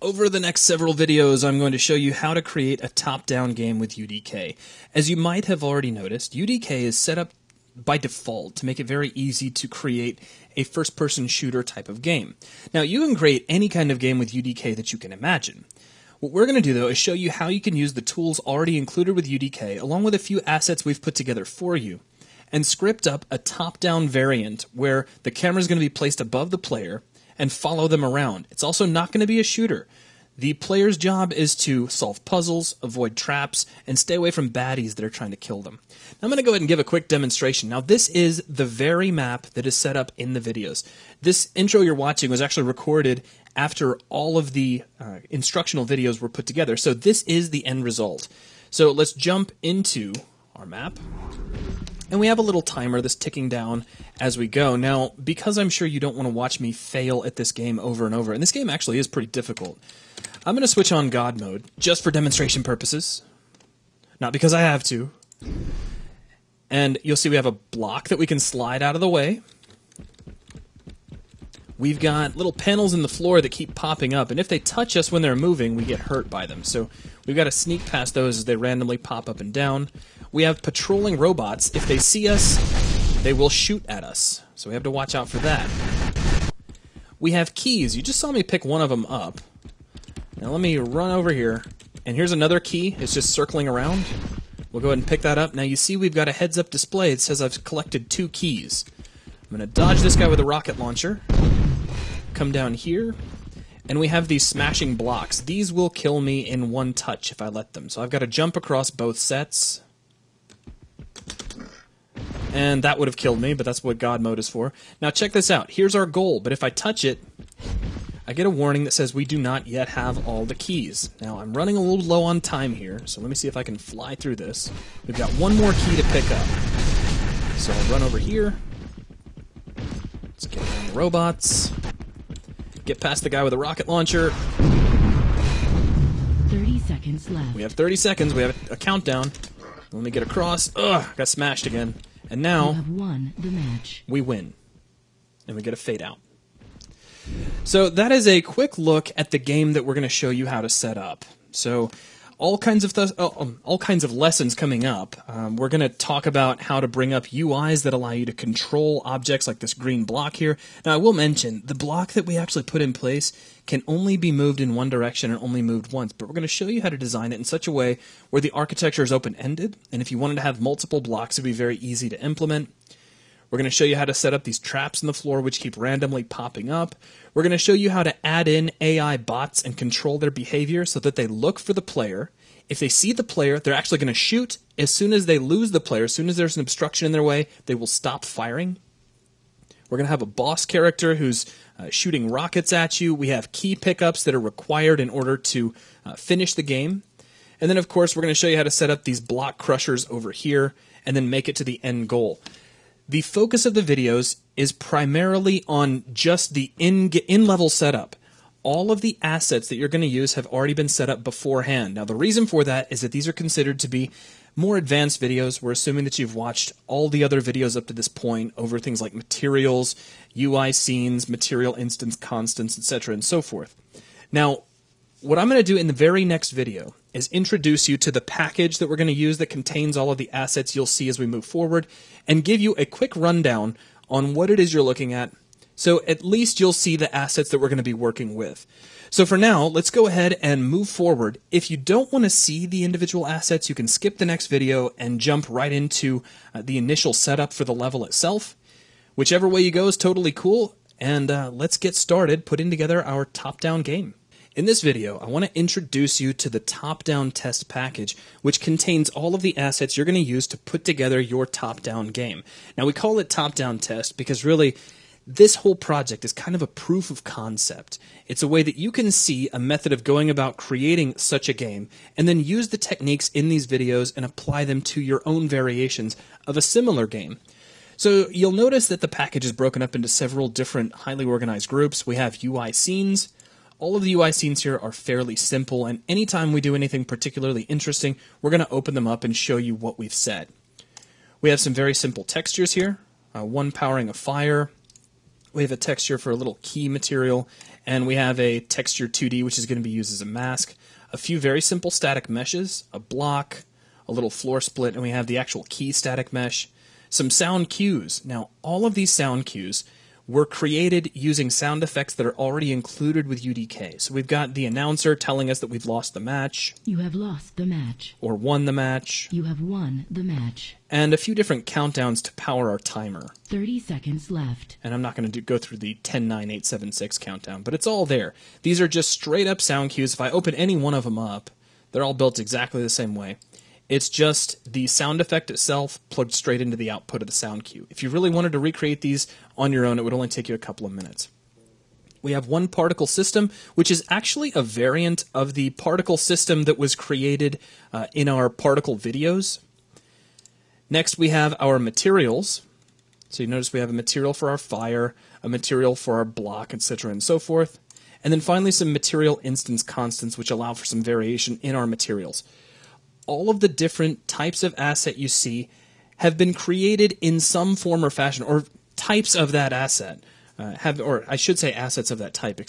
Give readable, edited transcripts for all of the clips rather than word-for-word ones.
Over the next several videos, I'm going to show you how to create a top-down game with UDK. As you might have already noticed, UDK is set up by default to make it very easy to create a first-person shooter type of game. Now, you can create any kind of game with UDK that you can imagine. What we're going to do, though, is show you how you can use the tools already included with UDK, along with a few assets we've put together for you, and script up a top-down variant where the camera is going to be placed above the player and follow them around. It's also not going to be a shooter. The player's job is to solve puzzles, avoid traps, and stay away from baddies that are trying to kill them. Now, I'm going to go ahead and give a quick demonstration. Now, this is the very map that is set up in the videos. This intro you're watching was actually recorded after all of the instructional videos were put together, so this is the end result. So let's jump into our map. And we have a little timer that's ticking down as we go. Now, because I'm sure you don't want to watch me fail at this game over and over, and this game actually is pretty difficult, I'm going to switch on God mode, just for demonstration purposes. Not because I have to. And you'll see we have a block that we can slide out of the way. We've got little panels in the floor that keep popping up, and if they touch us when they're moving, we get hurt by them. So we've got to sneak past those as they randomly pop up and down. We have patrolling robots. If they see us, they will shoot at us. So we have to watch out for that. We have keys. You just saw me pick one of them up. Now let me run over here. And here's another key. It's just circling around. We'll go ahead and pick that up. Now you see we've got a heads-up display. It says I've collected 2 keys. I'm going to dodge this guy with a rocket launcher. Come down here. And we have these smashing blocks. These will kill me in one touch if I let them. So I've got to jump across both sets. And that would have killed me, but that's what God mode is for. Now check this out. Here's our goal, but if I touch it, I get a warning that says we do not yet have all the keys. Now I'm running a little low on time here, so let me see if I can fly through this. We've got one more key to pick up. So I'll run over here. Let's get around the robots. Get past the guy with a rocket launcher. 30 seconds left. We have 30 seconds. We have a countdown. Let me get across. Ugh, got smashed again. And now You have won the match. We win. And we get a fade out. So that is a quick look at the game that we're going to show you how to set up. So all kinds of lessons coming up. We're going to talk about how to bring up UIs that allow you to control objects like this green block here. Now I will mention, the block that we actually put in place can only be moved in one direction and only moved once, but we're going to show you how to design it in such a way where the architecture is open-ended, and if you wanted to have multiple blocks, it would be very easy to implement. We're going to show you how to set up these traps in the floor which keep randomly popping up. We're going to show you how to add in AI bots and control their behavior so that they look for the player. If they see the player, they're actually going to shoot. As soon as they lose the player, as soon as there's an obstruction in their way, they will stop firing. We're going to have a boss character who's shooting rockets at you. We have key pickups that are required in order to finish the game. And then, of course, we're going to show you how to set up these block crushers over here and then make it to the end goal. The focus of the videos is primarily on just the in-level setup. All of the assets that you're going to use have already been set up beforehand. Now, the reason for that is that these are considered to be more advanced videos. We're assuming that you've watched all the other videos up to this point over things like materials, UI scenes, material instance constants, etc., and so forth. Now, what I'm going to do in the very next video is introduce you to the package that we're going to use that contains all of the assets you'll see as we move forward, and give you a quick rundown on what it is you're looking at, so at least you'll see the assets that we're going to be working with. So for now, let's go ahead and move forward. If you don't want to see the individual assets, you can skip the next video and jump right into the initial setup for the level itself. Whichever way you go is totally cool, and let's get started putting together our top-down game. In this video, I want to introduce you to the top-down test package, which contains all of the assets you're going to use to put together your top-down game. Now, we call it top-down test because really, this whole project is kind of a proof of concept. It's a way that you can see a method of going about creating such a game, and then use the techniques in these videos and apply them to your own variations of a similar game. So you'll notice that the package is broken up into several different highly organized groups. We have UI scenes. All of the UI scenes here are fairly simple, and anytime we do anything particularly interesting, we're going to open them up and show you what we've said. We have some very simple textures here, one powering a fire. We have a texture for a little key material, and we have a texture 2D, which is going to be used as a mask. A few very simple static meshes, a block, a little floor split, and we have the actual key static mesh. Some sound cues. Now, all of these sound cues were created using sound effects that are already included with UDK. So we've got the announcer telling us that we've lost the match. You have lost the match. Or won the match. You have won the match. And a few different countdowns to power our timer. 30 seconds left. And I'm not going to go through the 10, 9, 8, 7, 6 countdown, but it's all there. These are just straight up sound cues. If I open any one of them up, they're all built exactly the same way. It's just the sound effect itself plugged straight into the output of the sound cue. If you really wanted to recreate these on your own, it would only take you a couple of minutes. We have one particle system, which is actually a variant of the particle system that was created in our particle videos. Next, we have our materials. So you notice we have a material for our fire, a material for our block, etc., and so forth. And then finally, some material instance constants, which allow for some variation in our materials. All of the different types of asset you see have been created in some form or fashion, or types of that asset, or I should say assets of that type,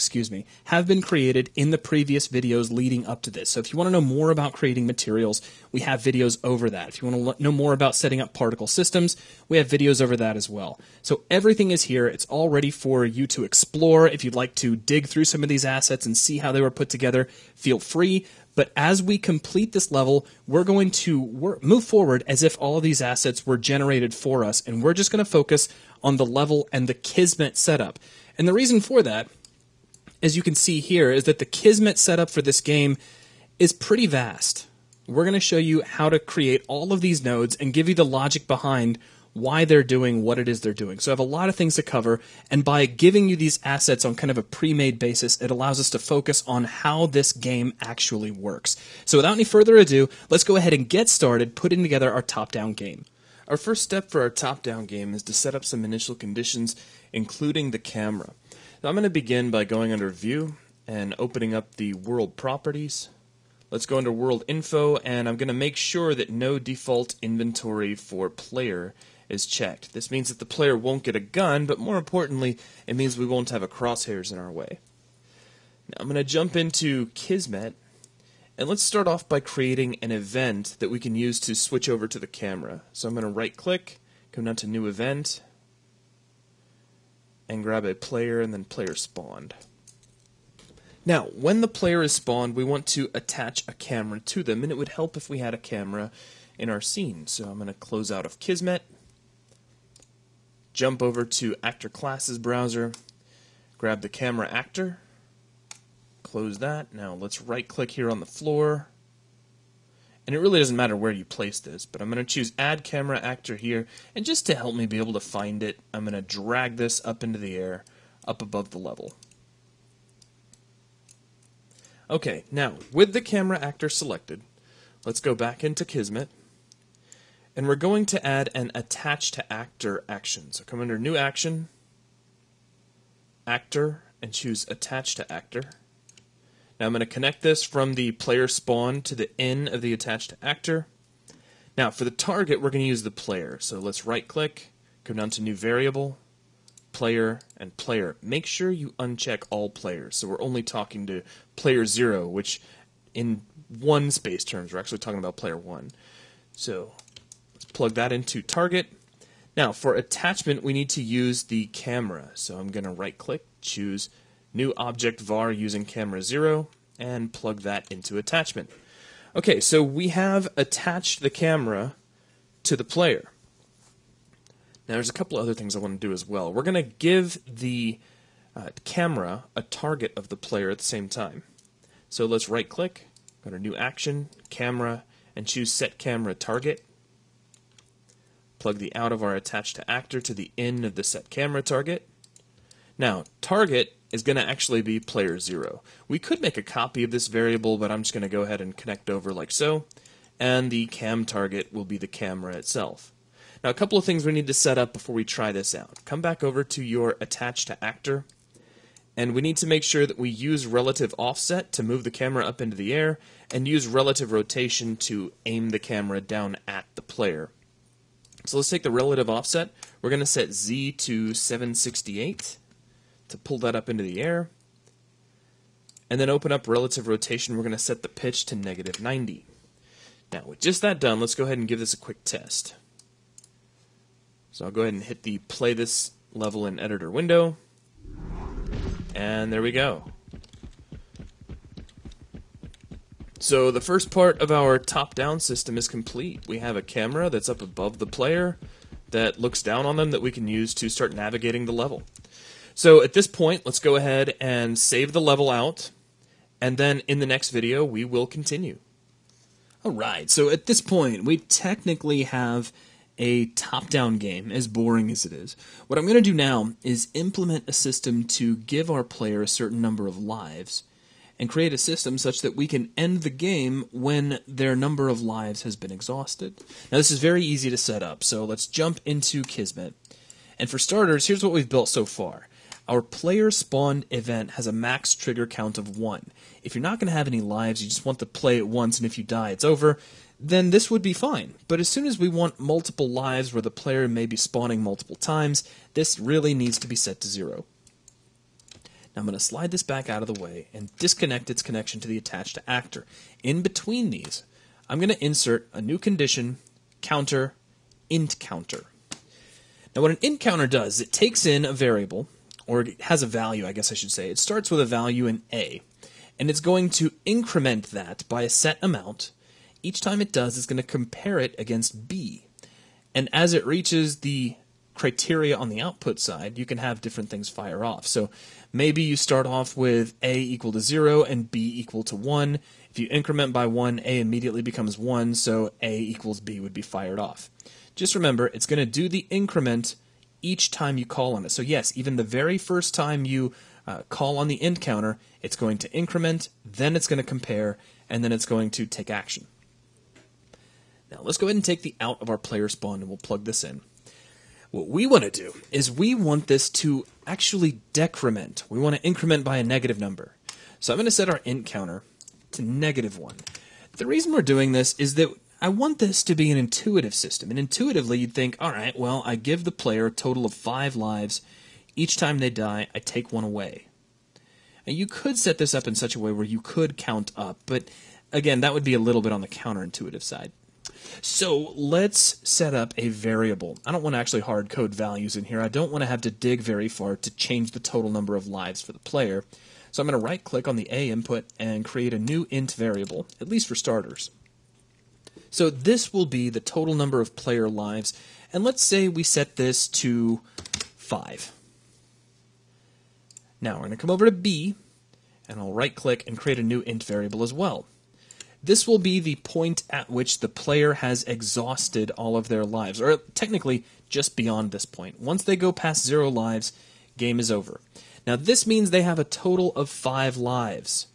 have been created in the previous videos leading up to this. So if you want to know more about creating materials, we have videos over that. If you want to know more about setting up particle systems, we have videos over that as well. So everything is here. It's all ready for you to explore. If you'd like to dig through some of these assets and see how they were put together, feel free. But as we complete this level, we're going to move forward as if all of these assets were generated for us, and we're just going to focus on the level and the Kismet setup. And the reason for that, as you can see here, is that the Kismet setup for this game is pretty vast. We're going to show you how to create all of these nodes and give you the logic behind why they're doing what it is they're doing. So I have a lot of things to cover, and by giving you these assets on kind of a pre-made basis, it allows us to focus on how this game actually works. So without any further ado, let's go ahead and get started putting together our top-down game. Our first step for our top-down game is to set up some initial conditions, including the camera. Now I'm going to begin by going under View and opening up the World Properties. Let's go under World Info, and I'm going to make sure that no default inventory for player is checked. This means that the player won't get a gun, but more importantly, it means we won't have a crosshairs in our way. Now I'm going to jump into Kismet, and let's start off by creating an event that we can use to switch over to the camera. So I'm going to right-click, come down to New Event, and grab a player and then Player Spawned. Now, when the player is spawned, we want to attach a camera to them, and it would help if we had a camera in our scene. So I'm going to close out of Kismet, jump over to Actor Classes browser, grab the camera actor, close that. Now let's right-click here on the floor, and it really doesn't matter where you place this, but I'm going to choose Add Camera Actor here, and just to help me be able to find it, I'm going to drag this up into the air, up above the level. Okay, now, with the camera actor selected, let's go back into Kismet, and we're going to add an Attach to Actor action. So come under New Action, Actor, and choose Attach to Actor. Now I'm going to connect this from the player spawn to the end of the Attach to Actor. Now, for the target, we're going to use the player. So let's right-click, go down to New Variable, Player, and Player. Make sure you uncheck all players. So we're only talking to player 0, which in one space terms, we're actually talking about player 1. So let's plug that into target. Now for attachment, we need to use the camera. So I'm going to right-click, choose New Object Var using camera 0, and plug that into attachment. Okay, so we have attached the camera to the player. Now there's a couple other things I want to do as well. We're going to give the camera a target of the player at the same time. So let's right-click, go to New Action, Camera, and choose Set Camera Target. Plug the out of our Attach to Actor to the in of the Set Camera Target. Now, target is going to actually be player 0. We could make a copy of this variable, but I'm just going to go ahead and connect over like so, and the cam target will be the camera itself. Now, a couple of things we need to set up before we try this out. Come back over to your Attach to Actor, and we need to make sure that we use relative offset to move the camera up into the air, and use relative rotation to aim the camera down at the player. So let's take the relative offset. We're going to set Z to 768 to pull that up into the air. And then open up relative rotation. We're going to set the pitch to -90. Now, with just that done, let's go ahead and give this a quick test. So I'll go ahead and hit the play this level in editor window. And there we go. So the first part of our top-down system is complete. We have a camera that's up above the player that looks down on them that we can use to start navigating the level. So at this point, let's go ahead and save the level out, and then in the next video, we will continue. Alright, so at this point, we technically have a top-down game, as boring as it is. What I'm going to do now is implement a system to give our player a certain number of lives, and create a system such that we can end the game when their number of lives has been exhausted. Now this is very easy to set up, so let's jump into Kismet. And for starters, here's what we've built so far. Our player spawned event has a max trigger count of 1. If you're not going to have any lives, you just want to play it once, and if you die, it's over, then this would be fine. But as soon as we want multiple lives where the player may be spawning multiple times, this really needs to be set to 0. Now I'm going to slide this back out of the way and disconnect its connection to the attached to actor. In between these, I'm going to insert a new condition, counter, int counter. Now what an int counter does is it takes in a variable, or it has a value, I guess I should say. It starts with a value in A, and it's going to increment that by a set amount. Each time it does, it's going to compare it against B. And as it reaches the criteria on the output side, you can have different things fire off. So maybe you start off with A equal to 0 and B equal to 1. If you increment by 1, A immediately becomes 1, so A equals B would be fired off. Just remember, it's going to do the increment each time you call on it. So yes, even the very first time you call on the int counter, it's going to increment, then it's going to compare, and then it's going to take action. Now let's go ahead and take the out of our player spawn and we'll plug this in. What we want to do is we want this to actually decrement. We want to increment by a negative number. So I'm going to set our int counter to -1. The reason we're doing this is that I want this to be an intuitive system. And intuitively you'd think, alright, well, I give the player a total of 5 lives. Each time they die, I take 1 away. And you could set this up in such a way where you could count up, but again, that would be a little bit on the counterintuitive side. So let's set up a variable. I don't want to actually hard code values in here. I don't want to have to dig very far to change the total number of lives for the player. So I'm going to right click on the A input and create a new int variable, at least for starters. So this will be the total number of player lives, and let's say we set this to 5. Now we're going to come over to B, and I'll right click and create a new int variable as well. This will be the point at which the player has exhausted all of their lives, or technically just beyond this point. Once they go past 0 lives, game is over. Now this means they have a total of 5 lives,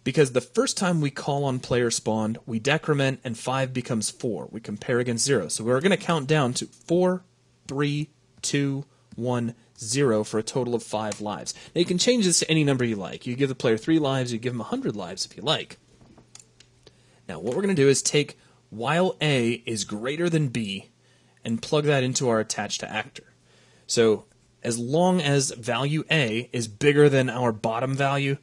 because the first time we call on player spawned, we decrement and 5 becomes 4. We compare against 0. So we're going to count down to 4, 3, 2, 1, 0 for a total of 5 lives. Now you can change this to any number you like. You give the player 3 lives, you give them 100 lives if you like. Now what we're going to do is take while A is greater than B and plug that into our attached to actor. So as long as value A is bigger than our bottom value,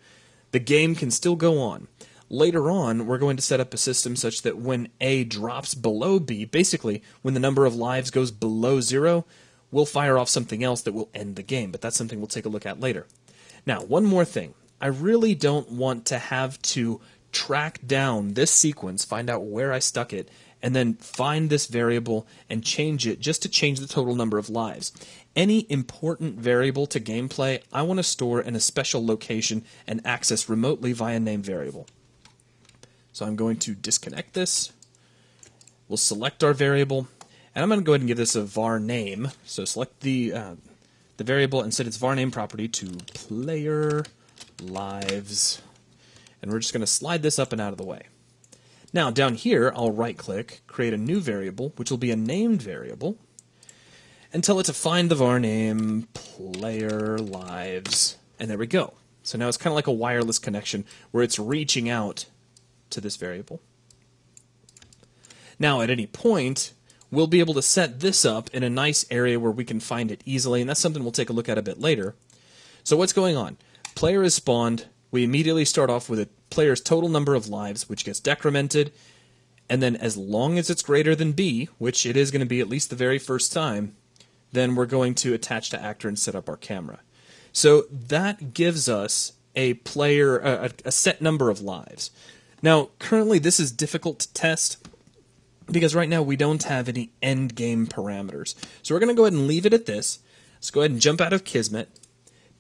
the game can still go on. Later on, we're going to set up a system such that when A drops below B, basically when the number of lives goes below 0, we'll fire off something else that will end the game, but that's something we'll take a look at later. Now, one more thing. I really don't want to have to track down this sequence, find out where I stuck it, and then find this variable and change it just to change the total number of lives. Any important variable to gameplay, I want to store in a special location and access remotely via name variable. So I'm going to disconnect this. We'll select our variable, and I'm going to go ahead and give this a var name. So select the variable and set its var name property to player lives. And we're just going to slide this up and out of the way. Now down here, I'll right-click, create a new variable, which will be a named variable, and tell it to find the var name player lives. And there we go. So now it's kind of like a wireless connection where it's reaching out to this variable. Now at any point, we'll be able to set this up in a nice area where we can find it easily, and that's something we'll take a look at a bit later. So what's going on? Player is spawned. We immediately start off with a player's total number of lives, which gets decremented, and then as long as it's greater than B, which it is going to be at least the very first time, then we're going to attach to actor and set up our camera. So that gives us a player, a set number of lives. Now, currently this is difficult to test because right now we don't have any end game parameters. So we're going to go ahead and leave it at this. Let's go ahead and jump out of Kismet.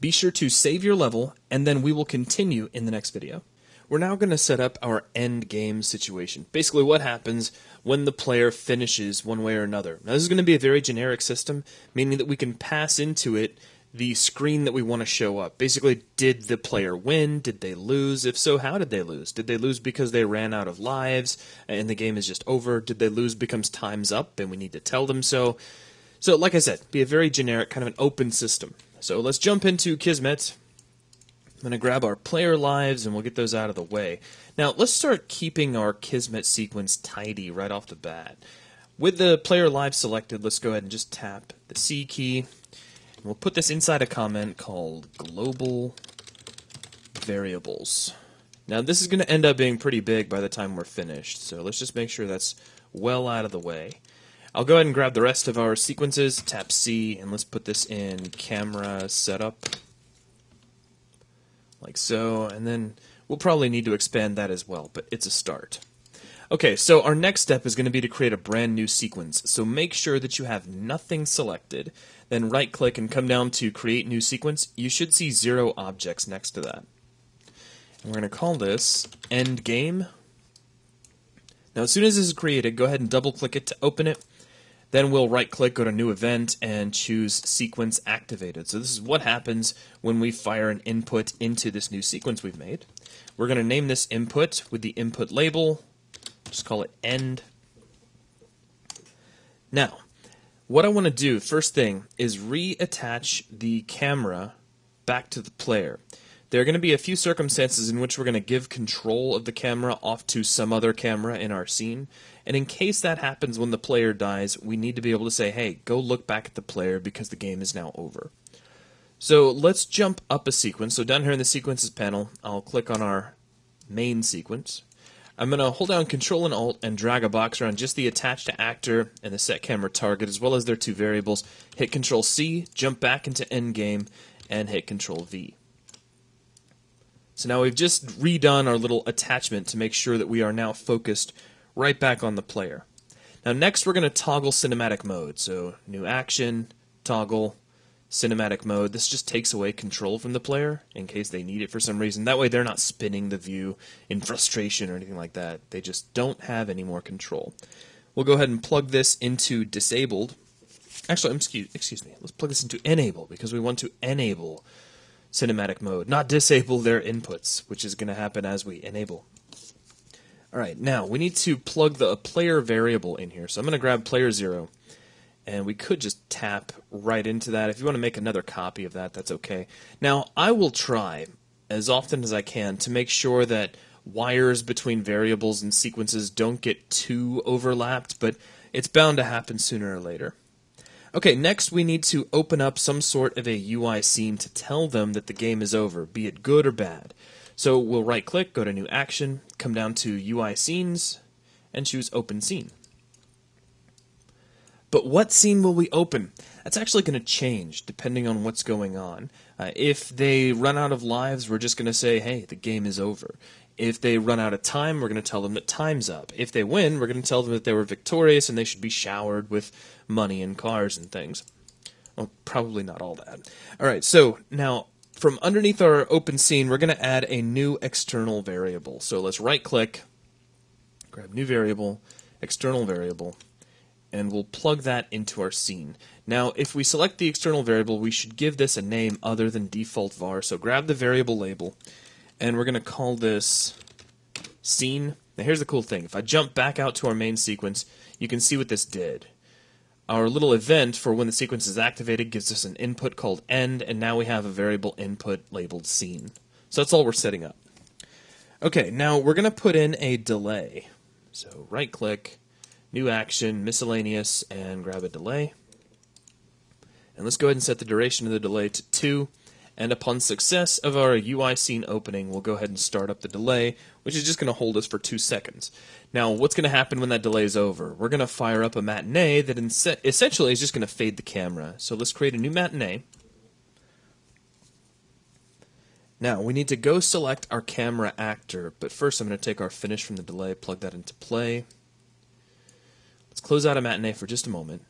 Be sure to save your level, and then we will continue in the next video. We're now going to set up our end game situation. Basically what happens when the player finishes one way or another. Now this is going to be a very generic system, meaning that we can pass into it the screen that we want to show up. Basically, did the player win? Did they lose? If so, how did they lose? Did they lose because they ran out of lives and the game is just over? Did they lose because time's up and we need to tell them so? So, like I said, be a very generic, kind of an open system. So let's jump into Kismet. I'm going to grab our player lives and we'll get those out of the way. Now, let's start keeping our Kismet sequence tidy right off the bat. With the player live selected, let's go ahead and just tap the C key. We'll put this inside a comment called global variables. Now this is going to end up being pretty big by the time we're finished, so let's just make sure that's well out of the way. I'll go ahead and grab the rest of our sequences, tap C, and let's put this in camera setup, like so, and then we'll probably need to expand that as well, but it's a start. Okay, so our next step is going to be to create a brand new sequence, so make sure that you have nothing selected. Then right-click and come down to Create New Sequence. You should see 0 objects next to that. And we're going to call this End Game. Now, as soon as this is created, go ahead and double-click it to open it. Then we'll right-click, go to New Event, and choose Sequence Activated. So this is what happens when we fire an input into this new sequence we've made. We're going to name this input with the input label. Just call it End. Now, what I want to do, first thing, is reattach the camera back to the player. There are going to be a few circumstances in which we're going to give control of the camera off to some other camera in our scene, and in case that happens when the player dies, we need to be able to say, hey, go look back at the player because the game is now over. So let's jump up a sequence. So down here in the Sequences panel, I'll click on our main sequence. I'm going to hold down Control and Alt and drag a box around just the attach to actor and the set camera target as well as their 2 variables. Hit Control C, jump back into Endgame, and hit Control V. So now we've just redone our little attachment to make sure that we are now focused right back on the player. Now next we're going to toggle cinematic mode. So new action, toggle, cinematic mode. This just takes away control from the player in case they need it for some reason. That way they're not spinning the view in frustration or anything like that. They just don't have any more control. We'll go ahead and plug this into disabled. Actually, excuse me. Let's plug this into enable because we want to enable cinematic mode, not disable their inputs, which is going to happen as we enable. Alright, now we need to plug the player variable in here. So I'm going to grab player 0. And we could just tap right into that. If you want to make another copy of that, that's okay. Now, I will try as often as I can to make sure that wires between variables and sequences don't get too overlapped, but it's bound to happen sooner or later. Okay, next we need to open up some sort of a UI scene to tell them that the game is over, be it good or bad. So we'll right-click, go to New Action, come down to UI Scenes, and choose Open Scene. But what scene will we open? That's actually going to change depending on what's going on. If they run out of lives, we're just going to say, hey, the game is over. If they run out of time, we're going to tell them that time's up. If they win, we're going to tell them that they were victorious and they should be showered with money and cars and things. Well, probably not all that. Alright, so now from underneath our open scene, we're going to add a new external variable. So let's right-click, grab New Variable, External Variable, and we'll plug that into our scene. Now, if we select the external variable, we should give this a name other than default var. So grab the variable label, and we're going to call this scene. Now, here's the cool thing. If I jump back out to our main sequence, you can see what this did. Our little event for when the sequence is activated gives us an input called end, and now we have a variable input labeled scene. So that's all we're setting up. Okay, now we're going to put in a delay. So right-click, new action, miscellaneous, and grab a delay. And let's go ahead and set the duration of the delay to 2. And upon success of our UI scene opening, we'll go ahead and start up the delay, which is just going to hold us for 2 seconds. Now, what's going to happen when that delay is over? We're going to fire up a matinee that essentially is just going to fade the camera. So let's create a new matinee. Now, we need to go select our camera actor, but first I'm going to take our finish from the delay, plug that into play. Let's close out a matinee for just a moment.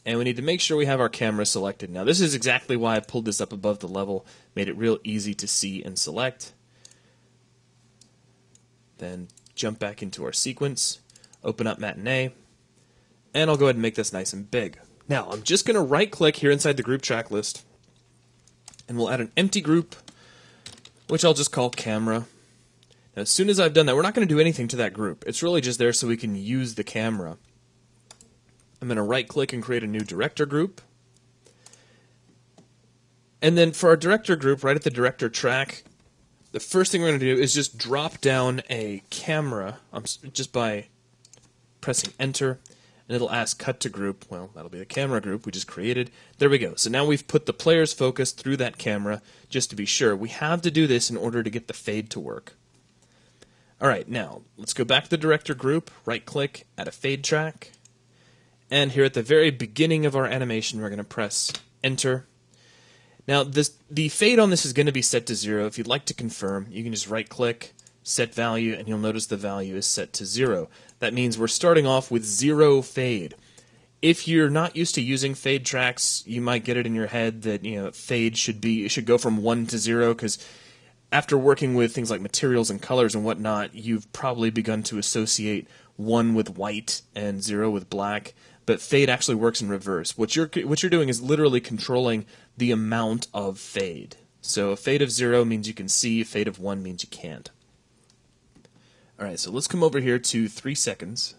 And we need to make sure we have our camera selected. Now, this is exactly why I pulled this up above the level, made it real easy to see and select. Then jump back into our sequence, open up matinee, and I'll go ahead and make this nice and big. Now, I'm just going to right-click here inside the group track list, and we'll add an empty group, which I'll just call camera. Now, as soon as I've done that, we're not going to do anything to that group. It's really just there so we can use the camera. I'm going to right-click and create a new director group. And then for our director group, right at the director track, the first thing we're going to do is just drop down a camera just by pressing enter, and it'll ask cut to group. Well, that'll be the camera group we just created. There we go. So now we've put the player's focus through that camera just to be sure. We have to do this in order to get the fade to work. All right, now let's go back to the director group, right-click, add a fade track. And here at the very beginning of our animation, we're going to press enter. Now, the fade on this is going to be set to 0. If you'd like to confirm, you can just right-click, set value, and you'll notice the value is set to 0. That means we're starting off with 0 fade. If you're not used to using fade tracks, you might get it in your head that fade should go from 1 to 0, because after working with things like materials and colors and whatnot, you've probably begun to associate 1 with white and 0 with black. But fade actually works in reverse. What you're doing is literally controlling the amount of fade. So a fade of 0 means you can see, a fade of 1 means you can't. Alright, so let's come over here to 3 seconds.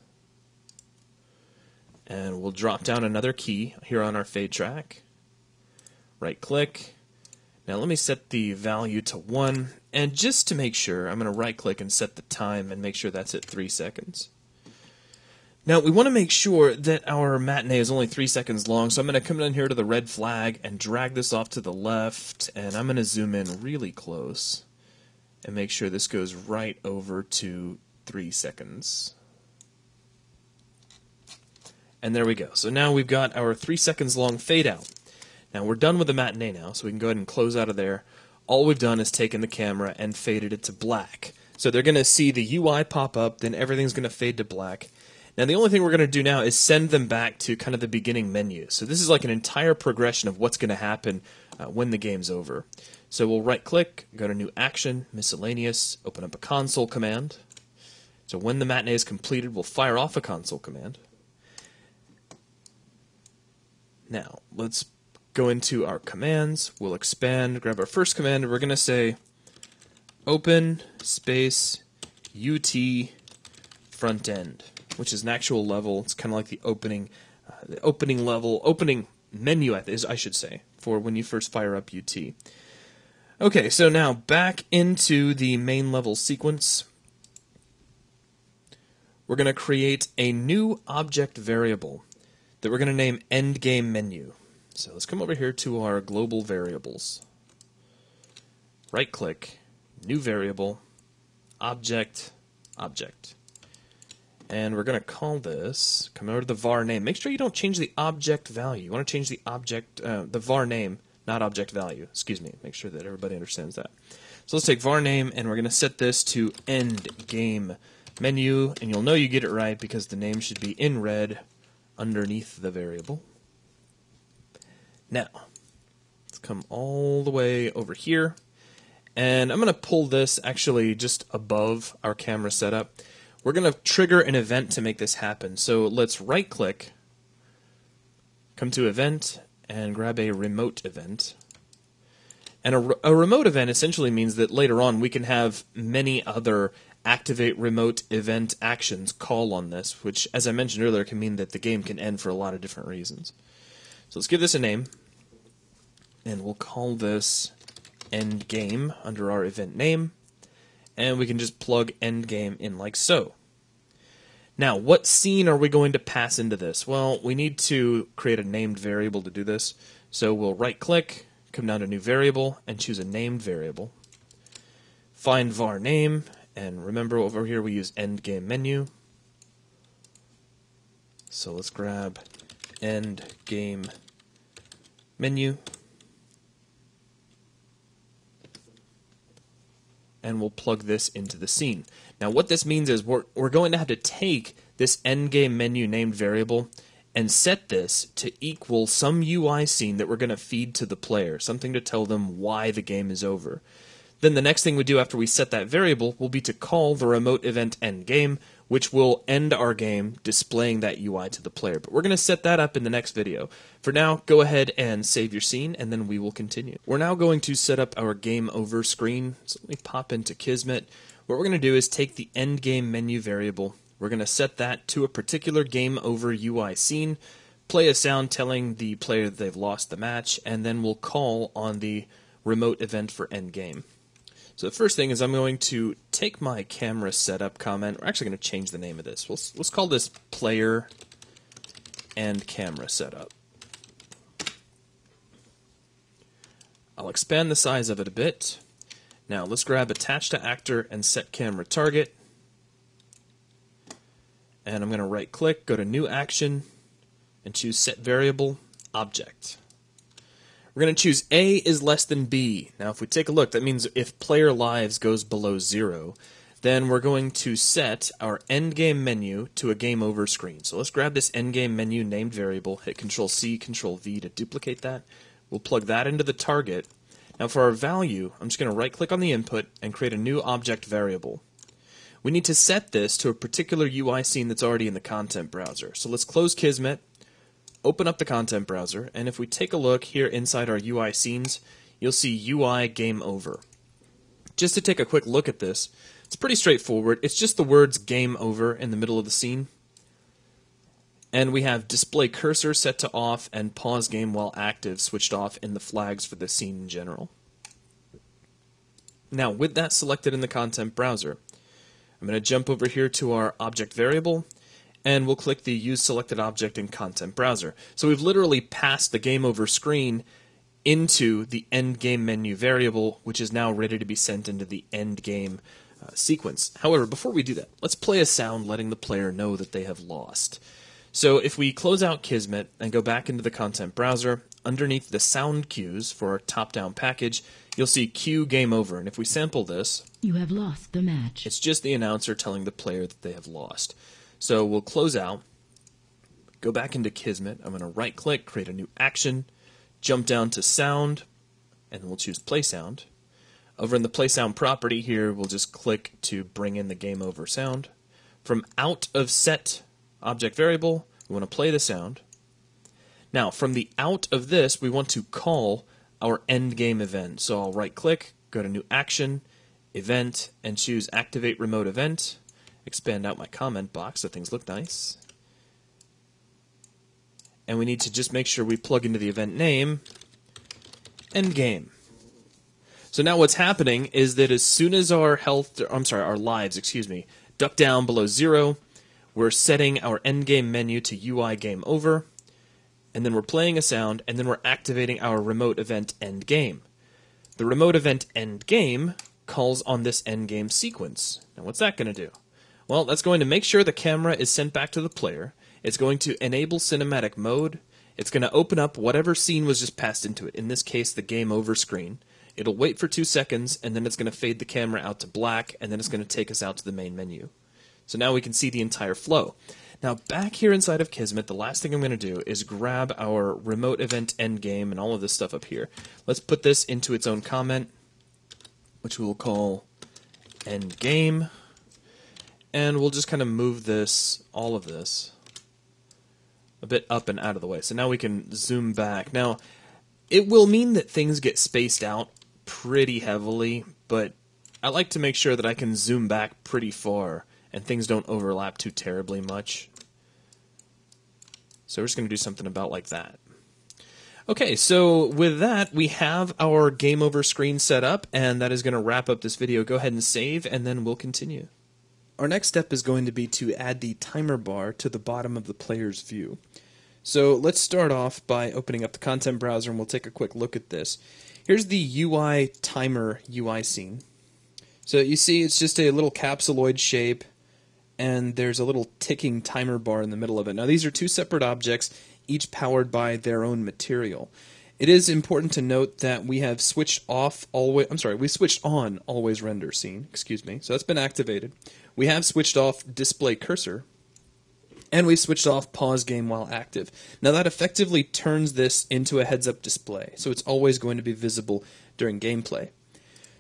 And we'll drop down another key here on our fade track. Right click. Now let me set the value to 1. And just to make sure, I'm going to right click and set the time and make sure that's at 3 seconds. Now, we want to make sure that our matinee is only 3 seconds long, so I'm going to come in here to the red flag and drag this off to the left, and I'm going to zoom in really close and make sure this goes right over to 3 seconds. And there we go. So now we've got our 3 seconds long fade out. Now, we're done with the matinee now, so we can go ahead and close out of there. All we've done is taken the camera and faded it to black. So they're going to see the UI pop up, then everything's going to fade to black. Now, the only thing we're going to do now is send them back to kind of the beginning menu. So this is like an entire progression of what's going to happen when the game's over. So we'll right-click, go to New Action, Miscellaneous, open up a console command. So when the matinee is completed, we'll fire off a console command. Now, let's go into our commands. We'll expand, grab our first command, and we're going to say open space UT front end, which is an actual level. It's kind of like the opening menu, I should say, for when you first fire up UT. Okay, so now back into the main level sequence. We're going to create a new object variable that we're going to name endgame menu. So let's come over here to our global variables. Right click, new variable, object. And we're going to call this, come over to the var name. Make sure you don't change the object value. You want to change the the var name, not object value. Excuse me. Make sure that everybody understands that. So let's take var name, and we're going to set this to end game menu. And you'll know you get it right because the name should be in red underneath the variable. Now, let's come all the way over here. And I'm going to pull this actually just above our camera setup. We're going to trigger an event to make this happen. So let's right-click, come to Event, and grab a remote event. And a remote event essentially means that later on we can have many other activate remote event actions call on this, which, as I mentioned earlier, can mean that the game can end for a lot of different reasons. So let's give this a name, and we'll call this endgame under our event name. And we can just plug endgame in like so. Now, what scene are we going to pass into this? Well, we need to create a named variable to do this. So we'll right-click, come down to New Variable, and choose a named variable. Find var name, and remember over here we use endgame menu. So let's grab endgame menu. And we'll plug this into the scene. Now what this means is we're going to have to take this endgame menu named variable and set this to equal some UI scene that we're going to feed to the player, something to tell them why the game is over. Then the next thing we do after we set that variable will be to call the remote event endgame, which will end our game displaying that UI to the player. But we're going to set that up in the next video. For now, go ahead and save your scene, and then we will continue. We're now going to set up our game over screen. So let me pop into Kismet. What we're going to do is take the endgame menu variable. We're going to set that to a particular game over UI scene, play a sound telling the player that they've lost the match, and then we'll call on the remote event for endgame. So the first thing is I'm going to take my camera setup comment. We're actually going to change the name of this. Let's call this player and camera setup. I'll expand the size of it a bit. Now let's grab attach to actor and set camera target. And I'm going to right click, go to new action, and choose set variable object. We're going to choose A is less than B. Now if we take a look, that means if player lives goes below 0, then we're going to set our endgame menu to a game over screen. So let's grab this endgame menu named variable, hit Control C, Control V to duplicate that. We'll plug that into the target. Now for our value, I'm just going to right click on the input and create a new object variable. We need to set this to a particular UI scene that's already in the content browser. So let's close Kismet, open up the content browser, and if we take a look here inside our UI scenes, you'll see UI game over. Just to take a quick look at this, it's pretty straightforward. It's just the words game over in the middle of the scene. And we have display cursor set to off and pause game while active switched off in the flags for the scene in general. Now with that selected in the content browser, I'm going to jump over here to our object variable, and we'll click the Use Selected Object in Content Browser. So we've literally passed the Game Over screen into the End Game Menu variable, which is now ready to be sent into the End Game sequence. However, before we do that, let's play a sound letting the player know that they have lost. So if we close out Kismet and go back into the Content Browser, underneath the sound cues for our top-down package, you'll see Cue Game Over. And if we sample this, You have lost the match. it's just the announcer telling the player that they have lost. So we'll close out, go back into Kismet. I'm going to right-click, create a new action, jump down to Sound, and we'll choose Play Sound. Over in the Play Sound property here, we'll just click to bring in the Game Over sound. From out of Set Object Variable, we want to play the sound. Now, from the out of this, we want to call our End Game event. So I'll right-click, go to New Action, Event, and choose Activate Remote Event. Expand out my comment box so things look nice. And we need to just make sure we plug into the event name Endgame. So now what's happening is that as soon as our lives, duck down below 0, we're setting our endgame menu to UI game over, and then we're playing a sound, and then we're activating our remote event endgame. The remote event endgame calls on this endgame sequence. Now what's that going to do? Well, that's going to make sure the camera is sent back to the player. It's going to enable cinematic mode. It's going to open up whatever scene was just passed into it, in this case the game over screen. It'll wait for 2 seconds, and then it's going to fade the camera out to black, and then it's going to take us out to the main menu. So now we can see the entire flow. Now back here inside of Kismet, the last thing I'm going to do is grab our remote event endgame and all of this stuff up here. Let's put this into its own comment, which we'll call endgame. And we'll just kind of move this, all of this, a bit up and out of the way. So now we can zoom back. Now, it will mean that things get spaced out pretty heavily, but I like to make sure that I can zoom back pretty far and things don't overlap too terribly much. So we're just going to do something about like that. Okay, so with that, we have our game over screen set up, and that is going to wrap up this video. Go ahead and save, and then we'll continue. our next step is going to be to add the timer bar to the bottom of the player's view. So let's start off by opening up the content browser and we'll take a quick look at this. Here's the UI timer UI scene. So you see it's just a little capsuloid shape and there's a little ticking timer bar in the middle of it. Now these are two separate objects, each powered by their own material. It is important to note that we have switched off always, we switched on always render scene, excuse me. So that's been activated. We have switched off display cursor, and we switched off pause game while active. Now that effectively turns this into a heads-up display, so it's always going to be visible during gameplay.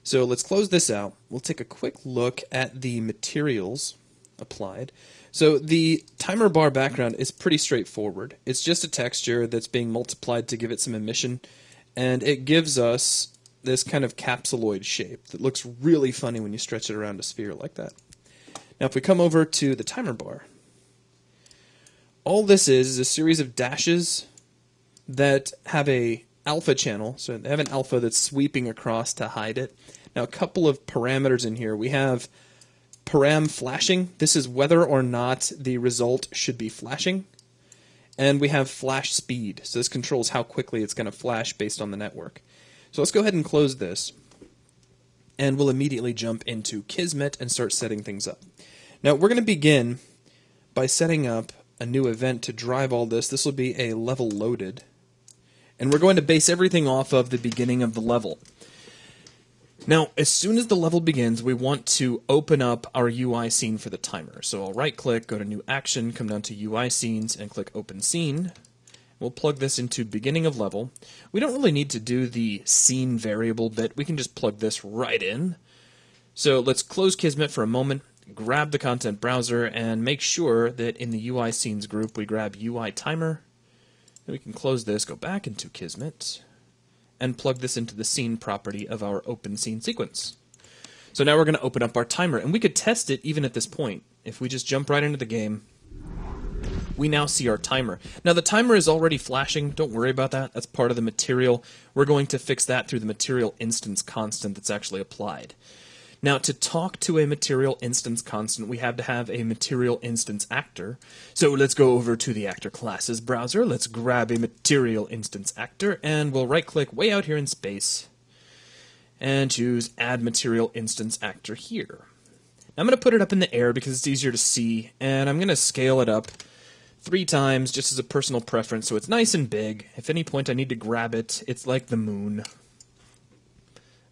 So let's close this out. We'll take a quick look at the materials applied. So the timer bar background is pretty straightforward. It's just a texture that's being multiplied to give it some emission, and it gives us this kind of capsuloid shape that looks really funny when you stretch it around a sphere like that. Now if we come over to the timer bar, all this is a series of dashes that have a alpha channel, so they have an alpha that's sweeping across to hide it. Now a couple of parameters in here. We have param flashing. This is whether or not the result should be flashing. And we have flash speed. So this controls how quickly it's going to flash based on the network. So let's go ahead and close this. And we'll immediately jump into Kismet and start setting things up. Now we're going to begin by setting up a new event to drive all this. This will be a level loaded. And we're going to base everything off of the beginning of the level. Now, as soon as the level begins, we want to open up our UI scene for the timer. So I'll right-click, go to New Action, come down to UI Scenes, and click Open Scene. We'll plug this into Beginning of Level. We don't really need to do the scene variable bit. We can just plug this right in. So let's close Kismet for a moment, grab the content browser, and make sure that in the UI Scenes group we grab UI Timer. Then we can close this, go back into Kismet, and plug this into the scene property of our open scene sequence. So now we're going to open up our timer, and we could test it even at this point. If we just jump right into the game, we now see our timer. Now the timer is already flashing, don't worry about that, that's part of the material. We're going to fix that through the material instance constant that's actually applied. Now to talk to a material instance constant, we have to have a material instance actor. So let's go over to the actor classes browser, let's grab a material instance actor, and we'll right click way out here in space, and choose add material instance actor here. Now I'm going to put it up in the air because it's easier to see, and I'm going to scale it up 3 times just as a personal preference so it's nice and big. If at any point I need to grab it, it's like the moon.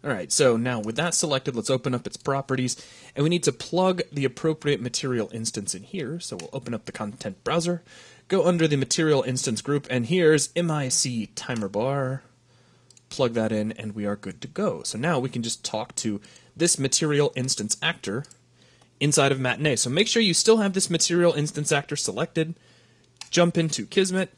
Alright, so now with that selected, let's open up its properties, and we need to plug the appropriate material instance in here. So we'll open up the content browser, go under the material instance group, and here's MIC timer bar. Plug that in, and we are good to go. So now we can just talk to this material instance actor inside of Matinee. So make sure you still have this material instance actor selected. Jump into Kismet.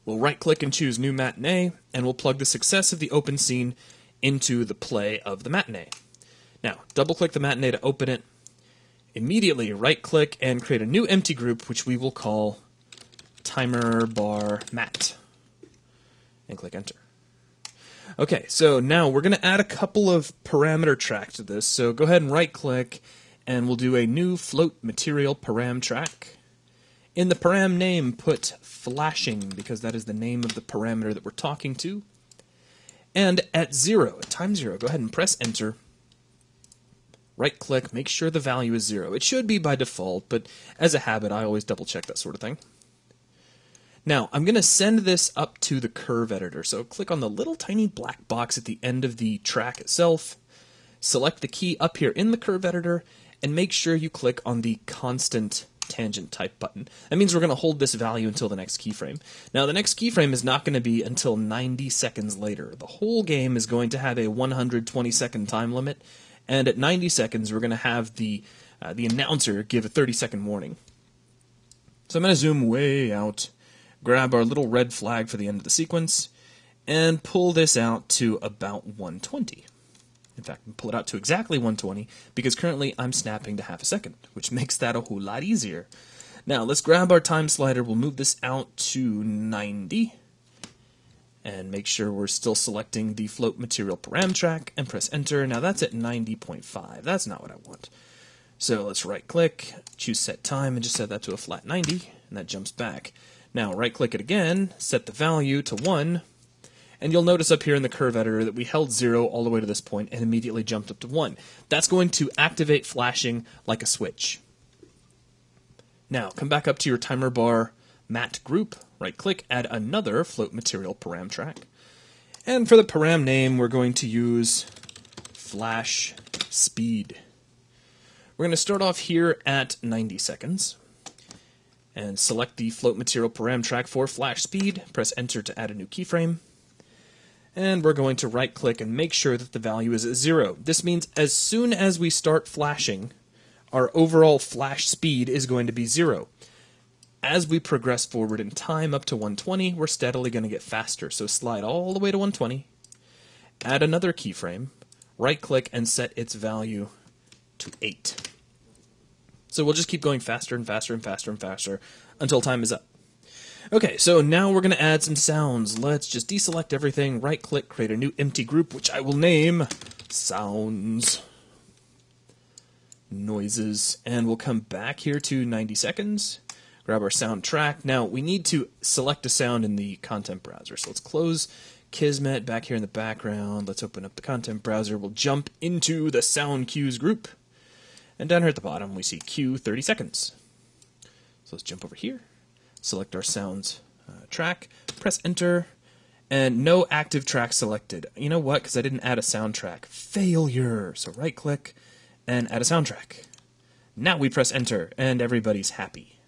We'll right-click and choose New Matinee, and we'll plug the success of the open scene into the play of the Matinee. Now, double-click the Matinee to open it. Immediately right-click and create a new empty group, which we will call Timer Bar Mat. And click Enter. Okay, so now we're going to add a couple of parameter tracks to this. So go ahead and right-click, and we'll do a new float material param track. In the param name, put flashing, because that is the name of the parameter that we're talking to. And at 0, at time 0, go ahead and press Enter. Right-click, make sure the value is 0. It should be by default, but as a habit, I always double-check that sort of thing. Now, I'm going to send this up to the curve editor. So click on the little tiny black box at the end of the track itself. Select the key up here in the curve editor, and make sure you click on the constant tangent type button. That means we're going to hold this value until the next keyframe. Now the next keyframe is not going to be until 90 seconds later. The whole game is going to have a 120-second time limit, and at 90 seconds we're going to have the announcer give a 30-second warning. So I'm going to zoom way out, grab our little red flag for the end of the sequence, and pull this out to about 120. In fact, pull it out to exactly 120, because currently I'm snapping to half a second, which makes that a whole lot easier. Now, let's grab our time slider, we'll move this out to 90, and make sure we're still selecting the float material param track, and press Enter. Now that's at 90.5, that's not what I want. So let's right click, choose set time, and just set that to a flat 90, and that jumps back. Now right click it again, set the value to 1, and you'll notice up here in the curve editor that we held 0 all the way to this point and immediately jumped up to 1. That's going to activate flashing like a switch. Now come back up to your timer bar matte group, right click, add another float material param track. And for the param name, we're going to use flash speed. We're going to start off here at 90 seconds and select the float material param track for flash speed. Press enter to add a new keyframe. And we're going to right click and make sure that the value is at 0. This means as soon as we start flashing, our overall flash speed is going to be 0. As we progress forward in time up to 120, we're steadily going to get faster. So slide all the way to 120, add another keyframe, right click and set its value to 8. So we'll just keep going faster and faster and faster and faster until time is up. Okay, so now we're going to add some sounds. Let's just deselect everything, right click, create a new empty group, which I will name Sounds, Noises, and we'll come back here to 90 seconds, grab our sound track. Now we need to select a sound in the content browser. So let's close Kismet back here in the background. Let's open up the content browser. We'll jump into the sound cues group. And down here at the bottom, we see cue 30 seconds. So let's jump over here, select our sounds track, press enter, and no active track selected. You know what? Because I didn't add a soundtrack. Failure. So right click and add a soundtrack. Now we press enter, and everybody's happy.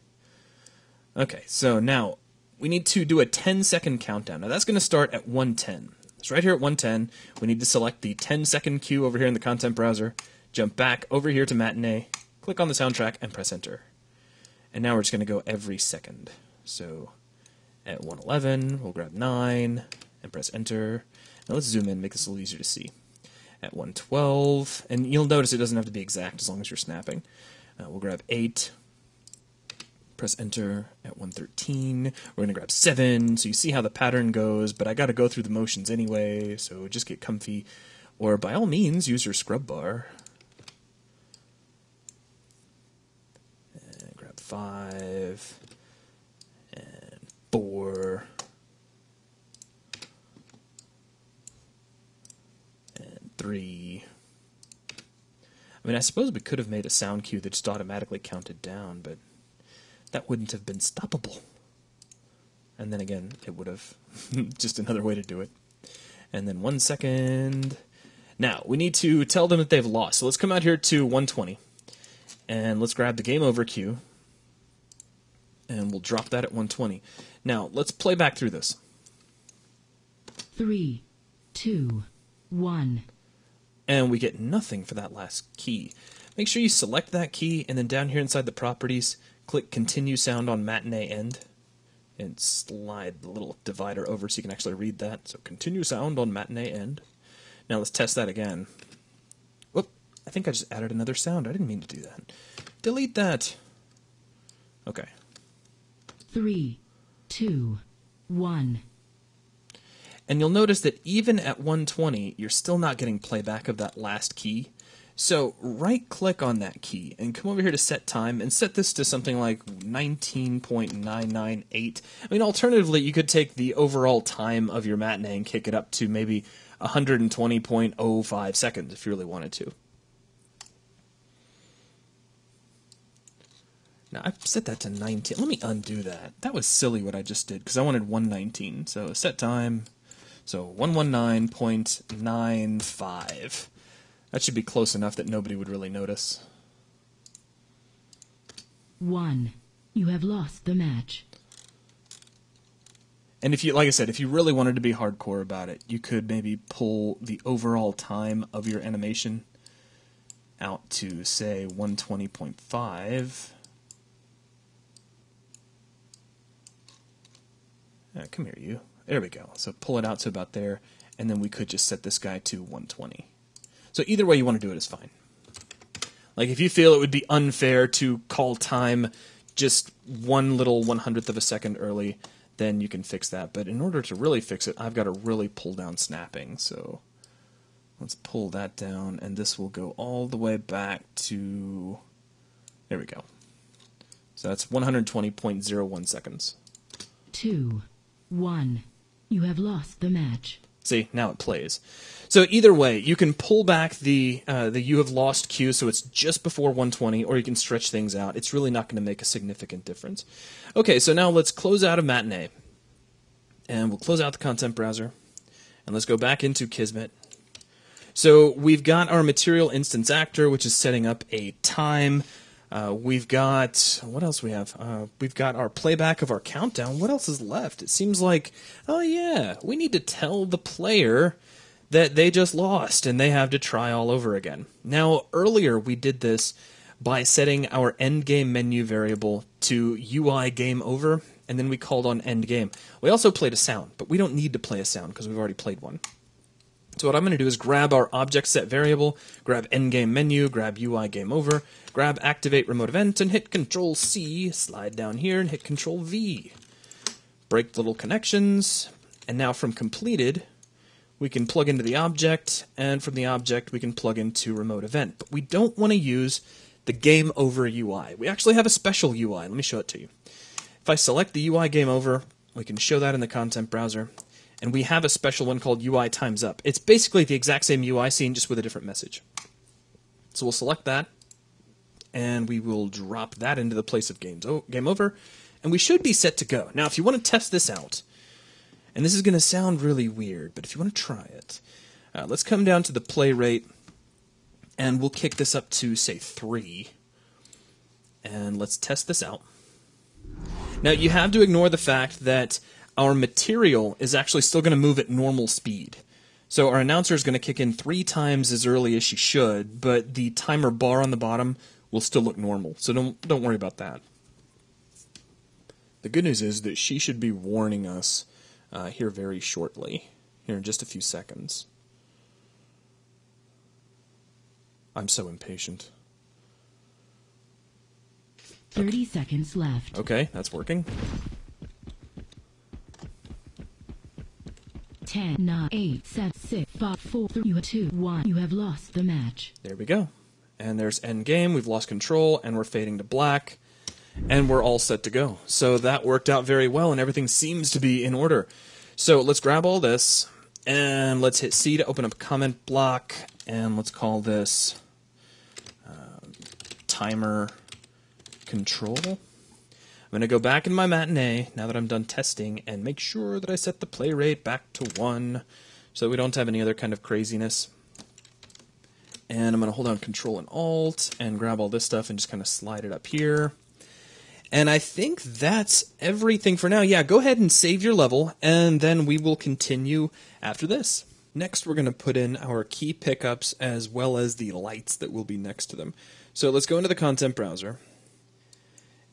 Okay, so now we need to do a 10-second countdown. Now that's going to start at 110. So right here at 110, we need to select the 10-second cue over here in the content browser, jump back over here to Matinee, click on the soundtrack, and press enter. And now we're just going to go every second. So at 111, we'll grab 9 and press enter. Now let's zoom in, make this a little easier to see. At 112, and you'll notice it doesn't have to be exact as long as you're snapping. We'll grab 8, press enter. At 113, we're going to grab 7, so you see how the pattern goes, but I got to go through the motions anyway, so just get comfy. Or by all means, use your scrub bar. And grab 5, and 4, and 3. I mean, I suppose we could have made a sound cue that just automatically counted down, but that wouldn't have been stoppable. And then again, it would have just another way to do it. And then 1 second. Now, we need to tell them that they've lost. So let's come out here to 120. And let's grab the game over cue. And we'll drop that at 120. Now, let's play back through this. 3, 2, 1. And we get nothing for that last key. Make sure you select that key, and then down here inside the properties, click Continue Sound on Matinee End, and slide the little divider over so you can actually read that. So Continue Sound on Matinee End. Now let's test that again. Whoop, I think I just added another sound. I didn't mean to do that. Delete that. Okay. 3, 2, 1. And you'll notice that even at 120, you're still not getting playback of that last key. So right-click on that key and come over here to set time and set this to something like 19.998. I mean, alternatively, you could take the overall time of your matinee and kick it up to maybe 120.05 seconds if you really wanted to. Now, I've set that to 19. Let me undo that. That was silly what I just did because I wanted 119. So set time. So 119.95. That should be close enough that nobody would really notice. 1. You have lost the match. And if you, like I said, if you really wanted to be hardcore about it, you could maybe pull the overall time of your animation out to, say, 120.5. Come here, you. There we go. So pull it out to about there, and then we could just set this guy to 120. So either way you want to do it is fine. Like if you feel it would be unfair to call time just one little 100th of a second early, then you can fix that. But in order to really fix it, I've got to really pull down snapping. So let's pull that down, and this will go all the way back to There we go. So that's 120.01 seconds. 2, 1. You have lost the match. See, now it plays. So either way, you can pull back the you have lost cue so it's just before 120, or you can stretch things out. It's really not going to make a significant difference. Okay, so now let's close out of Matinee. And we'll close out the content browser. And let's go back into Kismet. So we've got our material instance actor, which is setting up a time. We've got, what else we have? We've got our playback of our countdown. What else is left? It seems like, oh yeah, we need to tell the player that they just lost and they have to try all over again. Now, earlier we did this by setting our endgame menu variable to UI game over, and then we called on endgame. We also played a sound, but we don't need to play a sound because we've already played one. So what I'm going to do is grab our object set variable, grab endgame menu, grab UI game over, grab activate remote event, and hit Control C, slide down here, and hit Control V. Break the little connections, and now from completed, we can plug into the object, and from the object we can plug into remote event. But we don't want to use the game over UI. We actually have a special UI. Let me show it to you. If I select the UI game over, we can show that in the content browser. And we have a special one called UI times up. It's basically the exact same UI scene, just with a different message. So we'll select that, and we will drop that into the place of game over, and we should be set to go. Now, if you want to test this out, and this is going to sound really weird, but if you want to try it, let's come down to the play rate, and we'll kick this up to, say, 3, and let's test this out. Now, you have to ignore the fact that our material is actually still going to move at normal speed. So our announcer is going to kick in 3 times as early as she should, but the timer bar on the bottom will still look normal. So don't worry about that. The good news is that she should be warning us here very shortly, here in just a few seconds. I'm so impatient. 30 seconds left. Okay, that's working. 10, 9, 8, 7, 6, 5, 4, 3, 2, 1. You have lost the match. There we go. And there's end game. We've lost control, and we're fading to black, and we're all set to go. So that worked out very well, and everything seems to be in order. So let's grab all this, and let's hit C to open up a comment block, and let's call this timer control. I'm going to go back in my Matinee, now that I'm done testing, and make sure that I set the play rate back to 1, so we don't have any other kind of craziness. And I'm going to hold down Control and Alt, and grab all this stuff and just kind of slide it up here. And I think that's everything for now. Yeah, go ahead and save your level, and then we will continue after this. Next, we're going to put in our key pickups as well as the lights that will be next to them. So let's go into the content browser.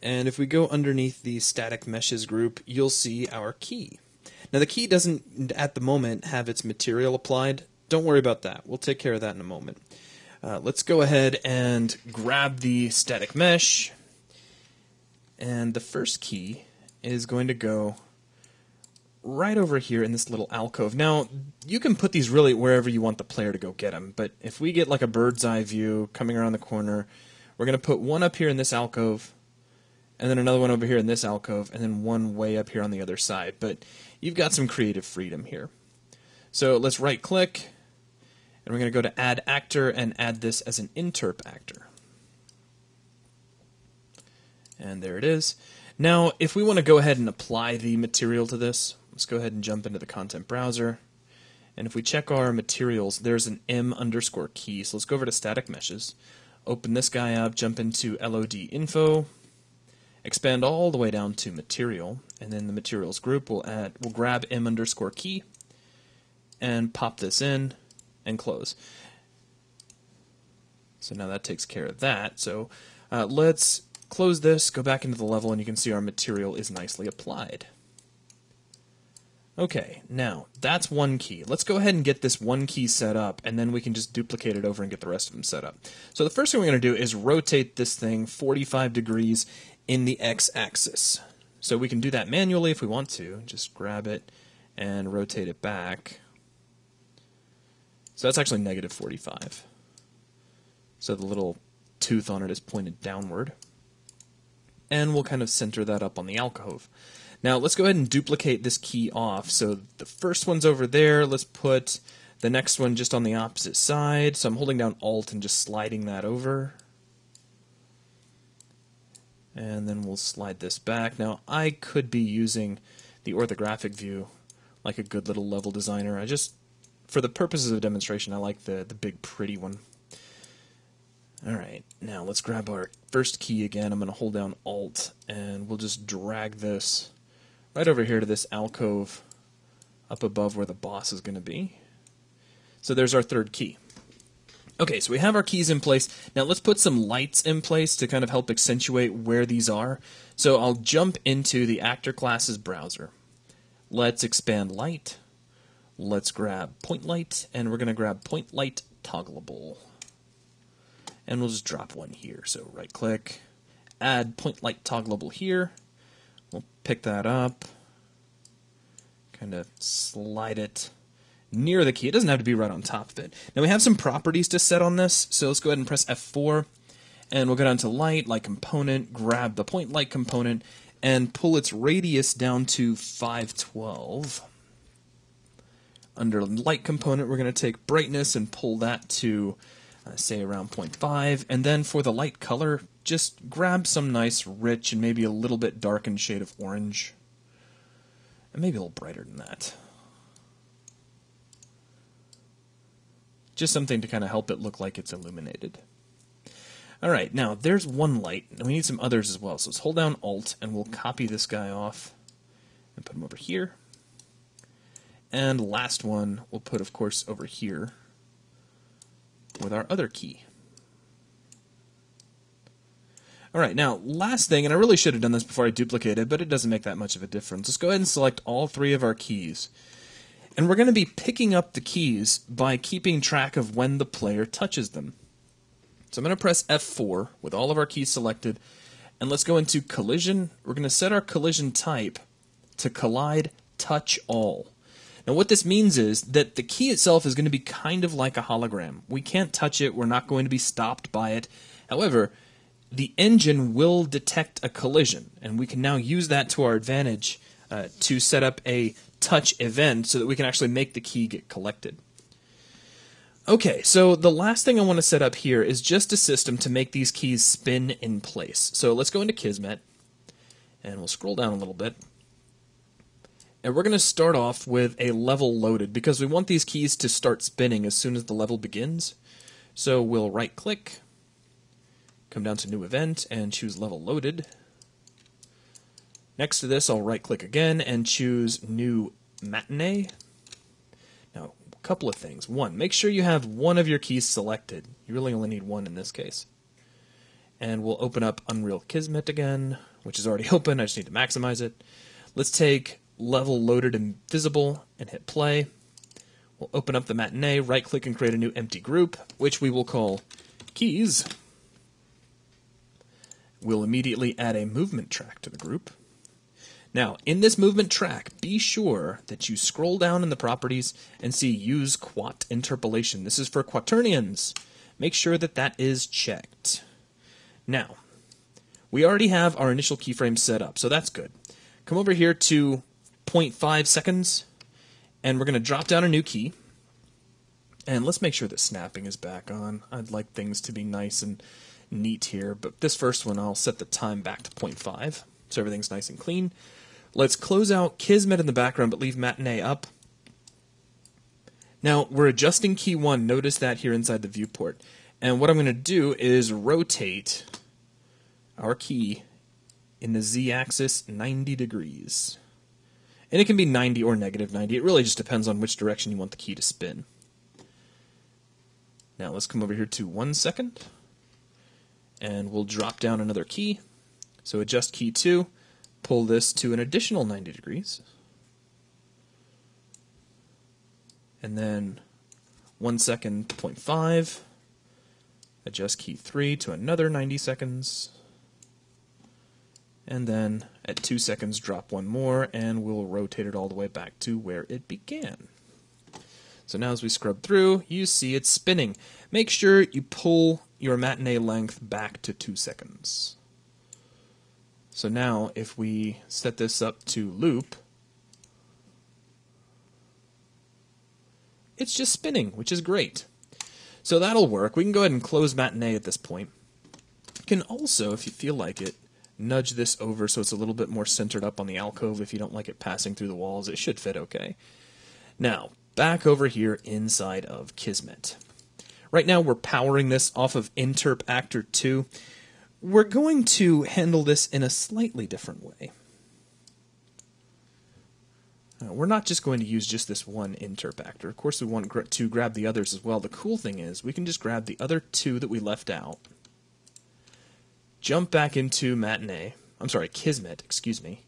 And if we go underneath the static meshes group, you'll see our key. Now the key doesn't, at the moment, have its material applied. Don't worry about that. We'll take care of that in a moment. Let's go ahead and grab the static mesh. And the first key is going to go right over here in this little alcove. Now, you can put these really wherever you want the player to go get them. But if we get like a bird's eye view coming around the corner, we're going to put one up here in this alcove, and then another one over here in this alcove, and then one way up here on the other side. But you've got some creative freedom here. So let's right-click, and we're going to go to Add Actor and add this as an interp actor. And there it is. Now, if we want to go ahead and apply the material to this, let's go ahead and jump into the content browser. And if we check our materials, there's an m_key. So let's go over to Static Meshes, open this guy up, jump into LOD Info, expand all the way down to material, and then the materials group we'll grab m_key and pop this in and close. So now that takes care of that. So let's close this, go back into the level, and you can see our material is nicely applied. Okay, now that's one key. Let's go ahead and get this one key set up, and then we can just duplicate it over and get the rest of them set up. So the first thing we're going to do is rotate this thing 45 degrees in the x-axis. So we can do that manually if we want to. Just grab it and rotate it back. So that's actually -45. So the little tooth on it is pointed downward. And we'll kind of center that up on the alcove. Now let's go ahead and duplicate this key off. So the first one's over there. Let's put the next one just on the opposite side. So I'm holding down Alt and just sliding that over. And then we'll slide this back. Now I could be using the orthographic view like a good little level designer. For the purposes of demonstration, I like the big pretty one. Alright, now let's grab our first key again. I'm going to hold down Alt, and we'll just drag this right over here to this alcove up above where the boss is going to be. So there's our third key. Okay, so we have our keys in place. Now let's put some lights in place to kind of help accentuate where these are. So I'll jump into the actor class's browser. Let's expand light. Let's grab point light, and we're going to grab point light toggleable. And we'll just drop one here. So right click, add point light toggleable here. We'll pick that up, kind of slide it near the key. It doesn't have to be right on top of it. Now we have some properties to set on this, so let's go ahead and press F4, and we'll go down to light component, grab the point light component, and pull its radius down to 512. Under light component, we're going to take brightness and pull that to say around 0.5, and then for the light color, just grab some nice rich and maybe a little bit darkened shade of orange, and maybe a little brighter than that. Just something to kind of help it look like it's illuminated. Alright, now there's one light, and we need some others as well, so let's hold down Alt, and we'll copy this guy off and put him over here. And last one we'll put, of course, over here with our other key. Alright, now last thing, and I really should have done this before I duplicated, but it doesn't make that much of a difference. Let's go ahead and select all three of our keys. And we're going to be picking up the keys by keeping track of when the player touches them. So I'm going to press F4 with all of our keys selected, and let's go into collision. We're going to set our collision type to collide touch all. Now what this means is that the key itself is going to be kind of like a hologram. We can't touch it, we're not going to be stopped by it. However, the engine will detect a collision, and we can now use that to our advantage to set up a touch event so that we can actually make the key get collected. Okay, so the last thing I want to set up here is just a system to make these keys spin in place. So let's go into Kismet, and we'll scroll down a little bit. And we're going to start off with a level loaded because we want these keys to start spinning as soon as the level begins. So we'll right click, come down to new event, and choose level loaded. Next to this, I'll right click again and choose new matinee. Now, a couple of things. One, make sure you have one of your keys selected. You really only need one in this case. And we'll open up Unreal Kismet again, which is already open. I just need to maximize it. Let's take level loaded and visible and hit play. We'll open up the matinee, right click and create a new empty group, which we will call keys. We'll immediately add a movement track to the group. Now, in this movement track, be sure that you scroll down in the properties and see use quat interpolation. This is for quaternions. Make sure that that is checked. Now, we already have our initial keyframe set up, so that's good. Come over here to 0.5 seconds, and we're going to drop down a new key. And let's make sure that snapping is back on. I'd like things to be nice and neat here, but this first one I'll set the time back to 0.5, so everything's nice and clean. Let's close out Kismet in the background, but leave matinee up. Now, we're adjusting key 1. Notice that here inside the viewport. And what I'm going to do is rotate our key in the z-axis 90 degrees. And it can be 90 or negative 90. It really just depends on which direction you want the key to spin. Now let's come over here to 1 second. And we'll drop down another key. So adjust key 2. Pull this to an additional 90 degrees. And then 1 second, 0.5. Adjust key 3 to another 90 seconds. And then at 2 seconds, drop one more, and we'll rotate it all the way back to where it began. So now as we scrub through, you see it's spinning. Make sure you pull your matinee length back to 2 seconds. So now if we set this up to loop, it's just spinning, which is great. So that'll work. We can go ahead and close matinee at this point. You can also, if you feel like it, nudge this over so it's a little bit more centered up on the alcove. If you don't like it passing through the walls, it should fit okay. Now, back over here inside of Kismet. Right now we're powering this off of Interp Actor 2. We're going to handle this in a slightly different way. We're not just going to use just this one Interp Actor. Of course we want to grab the others as well. The cool thing is we can just grab the other 2 that we left out, jump back into Kismet, excuse me,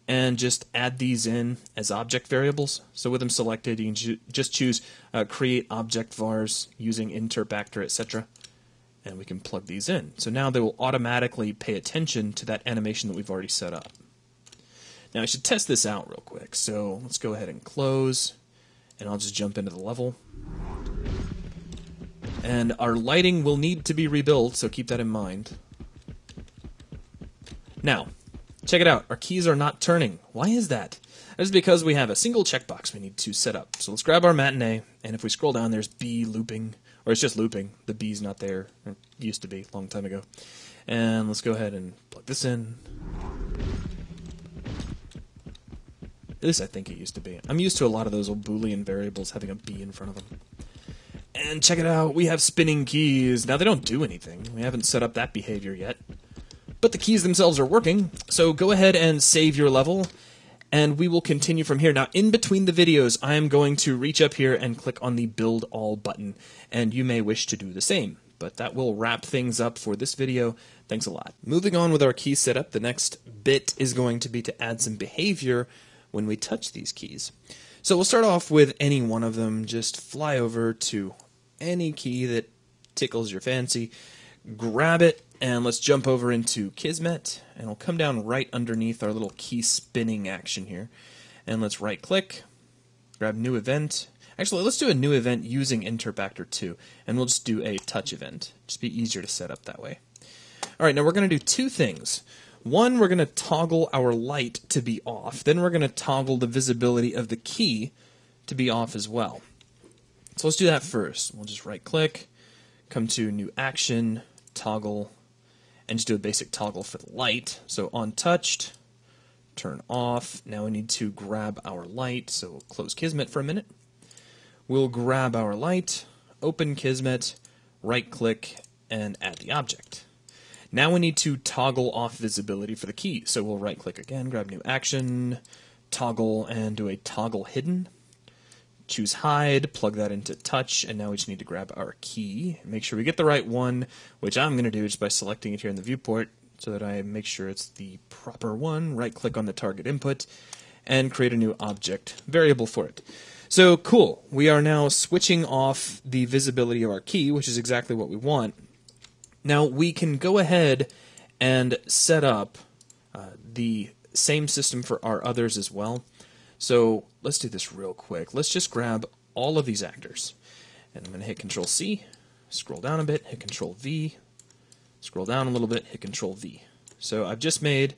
and just add these in as object variables. So with them selected, you can just choose create object vars using Interp Actor, etc. And we can plug these in. So now they will automatically pay attention to that animation that we've already set up. Now I should test this out real quick. So let's go ahead and close, and I'll just jump into the level. And our lighting will need to be rebuilt, so keep that in mind. Now, check it out. Our keys are not turning. Why is that? That is because we have a single checkbox we need to set up. So let's grab our matinee, and if we scroll down, there's B looping. Or it's just looping. The B's not there. It used to be a long time ago. And let's go ahead and plug this in. At least I think it used to be. I'm used to a lot of those old Boolean variables having a B in front of them. And check it out. We have spinning keys. Now, they don't do anything. We haven't set up that behavior yet. But the keys themselves are working, so go ahead and save your level, and we will continue from here. Now, in between the videos, I am going to reach up here and click on the Build All button, and you may wish to do the same. But that will wrap things up for this video. Thanks a lot. Moving on with our key setup, the next bit is going to be to add some behavior when we touch these keys. So we'll start off with any one of them. Just fly over to any key that tickles your fancy, grab it, and let's jump over into Kismet, and we'll come down right underneath our little key spinning action here. And let's right click, grab new event. Actually, let's do a new event using Interp Actor 2, and we'll just do a touch event. Just be easier to set up that way. Alright, now we're going to do 2 things. One, we're going to toggle our light to be off. Then we're going to toggle the visibility of the key to be off as well. So let's do that first. We'll just right click, come to new action, toggle, and just do a basic toggle for the light. So on touched, turn off. Now we need to grab our light, so we'll close Kismet for a minute. We'll grab our light, open Kismet, right click, and add the object. Now we need to toggle off visibility for the key. So we'll right click again, grab new action, toggle, and do a toggle hidden. Choose hide, plug that into touch, and now we just need to grab our key. Make sure we get the right one, which I'm going to do just by selecting it here in the viewport so that I make sure it's the proper one. Right click on the target input and create a new object variable for it. So cool, we are now switching off the visibility of our key, which is exactly what we want. Now we can go ahead and set up the same system for our others as well. So let's do this real quick. Let's just grab all of these actors. And I'm going to hit Control C, scroll down a bit, hit Control V, scroll down a little bit, hit Control V. So I've just made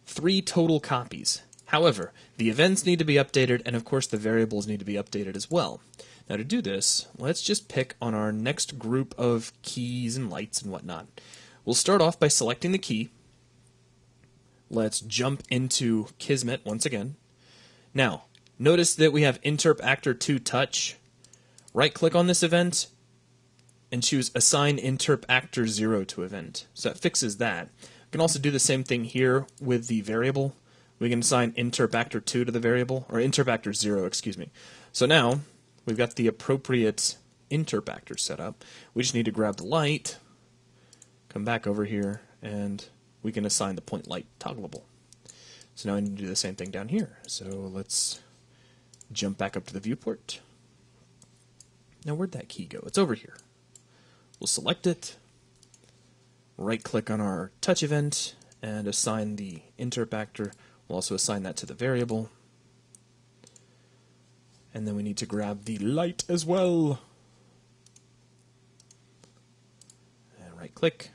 3 total copies. However, the events need to be updated, and of course the variables need to be updated as well. Now to do this, let's just pick on our next group of keys and lights and whatnot. We'll start off by selecting the key. Let's jump into Kismet once again. Now, notice that we have Interp Actor 2 Touch. Right-click on this event and choose Assign Interp Actor 0 to event. So that fixes that. We can also do the same thing here with the variable. We can assign Interp Actor 2 to the variable, or Interp Actor 0, excuse me. So now, we've got the appropriate Interp Actor set up. We just need to grab the light, come back over here, and we can assign the point light toggleable. So now I need to do the same thing down here. So let's jump back up to the viewport. Now where'd that key go? It's over here. We'll select it, right-click on our touch event, and assign the Interp Actor. We'll also assign that to the variable. And then we need to grab the light as well. And right click.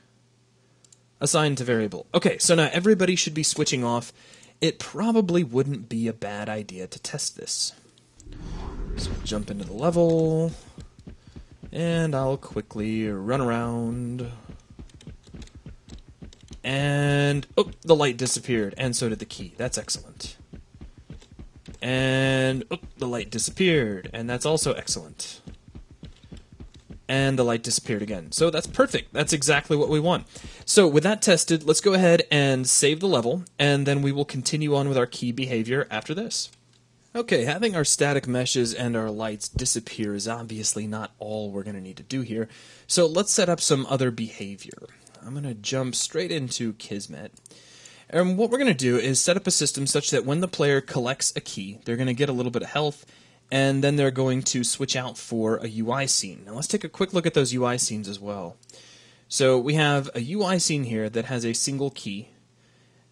Assign to variable. Okay, so now everybody should be switching off. It probably wouldn't be a bad idea to test this. So we'll jump into the level. And I'll quickly run around. And, oh, the light disappeared, and so did the key. That's excellent. And, oh, the light disappeared, and that's also excellent. And the light disappeared again. So that's perfect. That's exactly what we want. So with that tested, let's go ahead and save the level, and then we will continue on with our key behavior after this. Okay, having our static meshes and our lights disappear is obviously not all we're going to need to do here. So let's set up some other behavior. I'm going to jump straight into Kismet. And what we're going to do is set up a system such that when the player collects a key, they're going to get a little bit of health, and then they're going to switch out for a UI scene. Now let's take a quick look at those UI scenes as well. So we have a UI scene here that has a single key,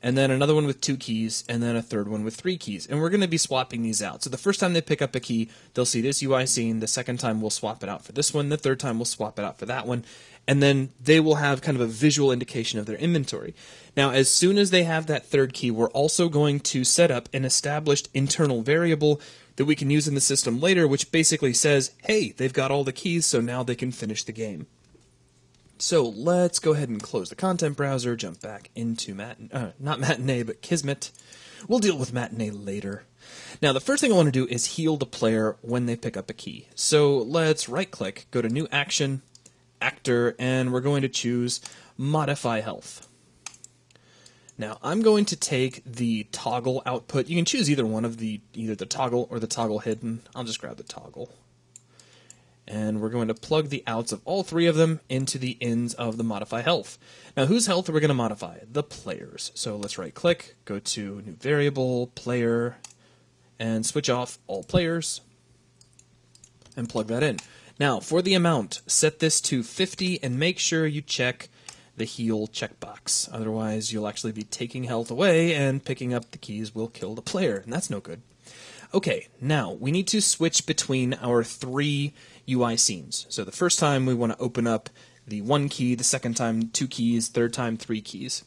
and then another one with 2 keys, and then a third one with 3 keys. And we're going to be swapping these out. So the first time they pick up a key, they'll see this UI scene. The second time we'll swap it out for this one. The third time we'll swap it out for that one. And then they will have kind of a visual indication of their inventory. Now, as soon as they have that third key, we're also going to set up an established internal variable that we can use in the system later, which basically says, hey, they've got all the keys, so now they can finish the game. So let's go ahead and close the content browser, jump back into not Matinee, but Kismet. We'll deal with Matinee later. Now, the first thing I want to do is heal the player when they pick up a key. So let's right-click, go to New Action, Actor, and we're going to choose Modify Health. Now, I'm going to take the toggle output. You can choose either one of either the toggle or the toggle hidden. I'll just grab the toggle. And we're going to plug the outs of all 3 of them into the ins of the Modify Health. Now, whose health are we going to modify? The player's. So let's right-click, go to New Variable, Player, and switch off all players, and plug that in. Now, for the amount, set this to 50, and make sure you check the heal checkbox. Otherwise, you'll actually be taking health away, and picking up the keys will kill the player, and that's no good. Okay, now, we need to switch between our 3 UI scenes. So the first time, we want to open up the 1 key, the second time 2 keys, third time 3 keys.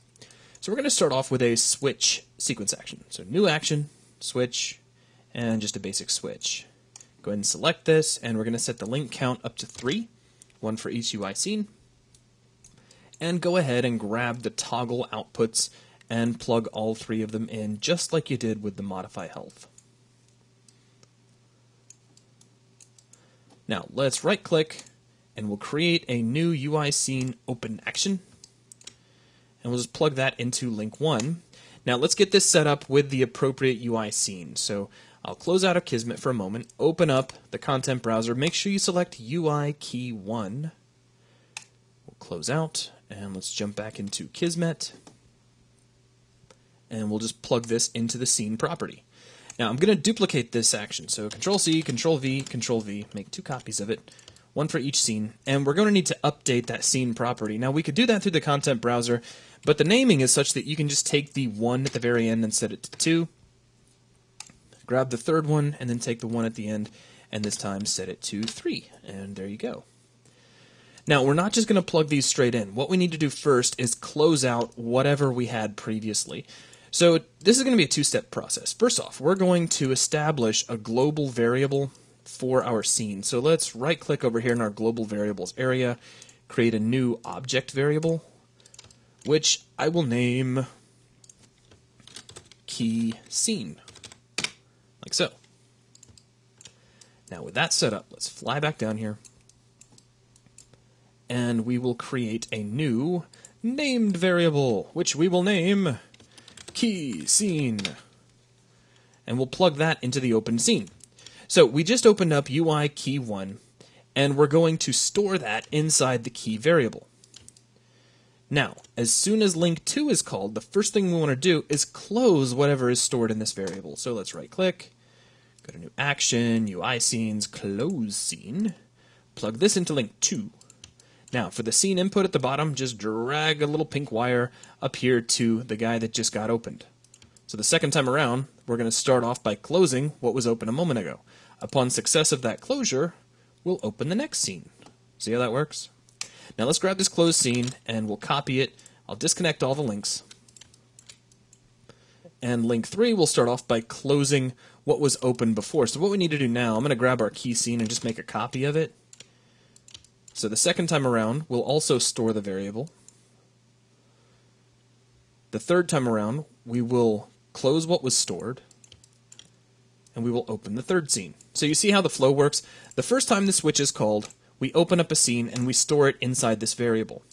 So we're going to start off with a switch sequence action. So New Action, Switch, and just a basic switch. Go ahead and select this, and we're going to set the link count up to 3, 1 for each UI scene. And go ahead and grab the toggle outputs and plug all 3 of them in, just like you did with the Modify Health. Now, let's right-click, and we'll create a new UI scene open action. And we'll just plug that into link 1. Now, let's get this set up with the appropriate UI scene. So I'll close out of Kismet for a moment, open up the content browser, make sure you select UI key 1. We'll close out, and let's jump back into Kismet. And we'll just plug this into the scene property. Now, I'm going to duplicate this action. So Control-C, Control-V, Control-V, make 2 copies of it, 1 for each scene. And we're going to need to update that scene property. Now, we could do that through the content browser, but the naming is such that you can just take the 1 at the very end and set it to 2. Grab the third one, and then take the 1 at the end, and this time set it to 3. And there you go. Now, we're not just going to plug these straight in. What we need to do first is close out whatever we had previously. So this is going to be a 2-step process. First off, we're going to establish a global variable for our scene. So let's right-click over here in our global variables area, create a new object variable, which I will name key scene, like so. Now with that set up, let's fly back down here, and we will create a new named variable, which we will name key scene, and we'll plug that into the open scene. So we just opened up UI key 1, and we're going to store that inside the key variable. Now, as soon as link 2 is called, the first thing we want to do is close whatever is stored in this variable. So let's right-click, go to New Action, UI Scenes, Close Scene, plug this into link 2. Now, for the scene input at the bottom, just drag a little pink wire up here to the guy that just got opened. So the second time around, we're going to start off by closing what was open a moment ago. Upon success of that closure, we'll open the next scene. See how that works? Now let's grab this closed scene and we'll copy it. I'll disconnect all the links. And link 3 will start off by closing what was open before. So what we need to do now, I'm going to grab our key scene and just make a copy of it. So the second time around, we'll also store the variable. The third time around, we will close what was stored, and we will open the third scene. So you see how the flow works? The first time the switch is called, we open up a scene and we store it inside this variable.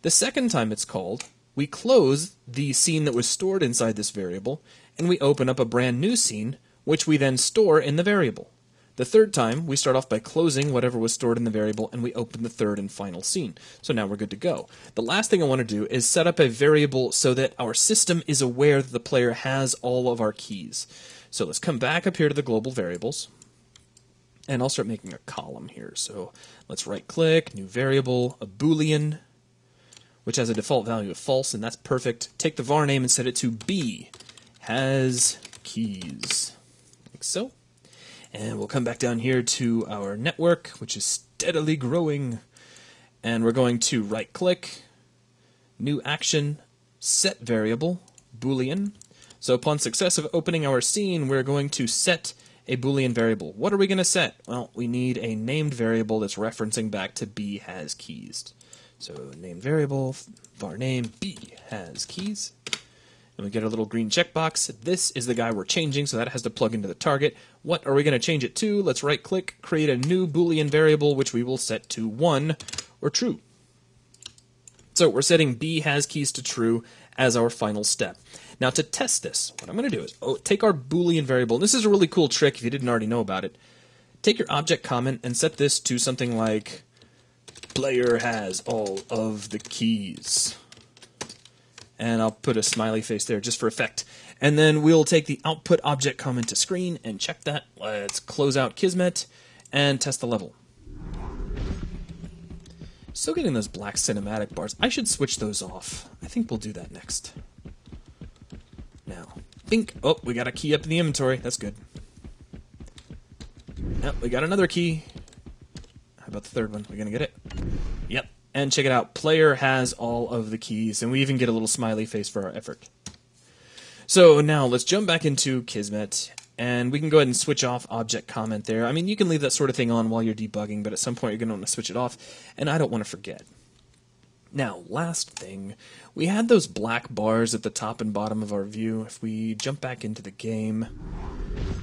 The second time it's called, we close the scene that was stored inside this variable, and we open up a brand new scene, which we then store in the variable. The third time, we start off by closing whatever was stored in the variable, and we open the third and final scene. So now we're good to go. The last thing I want to do is set up a variable so that our system is aware that the player has all of our keys. So let's come back up here to the global variables, and I'll start making a column here. So let's right-click, new variable, a Boolean, which has a default value of false, and that's perfect. Take the var name and set it to B, has keys, like so. And we'll come back down here to our network, which is steadily growing. And we're going to right-click, new action, set variable, Boolean. So upon success of opening our scene, we're going to set a Boolean variable. What are we going to set? Well, we need a named variable that's referencing back to B has keys. So named variable, var name, B has keys. And we get a little green checkbox. This is the guy we're changing, so that has to plug into the target. What are we going to change it to? Let's right-click, create a new Boolean variable, which we will set to 1 or true. So we're setting B has keys to true as our final step. Now to test this, what I'm going to do is take our Boolean variable. And this is a really cool trick if you didn't already know about it. Take your object comment and set this to something like player has all of the keys. And I'll put a smiley face there just for effect. And then we'll take the output object comment to screen and check that. Let's close out Kismet and test the level. Still getting those black cinematic bars. I should switch those off. I think we'll do that next. Now, bink. Oh, we got a key up in the inventory. That's good. Yep, we got another key. How about the third one? We gonna get it? Yep. And check it out, player has all of the keys, and we even get a little smiley face for our effort. So now let's jump back into Kismet, and we can go ahead and switch off object comment there. I mean, you can leave that sort of thing on while you're debugging, but at some point you're going to want to switch it off, and I don't want to forget. Now, last thing, we had those black bars at the top and bottom of our view. If we jump back into the game,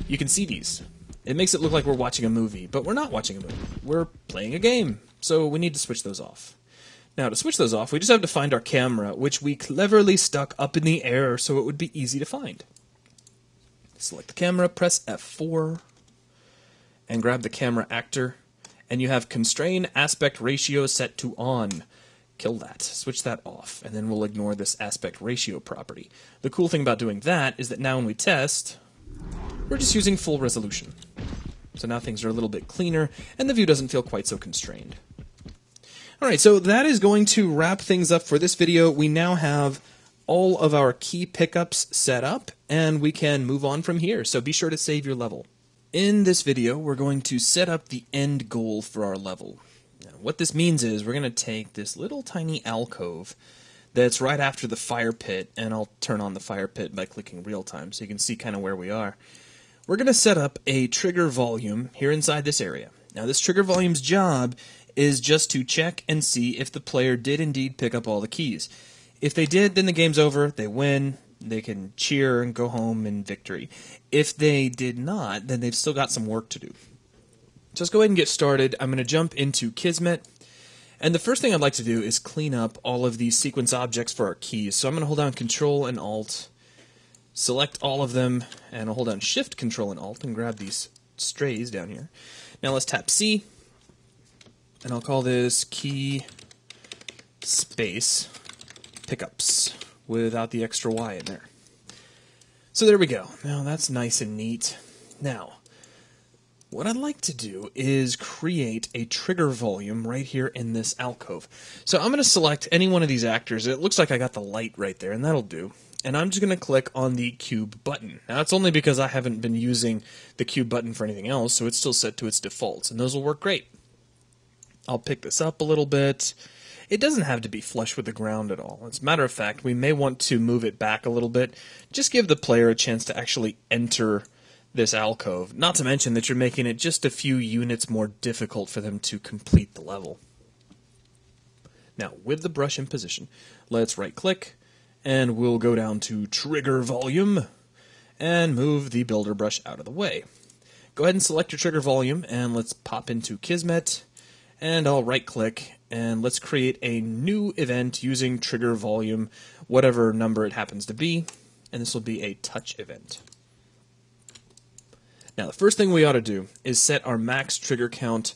you can see these. It makes it look like we're watching a movie, but we're not watching a movie. We're playing a game, so we need to switch those off. Now, to switch those off, we just have to find our camera, which we cleverly stuck up in the air so it would be easy to find. Select the camera, press F4, and grab the camera actor, and you have constrain aspect ratio set to on. Kill that, switch that off, and then we'll ignore this aspect ratio property. The cool thing about doing that is that now when we test, we're just using full resolution. So now things are a little bit cleaner, and the view doesn't feel quite so constrained. Alright, so that is going to wrap things up for this video. We now have all of our key pickups set up, and we can move on from here, so be sure to save your level. In this video, we're going to set up the end goal for our level. Now, what this means is we're going to take this little tiny alcove that's right after the fire pit, and I'll turn on the fire pit by clicking real time so you can see kind of where we are. We're going to set up a trigger volume here inside this area. Now, this trigger volume's job is just to check and see if the player did indeed pick up all the keys. If they did, then the game's over, they win, they can cheer and go home in victory. If they did not, then they've still got some work to do. So let's go ahead and get started. I'm going to jump into Kismet, and the first thing I'd like to do is clean up all of these sequence objects for our keys. So I'm going to hold down Control and Alt, select all of them, and I'll hold down Shift, Control, and Alt, and grab these strays down here. Now let's tap C, and I'll call this key space pickups without the extra Y in there. So there we go. Now that's nice and neat. Now, what I'd like to do is create a trigger volume right here in this alcove. So I'm going to select any one of these actors. It looks like I got the light right there, and that'll do. and I'm just going to click on the cube button. Now, it's only because I haven't been using the cube button for anything else, so it's still set to its defaults, and those will work great. I'll pick this up a little bit. It doesn't have to be flush with the ground at all. As a matter of fact, we may want to move it back a little bit. Just give the player a chance to actually enter this alcove. Not to mention that you're making it just a few units more difficult for them to complete the level. Now, with the brush in position, let's right-click, and we'll go down to Trigger Volume, and move the Builder brush out of the way. Go ahead and select your trigger volume, and let's pop into Kismet, and I'll right-click, and let's create a new event using trigger volume, whatever number it happens to be, and this will be a touch event. Now, the first thing we ought to do is set our max trigger count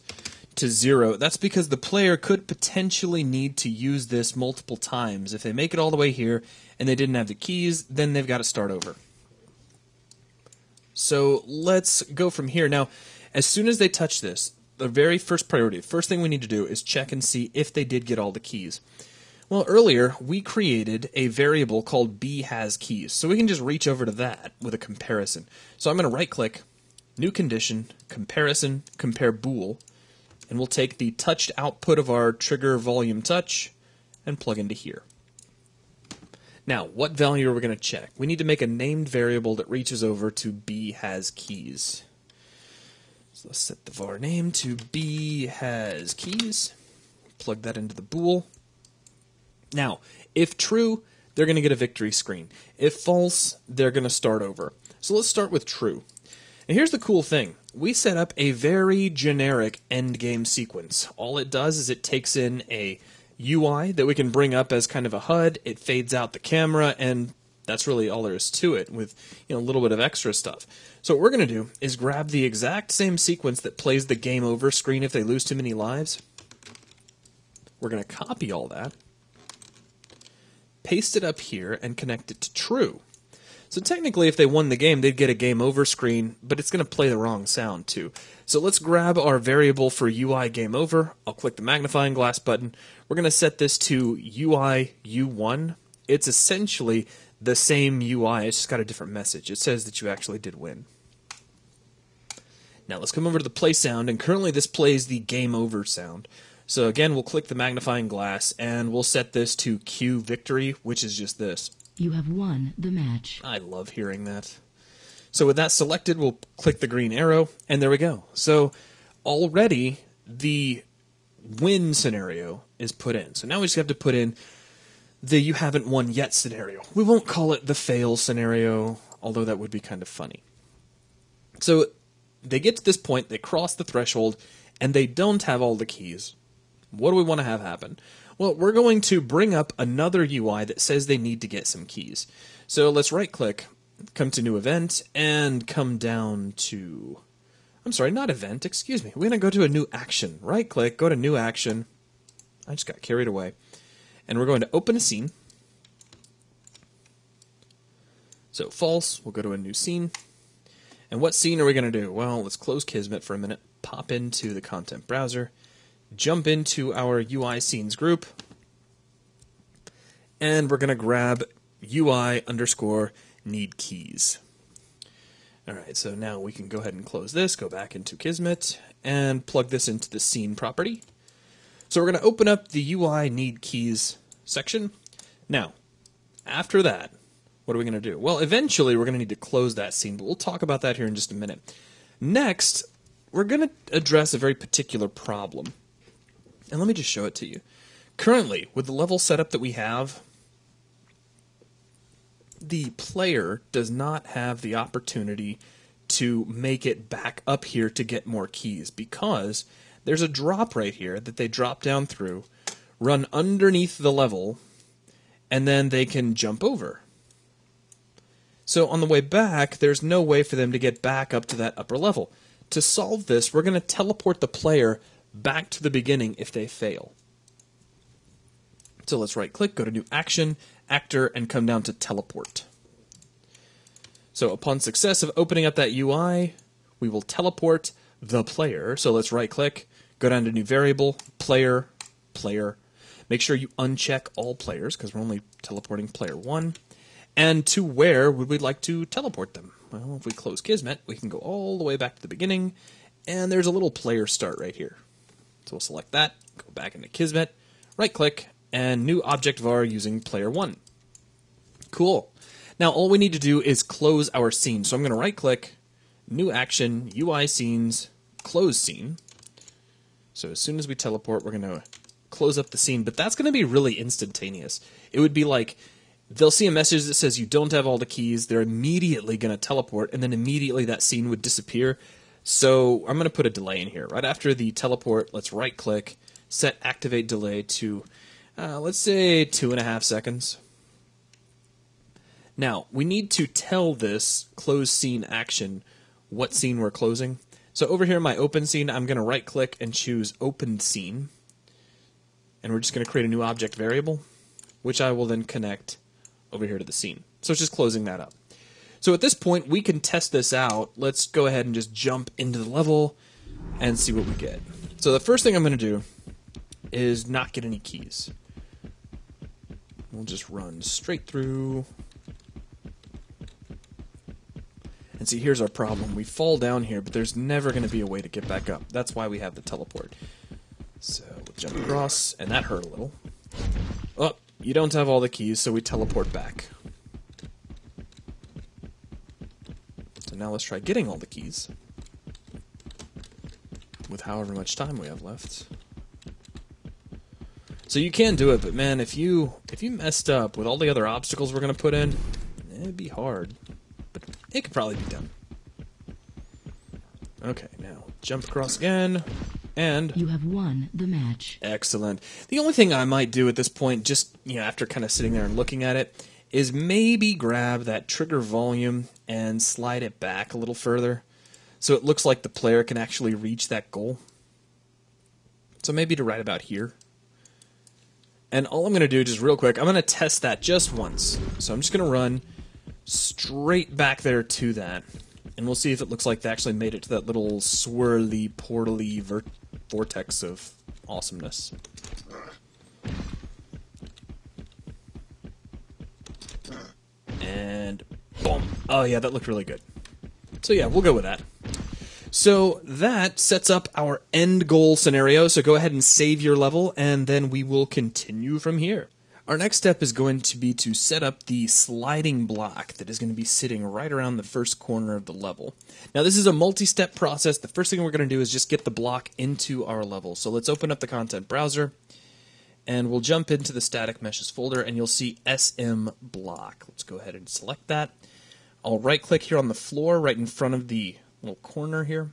to 0. That's because the player could potentially need to use this multiple times. If they make it all the way here and they didn't have the keys, then they've got to start over. So let's go from here. Now, as soon as they touch this, the very first priority, the first thing we need to do is check and see if they did get all the keys. Well, earlier we created a variable called bHasKeys, so we can just reach over to that with a comparison. So I'm going to right-click, New Condition, Comparison, Compare Bool, and we'll take the touched output of our trigger volume touch and plug into here. Now, what value are we going to check? We need to make a named variable that reaches over to bHasKeys. So let's set the var name to bHasKeys. Plug that into the bool. Now, if true, they're going to get a victory screen. If false, they're going to start over. So let's start with true. And here's the cool thing. We set up a very generic endgame sequence. All it does is it takes in a UI that we can bring up as kind of a HUD. It fades out the camera, and that's really all there is to it, with a little bit of extra stuff. So what we're going to do is grab the exact same sequence that plays the game over screen if they lose too many lives. We're going to copy all that, paste it up here, and connect it to true. So technically, if they won the game, they'd get a game over screen, but it's going to play the wrong sound too. So let's grab our variable for UI game over. I'll click the magnifying glass button. We're going to set this to UI U1. It's essentially the same UI, it's just got a different message. It says that you actually did win. Now let's come over to the play sound, and currently this plays the game over sound. So again, we'll click the magnifying glass, and we'll set this to Q victory, which is just this. You have won the match. I love hearing that. So with that selected, we'll click the green arrow, and there we go. So already the win scenario is put in. So now we just have to put in the you haven't won yet scenario. We won't call it the fail scenario, although that would be kind of funny. So they get to this point, they cross the threshold, and they don't have all the keys. What do we want to have happen? Well, we're going to bring up another UI that says they need to get some keys. So let's right-click, come to New Event, and come down to... I'm sorry, not Event, excuse me. We're going to go to a new action. Right-click, go to New Action. I just got carried away. And we're going to open a scene. So false, we'll go to a new scene. And what scene are we going to do? Well, let's close Kismet for a minute, pop into the content browser, jump into our UI scenes group, and we're going to grab UI underscore need keys. Alright, so now we can go ahead and close this, go back into Kismet, and plug this into the scene property. So we're going to open up the UI need keys section. Now, after that, what are we going to do? Well, eventually we're going to need to close that scene, but we'll talk about that here in just a minute. Next, we're going to address a very particular problem. And let me just show it to you. Currently, with the level setup that we have, the player does not have the opportunity to make it back up here to get more keys, because there's a drop right here that they drop down through, run underneath the level, and then they can jump over. So on the way back, there's no way for them to get back up to that upper level. To solve this, we're going to teleport the player back to the beginning if they fail. So let's right-click, go to New Action, Actor, and come down to Teleport. So upon success of opening up that UI, we will teleport the player. So let's right-click, go down to New Variable, Player, Player. Make sure you uncheck all players, because we're only teleporting player 1. And to where would we like to teleport them? Well, if we close Kismet, we can go all the way back to the beginning, and there's a little player start right here. So we'll select that, go back into Kismet, right-click, and new object var using player 1. Cool. Now all we need to do is close our scene. So I'm going to right-click, new action, UI scenes, close scene. So as soon as we teleport, we're going to close up the scene, but that's going to be really instantaneous. It would be like, they'll see a message that says you don't have all the keys, they're immediately going to teleport, and then immediately that scene would disappear. So I'm going to put a delay in here. Right after the teleport, let's right-click, set activate delay to, let's say 2.5 seconds. Now, we need to tell this close scene action what scene we're closing. So over here in my open scene, I'm going to right-click and choose open scene. And we're just going to create a new object variable, which I will then connect over here to the scene. So it's just closing that up. So at this point, we can test this out. Let's go ahead and just jump into the level and see what we get. So the first thing I'm going to do is not get any keys. We'll just run straight through. And see, here's our problem. We fall down here, but there's never going to be a way to get back up. That's why we have the teleport. So we'll jump across, and that hurt a little. Oh, you don't have all the keys, so we teleport back. So now let's try getting all the keys. With however much time we have left. So you can do it, but man, if you messed up with all the other obstacles we're going to put in, it'd be hard. But it could probably be done. Okay, now jump across again. And you have won the match. Excellent. The only thing I might do at this point, just after kind of sitting there and looking at it, is maybe grab that trigger volume and slide it back a little further, so it looks like the player can actually reach that goal. So maybe to right about here. And all I'm going to do, just real quick, I'm going to test that just once. So I'm just going to run straight back there to that. And we'll see if it looks like they actually made it to that little swirly, portally vortex of awesomeness. And boom. Oh yeah, that looked really good. So yeah, we'll go with that. So that sets up our end goal scenario. So go ahead and save your level, and then we will continue from here. Our next step is going to be to set up the sliding block that is going to be sitting right around the first corner of the level. Now this is a multi-step process. The first thing we're going to do is just get the block into our level. So let's open up the content browser, and we'll jump into the static meshes folder, and you'll see SM block. Let's go ahead and select that. I'll right-click here on the floor right in front of the little corner here,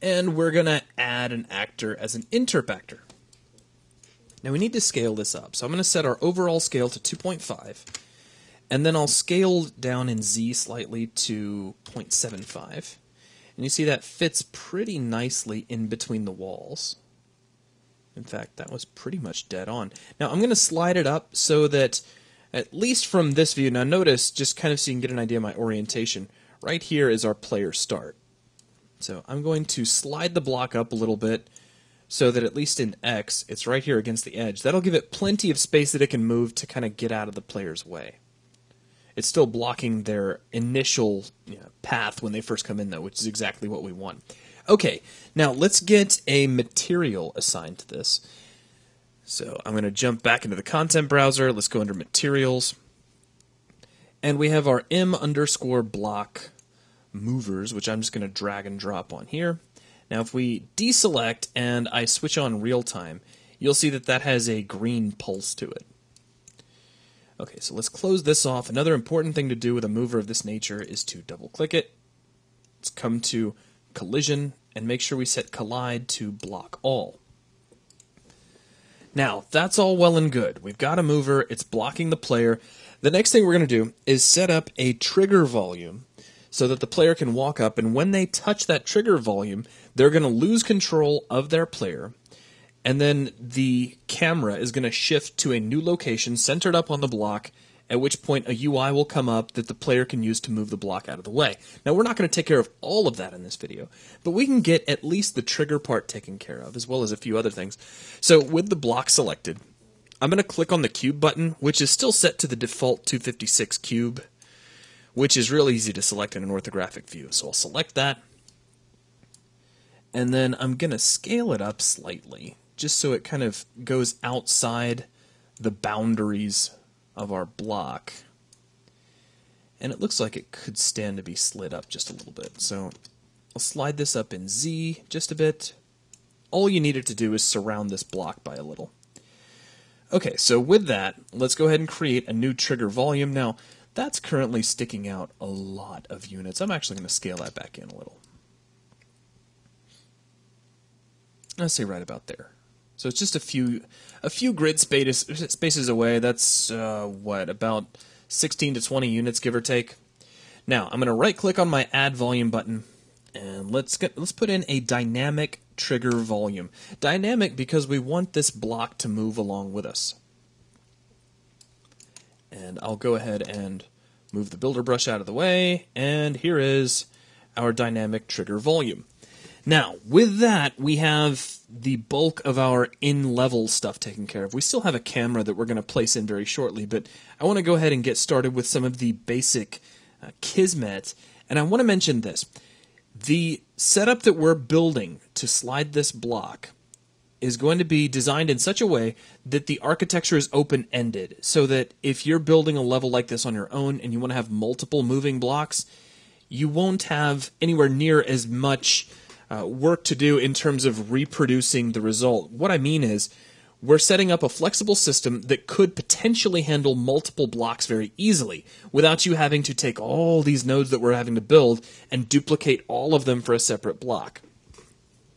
and we're going to add an actor as an interp actor. Now we need to scale this up, so I'm going to set our overall scale to 2.5, and then I'll scale down in Z slightly to 0.75, and you see that fits pretty nicely in between the walls. In fact, that was pretty much dead on. Now I'm going to slide it up so that, at least from this view, now notice, just kind of so you can get an idea of my orientation, right here is our player start. So I'm going to slide the block up a little bit, so that at least in X, it's right here against the edge. That'll give it plenty of space that it can move to kind of get out of the player's way. It's still blocking their initial path when they first come in, though, which is exactly what we want. Okay, now let's get a material assigned to this. So I'm going to jump back into the content browser. Let's go under Materials. And we have our M_block movers, which I'm just going to drag and drop on here. Now if we deselect and I switch on real time, you'll see that that has a green pulse to it. Okay, so let's close this off. Another important thing to do with a mover of this nature is to double click it. Let's come to collision and make sure we set collide to block all. Now that's all well and good. We've got a mover, it's blocking the player. The next thing we're going to do is set up a trigger volume so that the player can walk up, and when they touch that trigger volume, they're going to lose control of their player, and then the camera is going to shift to a new location centered up on the block, at which point a UI will come up that the player can use to move the block out of the way. Now we're not going to take care of all of that in this video, but we can get at least the trigger part taken care of, as well as a few other things. So with the block selected, I'm going to click on the cube button, which is still set to the default 256 cube, which is real easy to select in an orthographic view. So I'll select that. And then I'm going to scale it up slightly, just so it kind of goes outside the boundaries of our block. And it looks like it could stand to be slid up just a little bit. So I'll slide this up in Z just a bit. All you need it to do is surround this block by a little. Okay, so with that, let's go ahead and create a new trigger volume. Now, that's currently sticking out a lot of units. I'm actually going to scale that back in a little. Let's say right about there. So it's just a few grid spaces away. That's what, about 16 to 20 units, give or take. Now I'm going to right-click on my Add Volume button, and let's put in a dynamic trigger volume. Dynamic because we want this block to move along with us. And I'll go ahead and move the builder brush out of the way, and here is our dynamic trigger volume. Now, with that, we have the bulk of our in-level stuff taken care of. We still have a camera that we're going to place in very shortly, but I want to go ahead and get started with some of the basic Kismet, and I want to mention this. The setup that we're building to slide this block is going to be designed in such a way that the architecture is open-ended, so that if you're building a level like this on your own and you want to have multiple moving blocks, you won't have anywhere near as much work to do in terms of reproducing the result. What I mean is, we're setting up a flexible system that could potentially handle multiple blocks very easily without you having to take all these nodes that we're having to build and duplicate all of them for a separate block.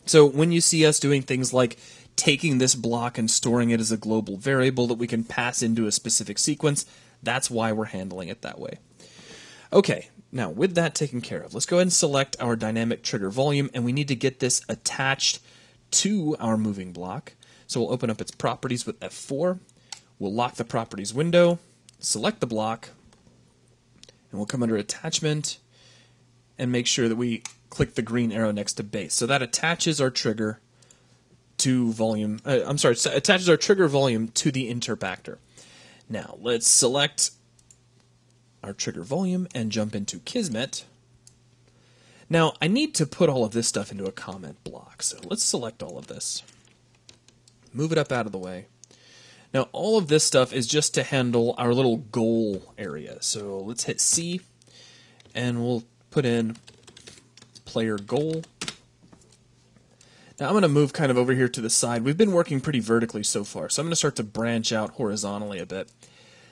So when you see us doing things like taking this block and storing it as a global variable that we can pass into a specific sequence, that's why we're handling it that way. Okay. Now, with that taken care of, let's go ahead and select our dynamic trigger volume, and we need to get this attached to our moving block. So we'll open up its properties with F4. We'll lock the properties window, select the block, and we'll come under attachment and make sure that we click the green arrow next to base. So that attaches our trigger to volume, attaches our trigger volume to the interp actor. Now, let's select our trigger volume and jump into Kismet. Now, I need to put all of this stuff into a comment block, so let's select all of this. Move it up out of the way. Now, all of this stuff is just to handle our little goal area. So let's hit C, and we'll put in player goal. Now, I'm going to move kind of over here to the side. We've been working pretty vertically so far, so I'm going to start to branch out horizontally a bit.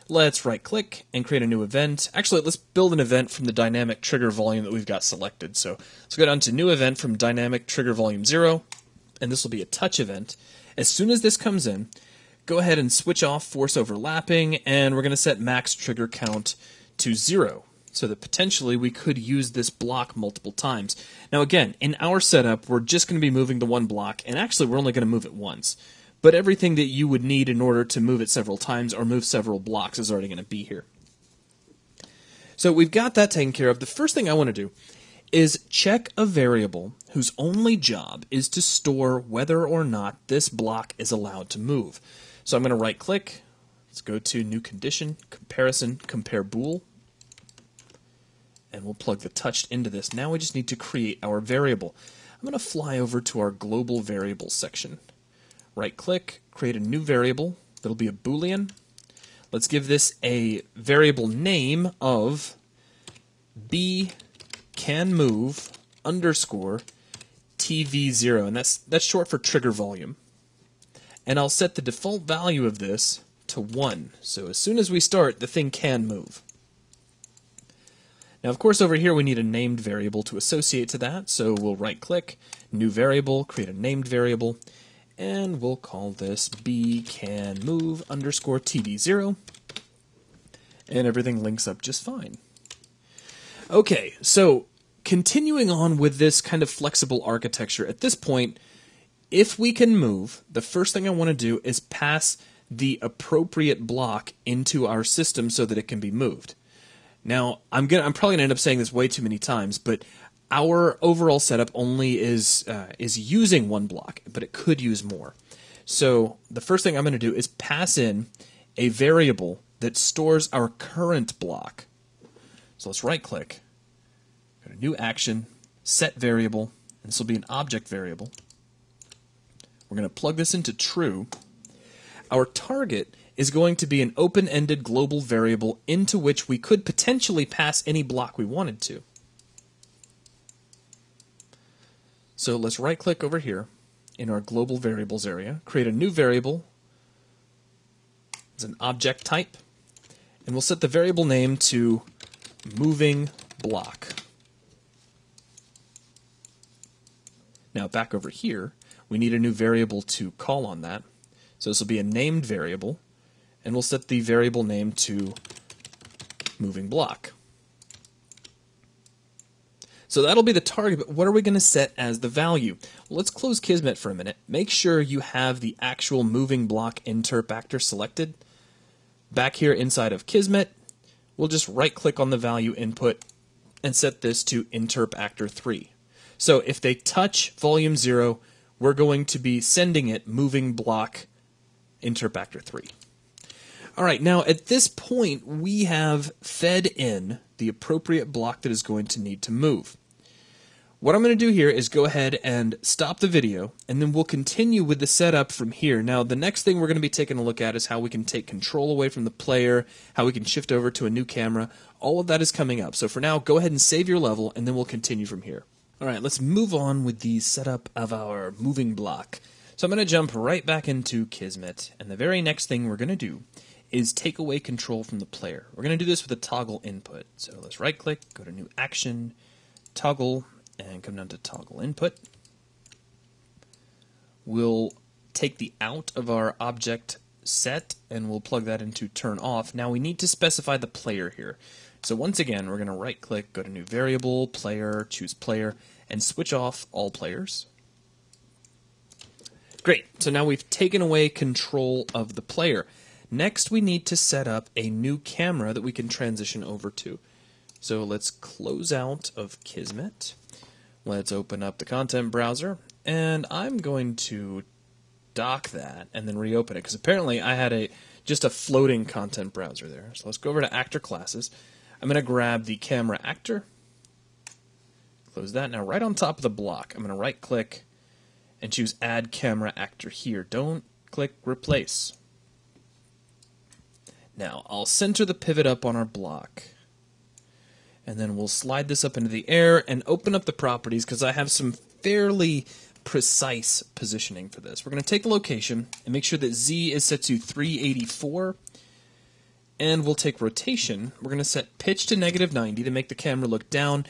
Let's right-click and create a new event. Actually, let's build an event from the dynamic trigger volume that we've got selected. So let's go down to New Event from Dynamic Trigger Volume 0, and this will be a touch event. As soon as this comes in, go ahead and switch off Force Overlapping, and we're going to set Max Trigger Count to 0, so that potentially we could use this block multiple times. Now again, in our setup, we're just going to be moving the one block, and actually we're only going to move it once. But everything that you would need in order to move it several times or move several blocks is already going to be here. So we've got that taken care of. The first thing I want to do is check a variable whose only job is to store whether or not this block is allowed to move. So I'm going to right-click. Let's go to New Condition, Comparison, Compare Bool. And we'll plug the touched into this. Now we just need to create our variable. I'm going to fly over to our Global Variables section. Right-click, create a new variable. That'll be a Boolean. Let's give this a variable name of bCanMove underscore TV0, and that's short for trigger volume. And I'll set the default value of this to 1. So as soon as we start, the thing can move. Now, of course, over here we need a named variable to associate to that. So we'll right-click, new variable, create a named variable. And we'll call this bCanMove underscore TV0. And everything links up just fine. Okay, so continuing on with this kind of flexible architecture, at this point, if we can move, the first thing I want to do is pass the appropriate block into our system so that it can be moved. Now, I'm probably going to end up saying this way too many times, but our overall setup only is using one block, but it could use more. So the first thing I'm going to do is pass in a variable that stores our current block. So let's right click, go to new action, set variable, and this will be an object variable. We're going to plug this into true. Our target is going to be an open-ended global variable into which we could potentially pass any block we wanted to. So let's right click over here in our global variables area, create a new variable. It's an object type, and we'll set the variable name to moving block. Now back over here, we need a new variable to call on that. So this will be a named variable, and we'll set the variable name to moving block. So that'll be the target, but what are we going to set as the value? Well, let's close Kismet for a minute. Make sure you have the actual moving block interp actor selected. Back here inside of Kismet, we'll just right-click on the value input and set this to interp actor 3. So if they touch volume 0, we're going to be sending it moving block interp actor 3. All right, now at this point, we have fed in the appropriate block that is going to need to move. What I'm going to do here is go ahead and stop the video, and then we'll continue with the setup from here. Now, the next thing we're going to be taking a look at is how we can take control away from the player, how we can shift over to a new camera. All of that is coming up. So for now, go ahead and save your level, and then we'll continue from here. All right, let's move on with the setup of our moving block. So I'm going to jump right back into Kismet, and the very next thing we're going to do is take away control from the player. We're going to do this with a toggle input. So let's right-click, go to new action, toggle, and come down to toggle input. We'll take the out of our object set and we'll plug that into turn off. Now we need to specify the player here. So once again, we're going to right click, go to new variable, player, choose player, and switch off all players. Great, so now we've taken away control of the player. Next we need to set up a new camera that we can transition over to. So let's close out of Kismet. Let's open up the content browser, and I'm going to dock that and then reopen it, because apparently I had just a floating content browser there. So let's go over to actor classes. I'm going to grab the camera actor, close that. Now right on top of the block, I'm going to right click and choose add camera actor here. Don't click replace. Now I'll center the pivot up on our block. And then we'll slide this up into the air and open up the properties because I have some fairly precise positioning for this. We're going to take the location and make sure that Z is set to 384. And we'll take rotation. We're going to set pitch to -90 to make the camera look down,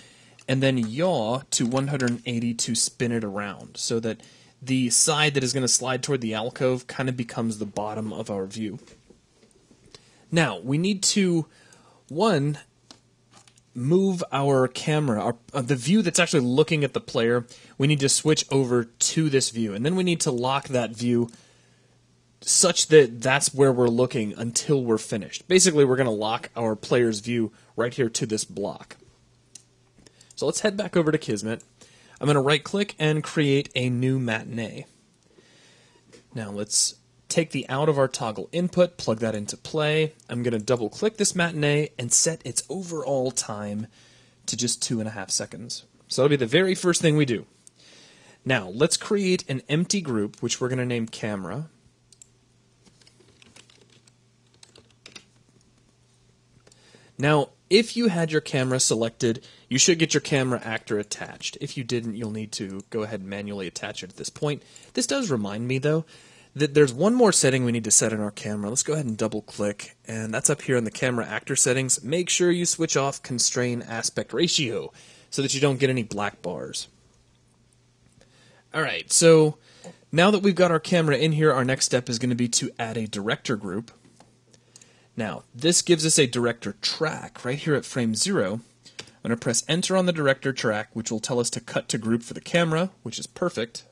and then yaw to 180 to spin it around so that the side that is going to slide toward the alcove kind of becomes the bottom of our view. Now, we need to, move our camera, the view that's actually looking at the player, we need to switch over to this view. And then we need to lock that view such that that's where we're looking until we're finished. Basically, we're going to lock our player's view right here to this block. So let's head back over to Kismet. I'm going to right-click and create a new matinee. Now let's take the out of our toggle input, plug that into play. I'm going to double-click this matinee and set its overall time to just 2.5 seconds. So that'll be the very first thing we do. Now, let's create an empty group, which we're going to name camera. Now, if you had your camera selected, you should get your camera actor attached. If you didn't, you'll need to go ahead and manually attach it at this point. This does remind me, though, that there's one more setting we need to set in our camera. Let's go ahead and double-click, and that's up here in the camera actor settings. Make sure you switch off constrain aspect ratio so that you don't get any black bars. Alright, so now that we've got our camera in here, our next step is going to be to add a director group. Now, this gives us a director track right here at frame 0. I'm going to press enter on the director track, which will tell us to cut to group for the camera, which is perfect.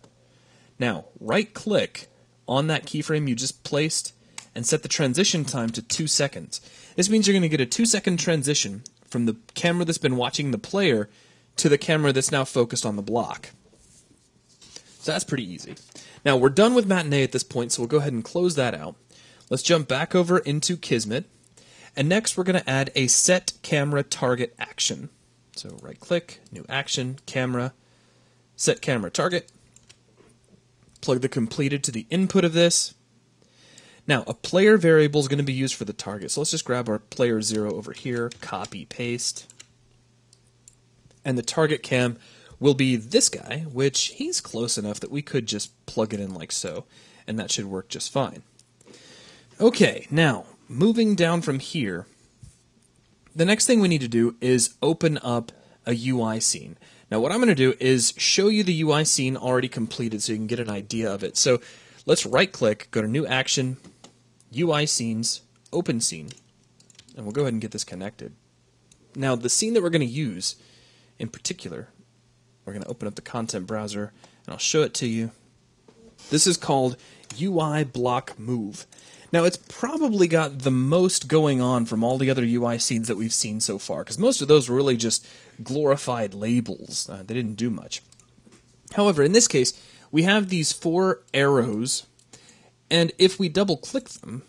Now, right-click on that keyframe you just placed and set the transition time to 2 seconds. This means you're going to get a 2-second transition from the camera that's been watching the player to the camera that's now focused on the block. So that's pretty easy. Now we're done with Matinee at this point, so we'll go ahead and close that out. Let's jump back over into Kismet. And next we're going to add a set camera target action. So right click, new action, camera, set camera target. Plug the completed to the input of this. Now a player variable is going to be used for the target. So let's just grab our player 0 over here, copy, paste. And the target cam will be this guy, which he's close enough that we could just plug it in like so, and that should work just fine. Okay, now, moving down from here, the next thing we need to do is open up a UI scene. Now what I'm going to do is show you the UI scene already completed so you can get an idea of it. So let's right-click, go to New Action, UI Scenes, Open Scene, and we'll go ahead and get this connected. Now the scene that we're going to use in particular, we're going to open up the content browser, and I'll show it to you. This is called UI Block Move. Now, it's probably got the most going on from all the other UI scenes that we've seen so far, because most of those were really just glorified labels. They didn't do much. However, in this case, we have these 4 arrows, and if we double-click them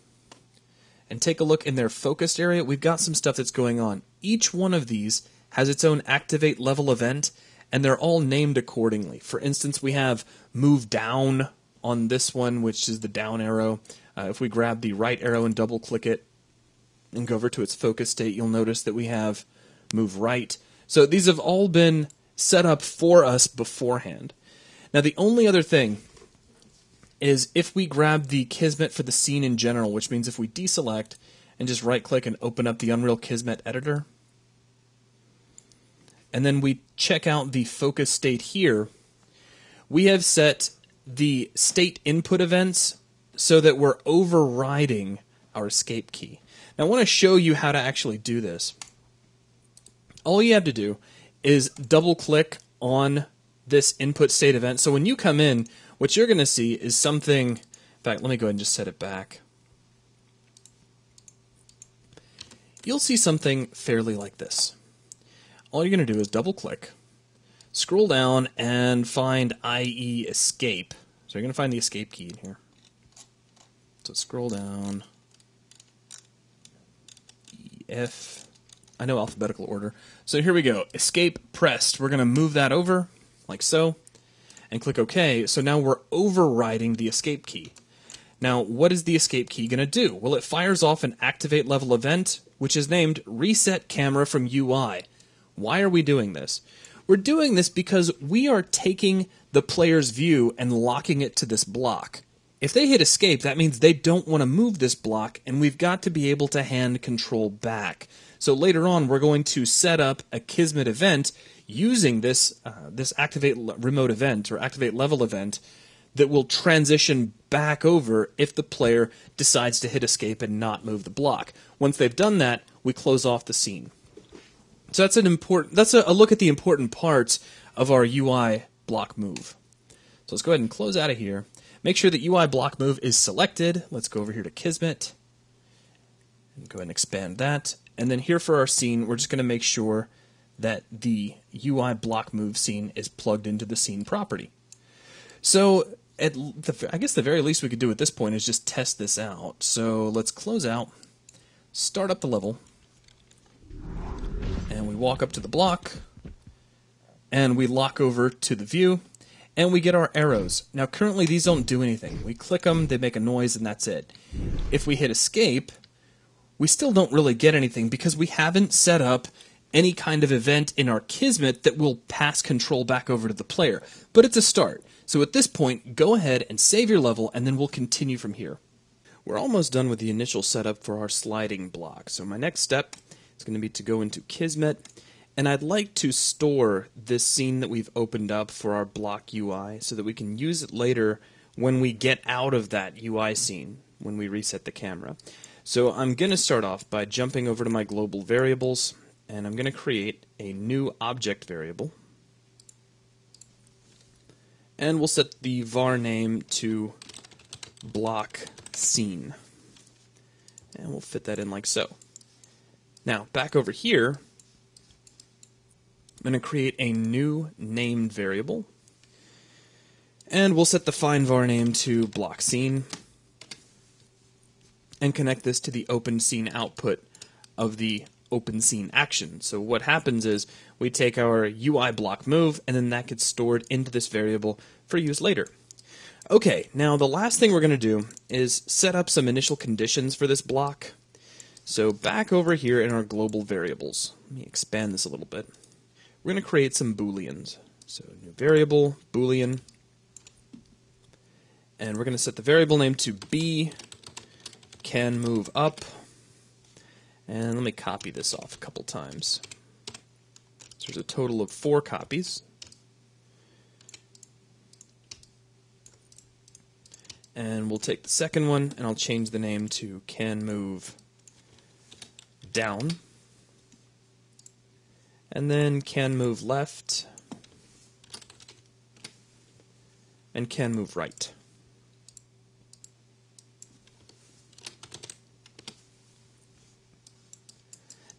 and take a look in their focused area, we've got some stuff that's going on. Each one of these has its own activate level event, and they're all named accordingly. For instance, we have move down on this one, which is the down arrow. If we grab the right arrow and double click it and go over to its focus state, you'll notice that we have move right. So these have all been set up for us beforehand. Now the only other thing is if we grab the Kismet for the scene in general, which means if we deselect and just right click and open up the Unreal Kismet editor, and then we check out the focus state here, we have set the state input events so that we're overriding our escape key. Now I want to show you how to actually do this. All you have to do is double click on this input state event. So when you come in, what you're going to see is something, in fact, let me go ahead and just set it back. You'll see something fairly like this. All you're going to do is double click, scroll down, and find IE escape. So you're going to find the escape key in here. So scroll down, EF, I know alphabetical order. So here we go, escape pressed. We're going to move that over, like so, and click OK. So now we're overriding the escape key. Now, what is the escape key going to do? Well, it fires off an activate level event, which is named reset camera from UI. Why are we doing this? We're doing this because we are taking the player's view and locking it to this block. If they hit escape, that means they don't want to move this block, and we've got to be able to hand control back. So later on, we're going to set up a Kismet event using this activate remote event or activate level event that will transition back over if the player decides to hit escape and not move the block. Once they've done that, we close off the scene. So that's a look at the important parts of our UI block move. So let's go ahead and close out of here. Make sure that UI block move is selected. Let's go over here to Kismet and go ahead and expand that. And then here for our scene, we're just going to make sure that the UI block move scene is plugged into the scene property. So I guess the very least we could do at this point is just test this out. So let's close out, start up the level, and we walk up to the block, and we lock over to the view, and we get our arrows. Now currently these don't do anything. We click them, they make a noise, and that's it. If we hit escape, we still don't really get anything because we haven't set up any kind of event in our Kismet that will pass control back over to the player. But it's a start. So at this point, go ahead and save your level, and then we'll continue from here. We're almost done with the initial setup for our sliding block. So my next step is going to be to go into Kismet, and I'd like to store this scene that we've opened up for our block UI so that we can use it later when we get out of that UI scene, when we reset the camera. So I'm going to start off by jumping over to my global variables, and I'm going to create a new object variable. And we'll set the var name to block scene. And we'll fit that in like so. Now, back over here, I'm going to create a new named variable. And we'll set the find var name to block scene and connect this to the open scene output of the open scene action. So what happens is we take our UI block move, and then that gets stored into this variable for use later. Okay, now the last thing we're going to do is set up some initial conditions for this block. So back over here in our global variables, let me expand this a little bit. We're going to create some booleans. So new variable, boolean, and we're going to set the variable name to b can move up. And let me copy this off a couple times. So there's a total of 4 copies. And we'll take the second one, and I'll change the name to can move down. And then can move left. And can move right.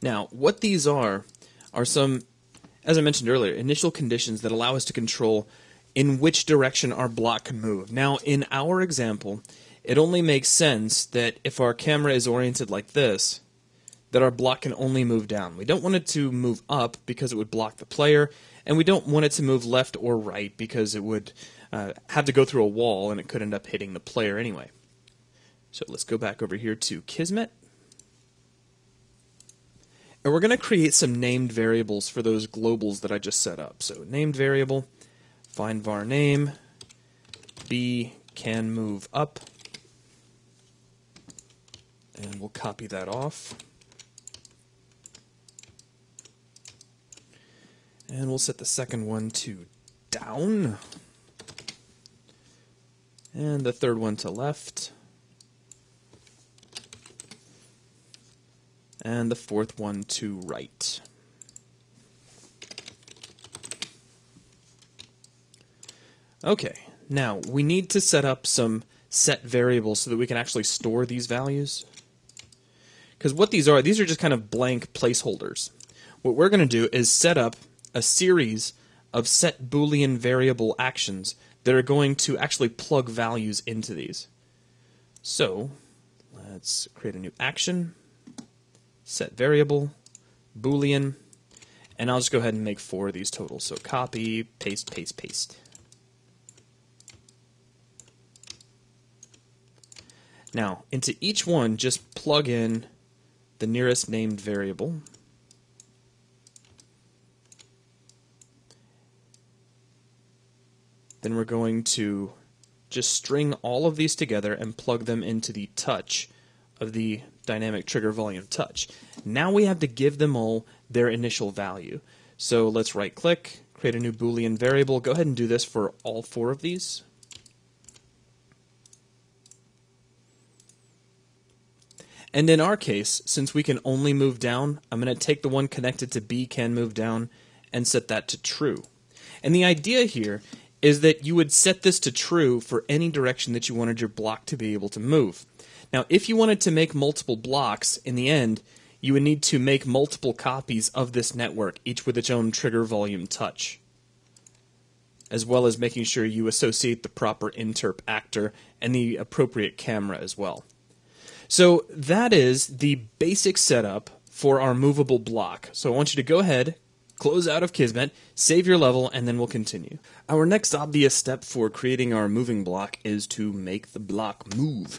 Now, what these are some, as I mentioned earlier, initial conditions that allow us to control in which direction our block can move. Now, in our example, it only makes sense that if our camera is oriented like this, that our block can only move down. We don't want it to move up because it would block the player, and we don't want it to move left or right because it would have to go through a wall and it could end up hitting the player anyway. So let's go back over here to Kismet. And we're going to create some named variables for those globals that I just set up. So named variable, find var name, b can move up, and we'll copy that off. And we'll set the second one to down, and the third one to left, and the fourth one to right. Okay, now we need to set up some set variables so that we can actually store these values. Because what these are just kind of blank placeholders. What we're going to do is set up a series of set Boolean variable actions that are going to actually plug values into these. So let's create a new action. Set variable, Boolean, and I'll just go ahead and make 4 of these total. So copy, paste, paste, paste. Now, into each one, just plug in the nearest named variable. Then we're going to just string all of these together and plug them into the touch of the dynamic trigger volume touch. Now we have to give them all their initial value. So let's right click, create a new Boolean variable. Go ahead and do this for all 4 of these. And in our case, since we can only move down, I'm going to take the one connected to B can move down and set that to true. And the idea here is that you would set this to true for any direction that you wanted your block to be able to move. Now, if you wanted to make multiple blocks, in the end, you would need to make multiple copies of this network, each with its own trigger volume touch, as well as making sure you associate the proper interp actor and the appropriate camera as well. So that is the basic setup for our movable block. So I want you to go ahead, close out of Kismet, save your level, and then we'll continue. Our next obvious step for creating our moving block is to make the block move.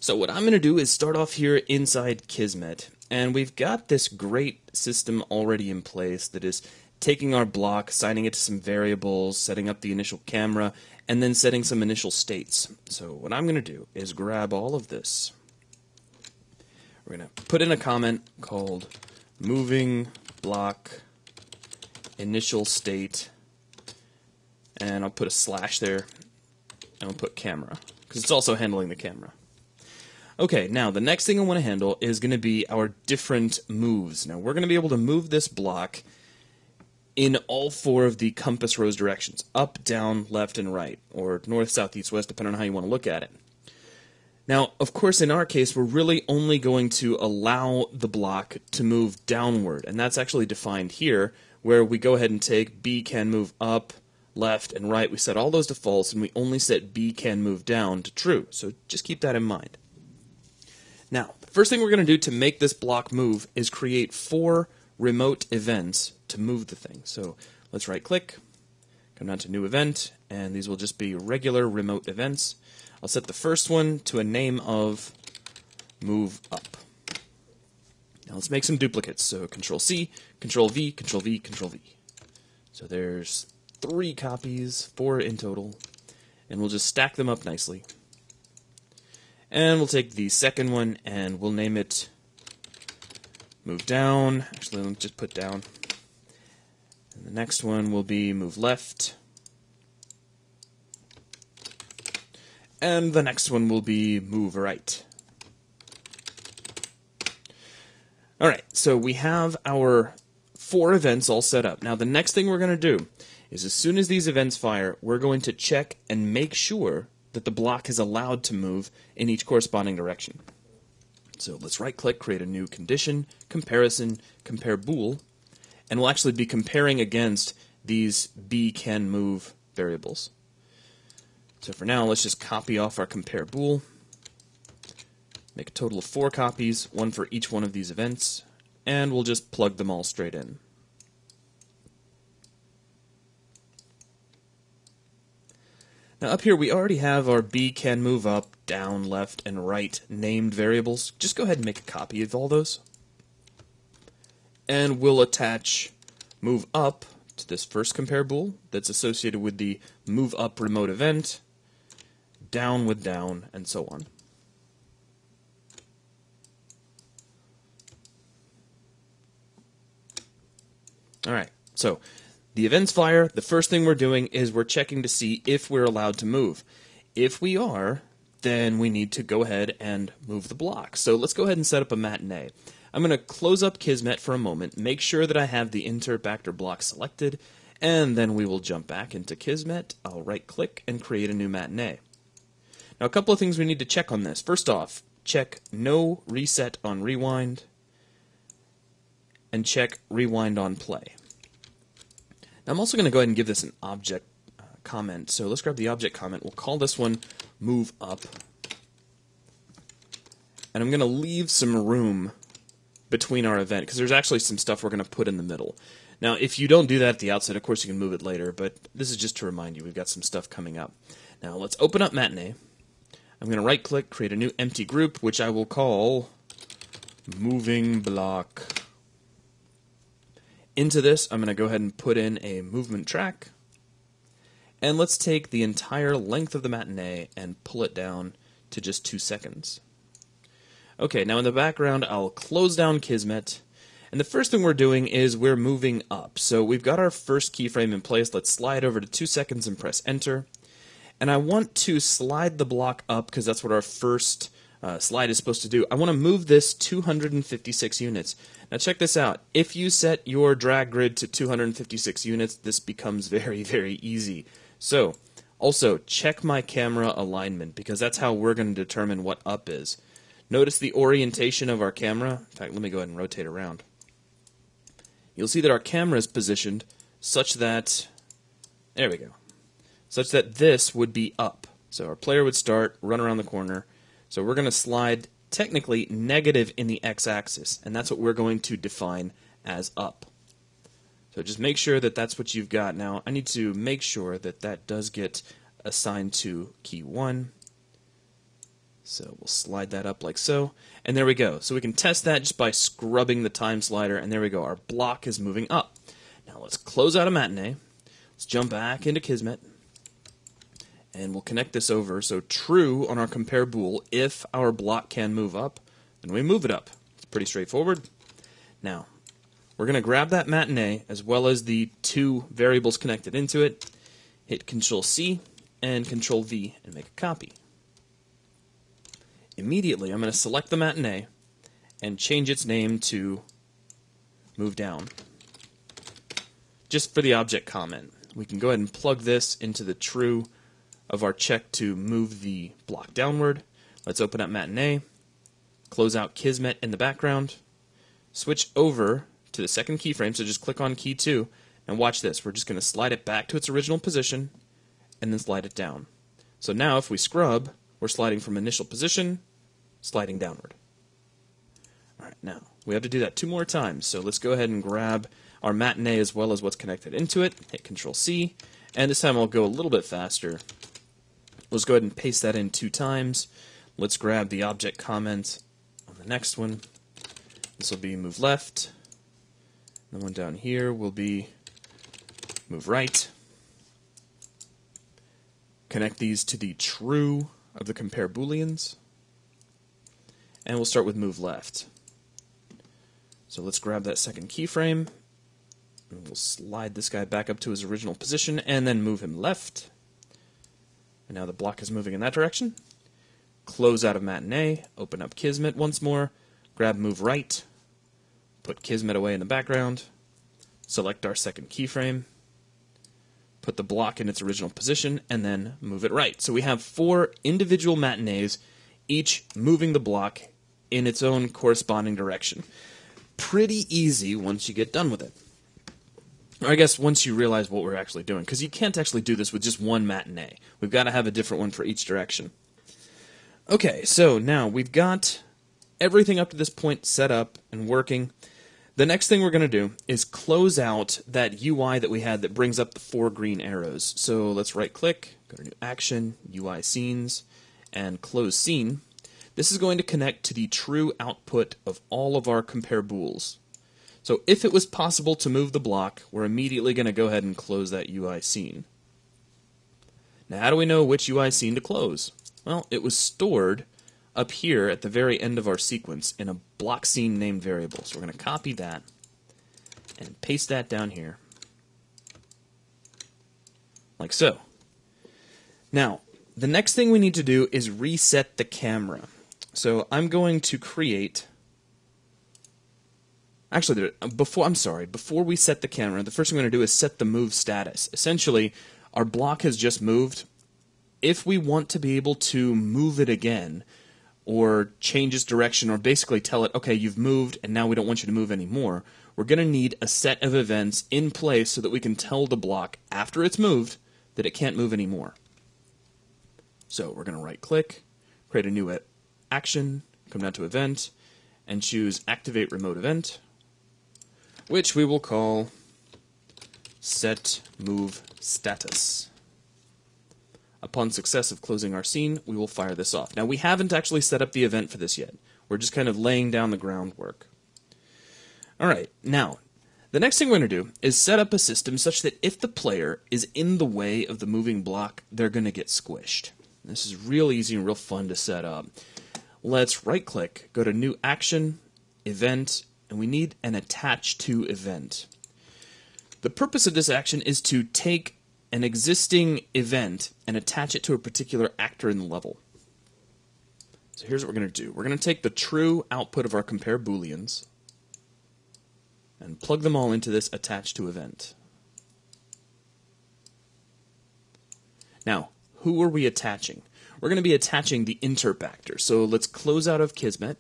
So what I'm going to do is start off here inside Kismet, and we've got this great system already in place that is taking our block, assigning it to some variables, setting up the initial camera, and then setting some initial states. So what I'm going to do is grab all of this. We're going to put in a comment called moving block initial state, and I'll put a slash there, and we'll put camera, because it's also handling the camera. Okay, now the next thing I want to handle is going to be our different moves. Now we're going to be able to move this block in all 4 of the compass rose directions, up, down, left, and right, or north, south, east, west, depending on how you want to look at it. Now, of course, in our case, we're really only going to allow the block to move downward, and that's actually defined here, where we go ahead and take B can move up, left, and right. We set all those to false, and we only set B can move down to true. So just keep that in mind. Now, the first thing we're going to do to make this block move is create 4 remote events to move the thing. So let's right-click, come down to New Event, and these will just be regular remote events. I'll set the first one to a name of Move Up. Now let's make some duplicates. So Control-C, Control-V, Control-V, Control-V. So there's 3 copies, 4 in total, and we'll just stack them up nicely. And we'll take the second one and we'll name it Move Down. Actually, let me just put down. And the next one will be Move Left. And the next one will be Move Right. Alright, so we have our 4 events all set up. Now the next thing we're going to do is as soon as these events fire, we're going to check and make sure that the block is allowed to move in each corresponding direction. So let's right-click, create a new condition, comparison, compare bool, and we'll actually be comparing against these B can move variables. So for now, let's just copy off our compare bool, make a total of 4 copies, 1 for each one of these events, and we'll just plug them all straight in. Now up here we already have our B can move up, down, left, and right named variables. Just go ahead and make a copy of all those. And we'll attach move up to this first compare bool that's associated with the move up remote event, down with down, and so on. Alright, so the events fire, the first thing we're doing is we're checking to see if we're allowed to move. If we are, then we need to go ahead and move the block. So let's go ahead and set up a matinee. I'm going to close up Kismet for a moment, make sure that I have the insert backer block selected, and then we will jump back into Kismet. I'll right-click and create a new matinee. Now a couple of things we need to check on this. First off, check no reset on rewind, and check rewind on play. Now I'm also going to go ahead and give this an object comment. So let's grab the object comment. We'll call this one move up. And I'm going to leave some room between our event because there's actually some stuff we're going to put in the middle. Now if you don't do that at the outset, of course you can move it later, but this is just to remind you we've got some stuff coming up. Now let's open up Matinee. I'm going to right click, create a new empty group, which I will call moving block. Into this, I'm going to go ahead and put in a movement track. And let's take the entire length of the matinee and pull it down to just 2 seconds. Okay, now in the background, I'll close down Kismet. And the first thing we're doing is we're moving up. So we've got our first keyframe in place. Let's slide over to 2 seconds and press enter. And I want to slide the block up because that's what our first slide is supposed to do. I want to move this 256 units. Now check this out. If you set your drag grid to 256 units, this becomes very, very easy. So, also, check my camera alignment because that's how we're going to determine what up is. Notice the orientation of our camera. In fact, let me go ahead and rotate around. You'll see that our camera is positioned such that, there we go, such that this would be up. So our player would start, run around the corner. So we're going to slide technically negative in the x-axis, and that's what we're going to define as up. So just make sure that that's what you've got. Now I need to make sure that that does get assigned to key 1. So we'll slide that up like so, and there we go. So we can test that just by scrubbing the time slider, and there we go. Our block is moving up. Now let's close out of Matinee. Let's jump back into Kismet. And we'll connect this over, so true on our compare bool. If our block can move up, then we move it up. It's pretty straightforward. Now, we're going to grab that matinee as well as the 2 variables connected into it, hit Control-C and Control-V and make a copy. Immediately, I'm going to select the matinee and change its name to move down. Just for the object comment. We can go ahead and plug this into the true of our check to move the block downward. Let's open up Matinee, close out Kismet in the background, switch over to the second keyframe, so just click on key 2. And watch this. We're just going to slide it back to its original position and then slide it down. So now if we scrub, we're sliding from initial position, sliding downward. All right, now we have to do that 2 more times. So let's go ahead and grab our matinee as well as what's connected into it. Hit Control-C. And this time I'll go a little bit faster. Let's go ahead and paste that in 2 times. Let's grab the object comment on the next one. This will be move left. The one down here will be move right. Connect these to the true of the compare booleans. And we'll start with move left. So let's grab that second keyframe. And we'll slide this guy back up to his original position and then move him left. And now the block is moving in that direction. Close out of matinee, open up Kismet once more, grab move right, put Kismet away in the background, select our second keyframe, put the block in its original position, and then move it right. So we have 4 individual matinees, each moving the block in its own corresponding direction. Pretty easy once you get done with it. Or I guess once you realize what we're actually doing, because you can't actually do this with just one matinee. We've got to have a different one for each direction. Okay, so now we've got everything up to this point set up and working. The next thing we're going to do is close out that UI that we had that brings up the 4 green arrows. So let's right-click, go to New Action, UI Scenes, and Close Scene. This is going to connect to the true output of all of our compare bools. So if it was possible to move the block, we're immediately going to go ahead and close that UI scene. Now how do we know which UI scene to close? Well, it was stored up here at the very end of our sequence in a block scene named variable. So we're going to copy that and paste that down here, like so. Now, the next thing we need to do is reset the camera. So I'm going to create... Actually, before we set the camera, the first thing we're going to do is set the move status. Essentially, our block has just moved. If we want to be able to move it again, or change its direction, or basically tell it, okay, you've moved, and now we don't want you to move anymore, we're going to need a set of events in place so that we can tell the block, after it's moved, that it can't move anymore. So we're going to right-click, create a new action, come down to Event, and choose Activate Remote Event, which we will call Set Move Status. Upon success of closing our scene, we will fire this off. Now, we haven't actually set up the event for this yet. We're just kind of laying down the groundwork. Alright, now, the next thing we're going to do is set up a system such that if the player is in the way of the moving block, they're going to get squished. This is real easy and real fun to set up. Let's right-click, go to New Action, Event, and we need an Attach to Event. The purpose of this action is to take an existing event and attach it to a particular actor in the level. So here's what we're going to do. We're going to take the true output of our compare booleans and plug them all into this Attach to Event. Now, who are we attaching? We're going to be attaching the interp actor. So let's close out of Kismet.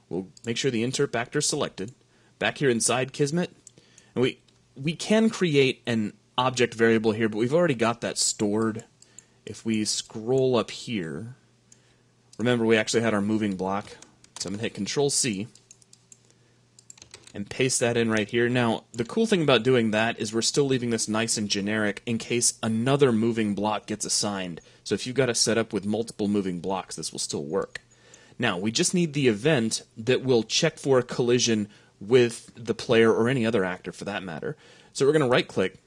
We'll make sure the interp actor is selected. Back here inside Kismet, and we can create an object variable here, but we've already got that stored. If we scroll up here, remember we actually had our moving block, so I'm going to hit Control-C and paste that in right here. Now, the cool thing about doing that is we're still leaving this nice and generic in case another moving block gets assigned. So if you've got a setup with multiple moving blocks, this will still work. Now, we just need the event that will check for a collision with the player or any other actor for that matter. So we're going to right-click,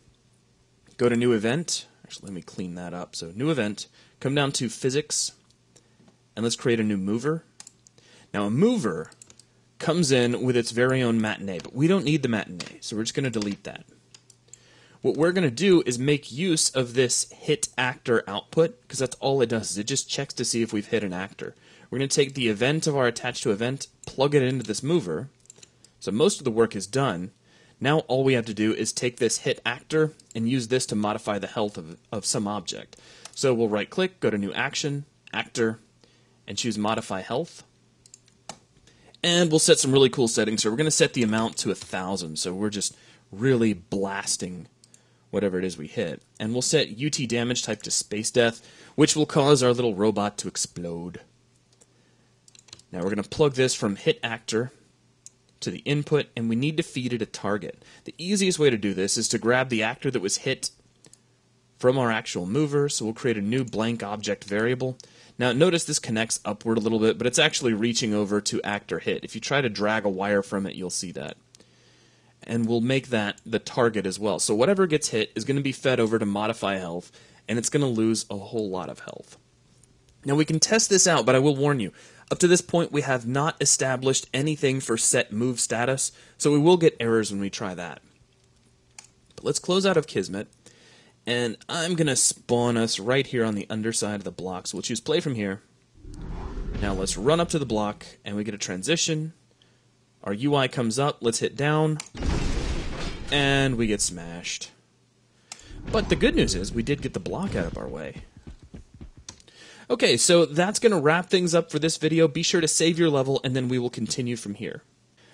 go to New Event. Actually, let me clean that up. So New Event, come down to Physics, and let's create a new mover. Now, a mover comes in with its very own matinee, but we don't need the matinee, so we're just going to delete that. What we're going to do is make use of this hit actor output, because that's all it does, is it just checks to see if we've hit an actor. We're going to take the event of our attached to event, plug it into this mover, so most of the work is done. Now all we have to do is take this hit actor and use this to modify the health of some object. So we'll right-click, go to New Action, Actor, and choose Modify Health. And we'll set some really cool settings here. We're going to set the amount to 1,000, so we're just really blasting whatever it is we hit. And we'll set UT damage type to space death, which will cause our little robot to explode. Now we're going to plug this from hit actor to the input, and we need to feed it a target. The easiest way to do this is to grab the actor that was hit from our actual mover, so we'll create a new blank object variable. Now notice this connects upward a little bit, but it's actually reaching over to actor hit. If you try to drag a wire from it, you'll see that. And we'll make that the target as well. So whatever gets hit is going to be fed over to modify health, and it's going to lose a whole lot of health. Now we can test this out, but I will warn you, up to this point we have not established anything for set move status, so we will get errors when we try that. But let's close out of Kismet, and I'm going to spawn us right here on the underside of the block, so we'll choose play from here. Now let's run up to the block, and we get a transition. Our UI comes up, let's hit down, and we get smashed. But the good news is we did get the block out of our way. Okay, so that's going to wrap things up for this video. Be sure to save your level, and then we will continue from here.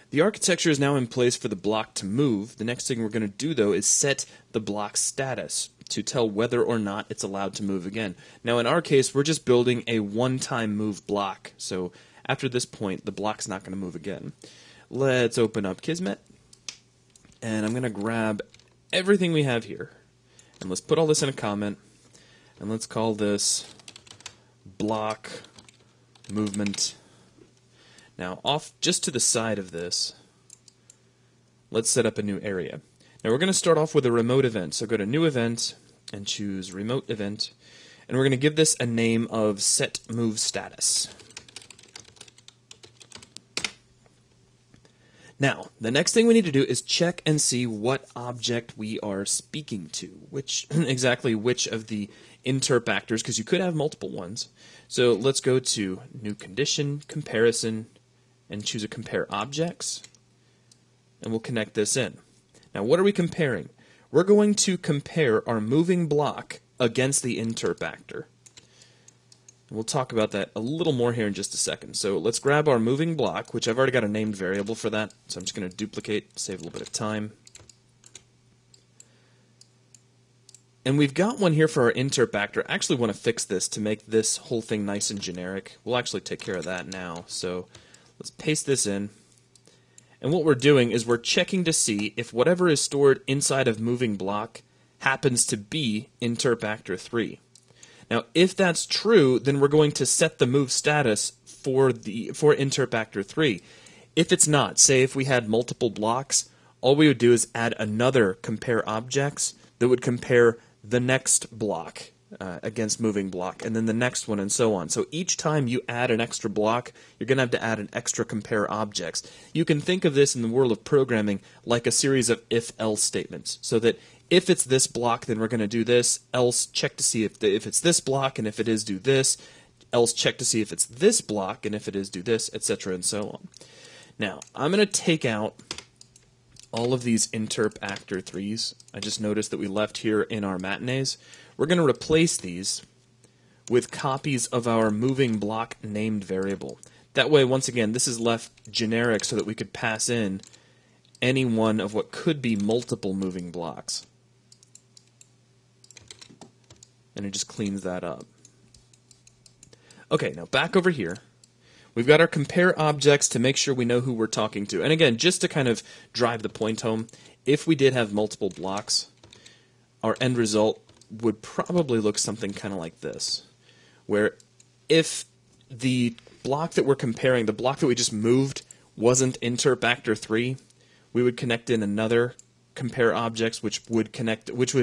The architecture is now in place for the block to move. The next thing we're going to do, though, is set the block status to tell whether or not it's allowed to move again. Now, in our case, we're just building a one-time move block, so after this point, the block's not going to move again. Let's open up Kismet, and I'm going to grab everything we have here, and let's put all this in a comment, and let's call this block movement. Now, off just to the side of this, let's set up a new area. Now, we're going to start off with a remote event, so go to New Event and choose Remote Event, and we're going to give this a name of Set Move Status. Now, the next thing we need to do is check and see what object we are speaking to, which exactly which of the interp actors, because you could have multiple ones. So let's go to New Condition, Comparison, and choose a Compare Objects, and we'll connect this in. Now, what are we comparing? We're going to compare our moving block against the interp actor. We'll talk about that a little more here in just a second. So let's grab our moving block, which I've already got a named variable for that, so I'm just going to duplicate, save a little bit of time. And we've got one here for our interp actor. I actually want to fix this to make this whole thing nice and generic. We'll actually take care of that now. So let's paste this in. And what we're doing is we're checking to see if whatever is stored inside of moving block happens to be interp actor 3. Now, if that's true, then we're going to set the move status for interp actor 3. If it's not, say if we had multiple blocks, all we would do is add another compare objects that would compare the next block against moving block, and then the next one, and so on. So each time you add an extra block, you're going to have to add an extra compare objects. You can think of this in the world of programming like a series of if-else statements, so that if it's this block, then we're going to do this, else check to see if it's this block, and if it is, do this, else check to see if it's this block, and if it is, do this, etc., and so on. Now, I'm going to take out all of these interp actor 3s. I just noticed that we left here in our matinees. We're going to replace these with copies of our moving block named variable. That way, once again, this is left generic so that we could pass in any one of what could be multiple moving blocks. And it just cleans that up. Okay, now back over here. We've got our compare objects to make sure we know who we're talking to. And again, just to kind of drive the point home, if we did have multiple blocks, our end result would probably look something kind of like this, where if the block that we're comparing, the block that we just moved, wasn't interp actor 3, we would connect in another compare objects, which would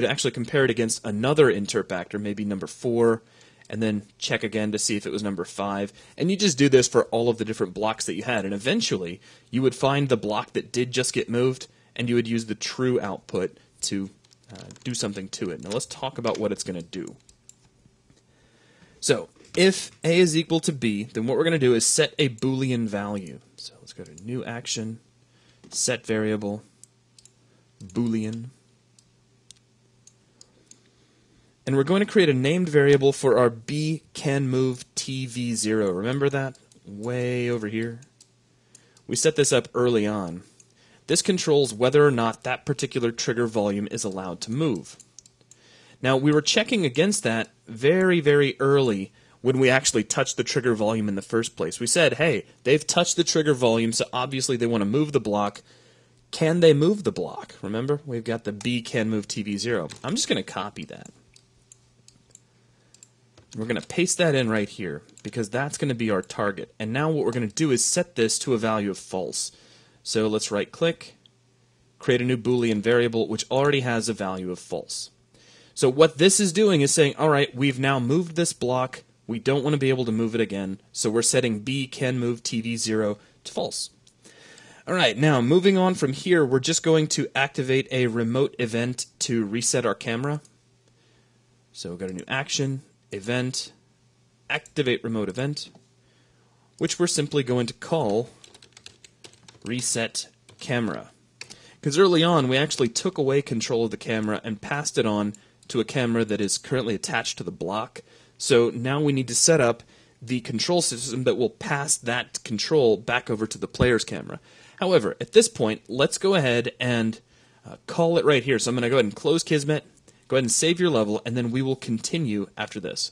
actually compare it against another interp actor, maybe number 4, and then check again to see if it was number 5. And you just do this for all of the different blocks that you had, and eventually you would find the block that did just get moved, and you would use the true output to do something to it. Now let's talk about what it's going to do. So if A is equal to B, then what we're going to do is set a Boolean value. So let's go to New Action, Set Variable, Boolean. And we're going to create a named variable for our B can move TV0. Remember that? Way over here. We set this up early on. This controls whether or not that particular trigger volume is allowed to move. Now, we were checking against that very, very early when we actually touched the trigger volume in the first place. We said, hey, they've touched the trigger volume, so obviously they want to move the block. Can they move the block? Remember, we've got the B can move TV 0. I'm just going to copy that. We're going to paste that in right here because that's going to be our target. And now what we're going to do is set this to a value of false. So let's right click, create a new Boolean variable which already has a value of false. So what this is doing is saying, all right, we've now moved this block. We don't want to be able to move it again. So we're setting B can move TV 0 to false. All right, now moving on from here, we're just going to activate a remote event to reset our camera. So we've got a new action, event, activate remote event, which we're simply going to call reset camera. Because early on, we actually took away control of the camera and passed it on to a camera that is currently attached to the block. So now we need to set up the control system that will pass that control back over to the player's camera. However, at this point, let's go ahead and call it right here. So I'm going to go ahead and close Kismet, go ahead and save your level, and then we will continue after this.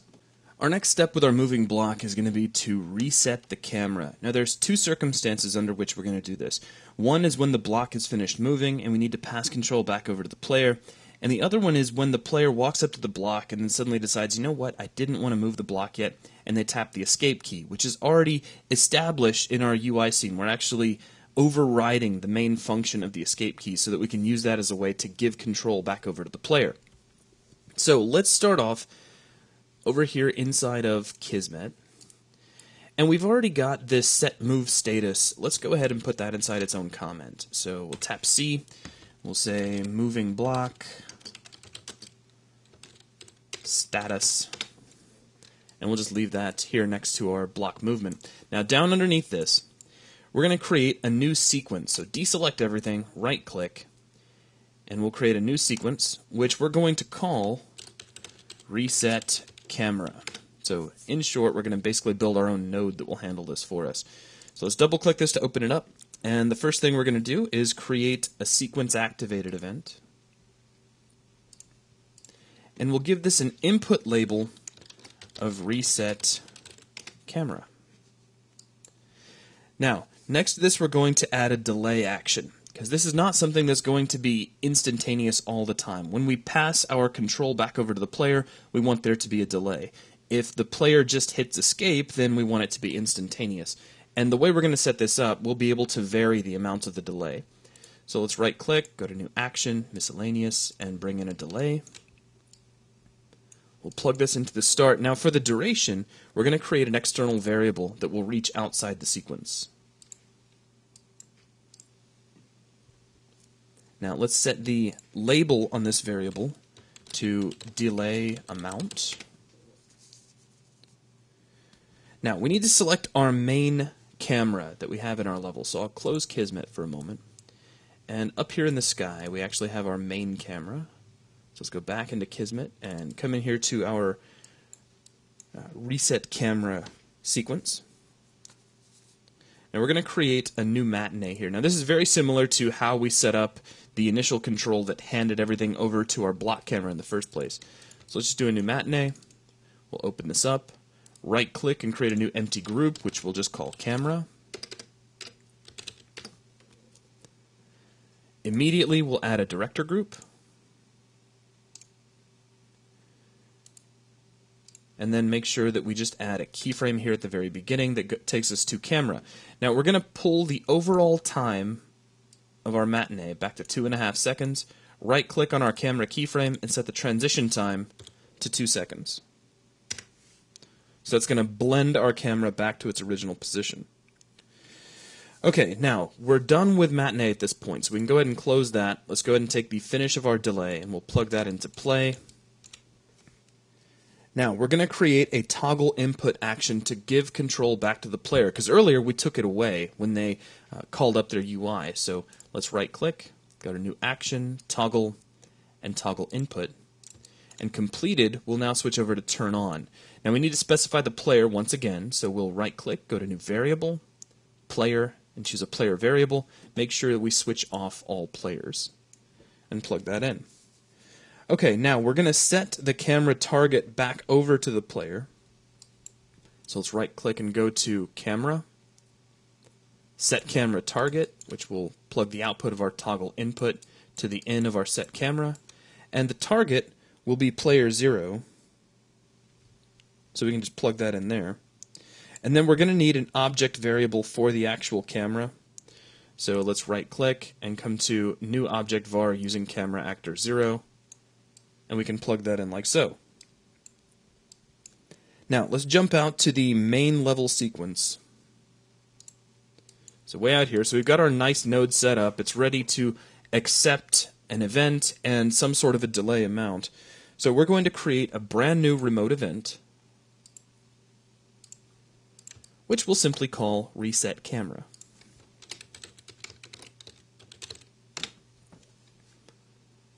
Our next step with our moving block is going to be to reset the camera. Now there's two circumstances under which we're going to do this. One is when the block is finished moving and we need to pass control back over to the player. And the other one is when the player walks up to the block and then suddenly decides, you know what, I didn't want to move the block yet, and they tap the escape key, which is already established in our UI scene. We're actually overriding the main function of the escape key so that we can use that as a way to give control back over to the player. So let's start off over here inside of Kismet. And we've already got this set move status. Let's go ahead and put that inside its own comment. So we'll tap C. We'll say moving block status. And we'll just leave that here next to our block movement. Now down underneath this, we're going to create a new sequence. So deselect everything, right click, and we'll create a new sequence, which we're going to call reset camera. So in short, we're going to basically build our own node that will handle this for us. So let's double click this to open it up. And the first thing we're going to do is create a sequence activated event. And we'll give this an input label of reset camera. Now, next to this, we're going to add a delay action, because this is not something that's going to be instantaneous all the time. When we pass our control back over to the player, we want there to be a delay. If the player just hits escape, then we want it to be instantaneous. And the way we're going to set this up, we'll be able to vary the amount of the delay. So let's right click, go to new action, miscellaneous, and bring in a delay. We'll plug this into the start. Now for the duration, we're going to create an external variable that will reach outside the sequence. Now let's set the label on this variable to delay amount. Now we need to select our main camera that we have in our level. So I'll close Kismet for a moment. And up here in the sky, we actually have our main camera. So let's go back into Kismet and come in here to our reset camera sequence. Now we're going to create a new matinee here. Now this is very similar to how we set up the initial control that handed everything over to our block camera in the first place. So let's just do a new matinee. We'll open this up, right click and create a new empty group, which we'll just call camera. Immediately we'll add a director group. And then make sure that we just add a keyframe here at the very beginning that takes us to camera. Now we're going to pull the overall time of our matinee back to 2.5 seconds. Right click on our camera keyframe and set the transition time to 2 seconds. So that's going to blend our camera back to its original position. Okay, now we're done with matinee at this point, so we can go ahead and close that. Let's go ahead and take the finish of our delay and we'll plug that into play. Now, we're going to create a toggle input action to give control back to the player, because earlier we took it away when they called up their UI. So let's right-click, go to New Action, Toggle, and Toggle Input. And completed will now switch over to Turn On. Now we need to specify the player once again, so we'll right-click, go to New Variable, Player, and choose a player variable. Make sure that we switch off all players, and plug that in. Okay, now we're going to set the camera target back over to the player. So let's right-click and go to Camera, Set Camera Target, which will plug the output of our toggle input to the in of our set camera, and the target will be player 0. So we can just plug that in there. And then we're going to need an object variable for the actual camera. So let's right-click and come to New Object Var using Camera Actor 0, and we can plug that in like so. Now, let's jump out to the main level sequence. So way out here, so we've got our nice node set up. It's ready to accept an event and some sort of a delay amount. So we're going to create a brand new remote event, which we'll simply call Reset Camera.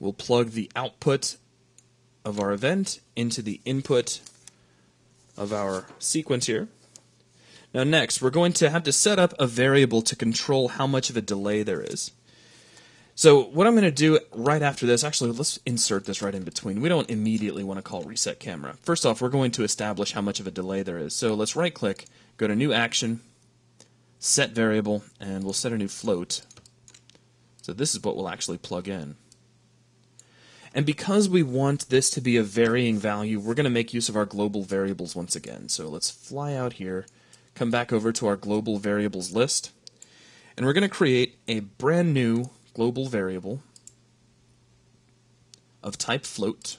We'll plug the output of our event into the input of our sequence here. Now next, we're going to have to set up a variable to control how much of a delay there is. So what I'm going to do right after this, actually let's insert this right in between. We don't immediately want to call Reset Camera. First off, we're going to establish how much of a delay there is. So let's right click, go to New Action, Set Variable, and we'll set a new float. So this is what we'll actually plug in. And because we want this to be a varying value, we're going to make use of our global variables once again. So let's fly out here, come back over to our global variables list, and we're going to create a brand new global variable of type float.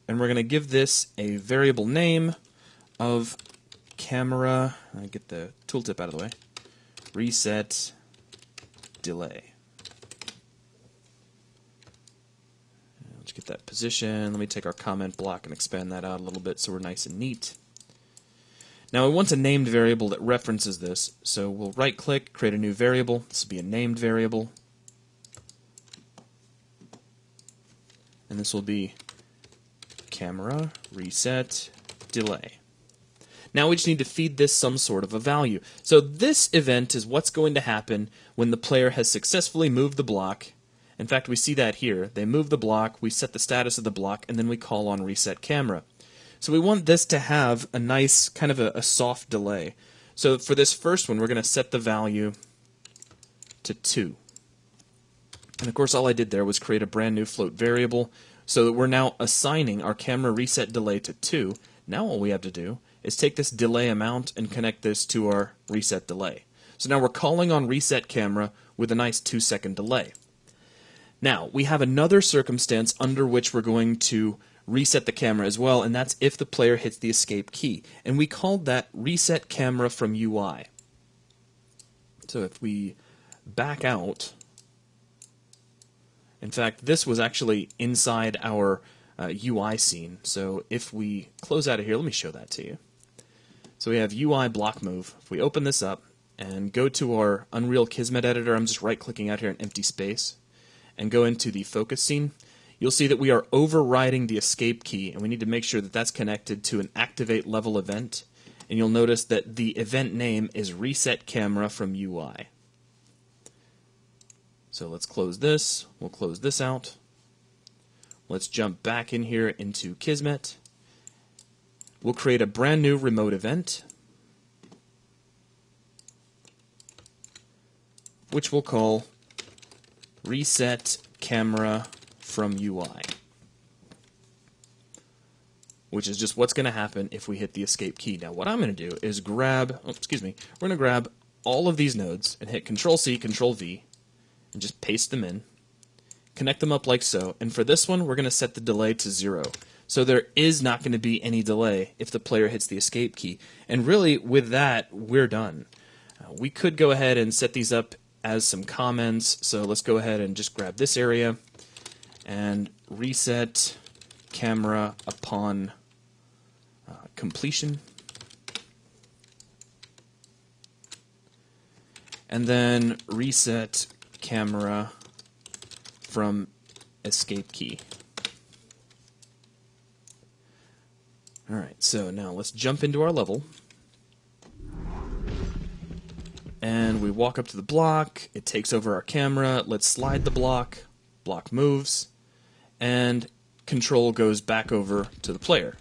And we're going to give this a variable name of camera, get the tooltip out of the way, reset delay. Let's get that position. Let me take our comment block and expand that out a little bit so we're nice and neat. Now we want a named variable that references this, so we'll right click, create a new variable. This will be a named variable. And this will be camera reset delay. Now we just need to feed this some sort of a value. So this event is what's going to happen when the player has successfully moved the block. In fact, we see that here. They move the block, we set the status of the block, and then we call on reset camera. So we want this to have a nice, kind of a soft delay. So for this first one, we're going to set the value to 2. And of course, all I did there was create a brand new float variable so that we're now assigning our camera reset delay to 2. Now all we have to do is take this delay amount and connect this to our reset delay. So now we're calling on reset camera with a nice 2-second delay. Now, we have another circumstance under which we're going to reset the camera as well, and that's if the player hits the escape key. And we called that reset camera from UI. So if we back out, in fact, this was actually inside our UI scene. So if we close out of here, let me show that to you. So we have UI block move. If we open this up and go to our Unreal Kismet editor, I'm just right-clicking out here in empty space, and go into the focus scene, you'll see that we are overriding the escape key, and we need to make sure that that's connected to an activate level event. And you'll notice that the event name is reset camera from UI. So let's close this. We'll close this out. Let's jump back in here into Kismet. We'll create a brand new remote event, which we'll call reset camera from UI, which is just what's going to happen if we hit the escape key. Now what I'm going to do is we're going to grab all of these nodes and hit Control-C, Control-V, and just paste them in, connect them up like so, and for this one we're going to set the delay to 0. So there is not going to be any delay if the player hits the escape key. And really, with that, we're done. We could go ahead and set these up as some comments, so let's go ahead and just grab this area and reset camera upon completion. And then reset camera from escape key. Alright, so now let's jump into our level. And we walk up to the block, it takes over our camera, let's slide the block, block moves, and control goes back over to the player.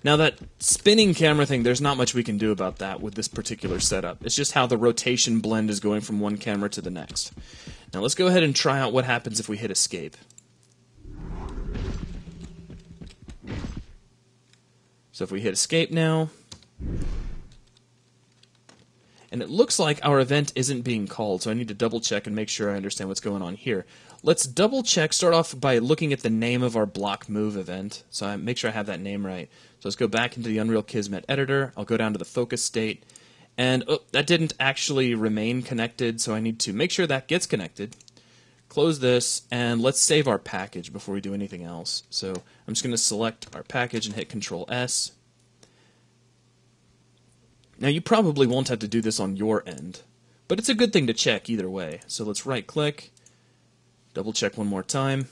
Now that spinning camera thing, there's not much we can do about that with this particular setup. It's just how the rotation blend is going from one camera to the next. Now let's go ahead and try out what happens if we hit escape. So if we hit escape now, and it looks like our event isn't being called, so I need to double check and make sure I understand what's going on here. Let's double check, start off by looking at the name of our block move event, so I make sure I have that name right. So let's go back into the Unreal Kismet editor, I'll go down to the focus state, and that didn't actually remain connected, so I need to make sure that gets connected. Close this, and let's save our package before we do anything else. So I'm just going to select our package and hit Control S. Now you probably won't have to do this on your end, but it's a good thing to check either way. So let's right click, double check one more time,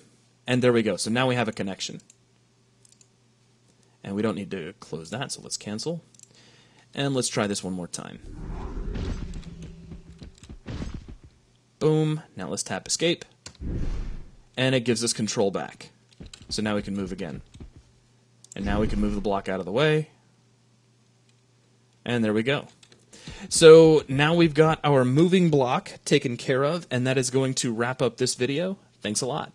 and there we go. So now we have a connection. And we don't need to close that, so let's cancel. And let's try this one more time. Boom. Now let's tap escape. And it gives us control back. So now we can move again. And now we can move the block out of the way. And there we go. So now we've got our moving block taken care of, and that is going to wrap up this video. Thanks a lot.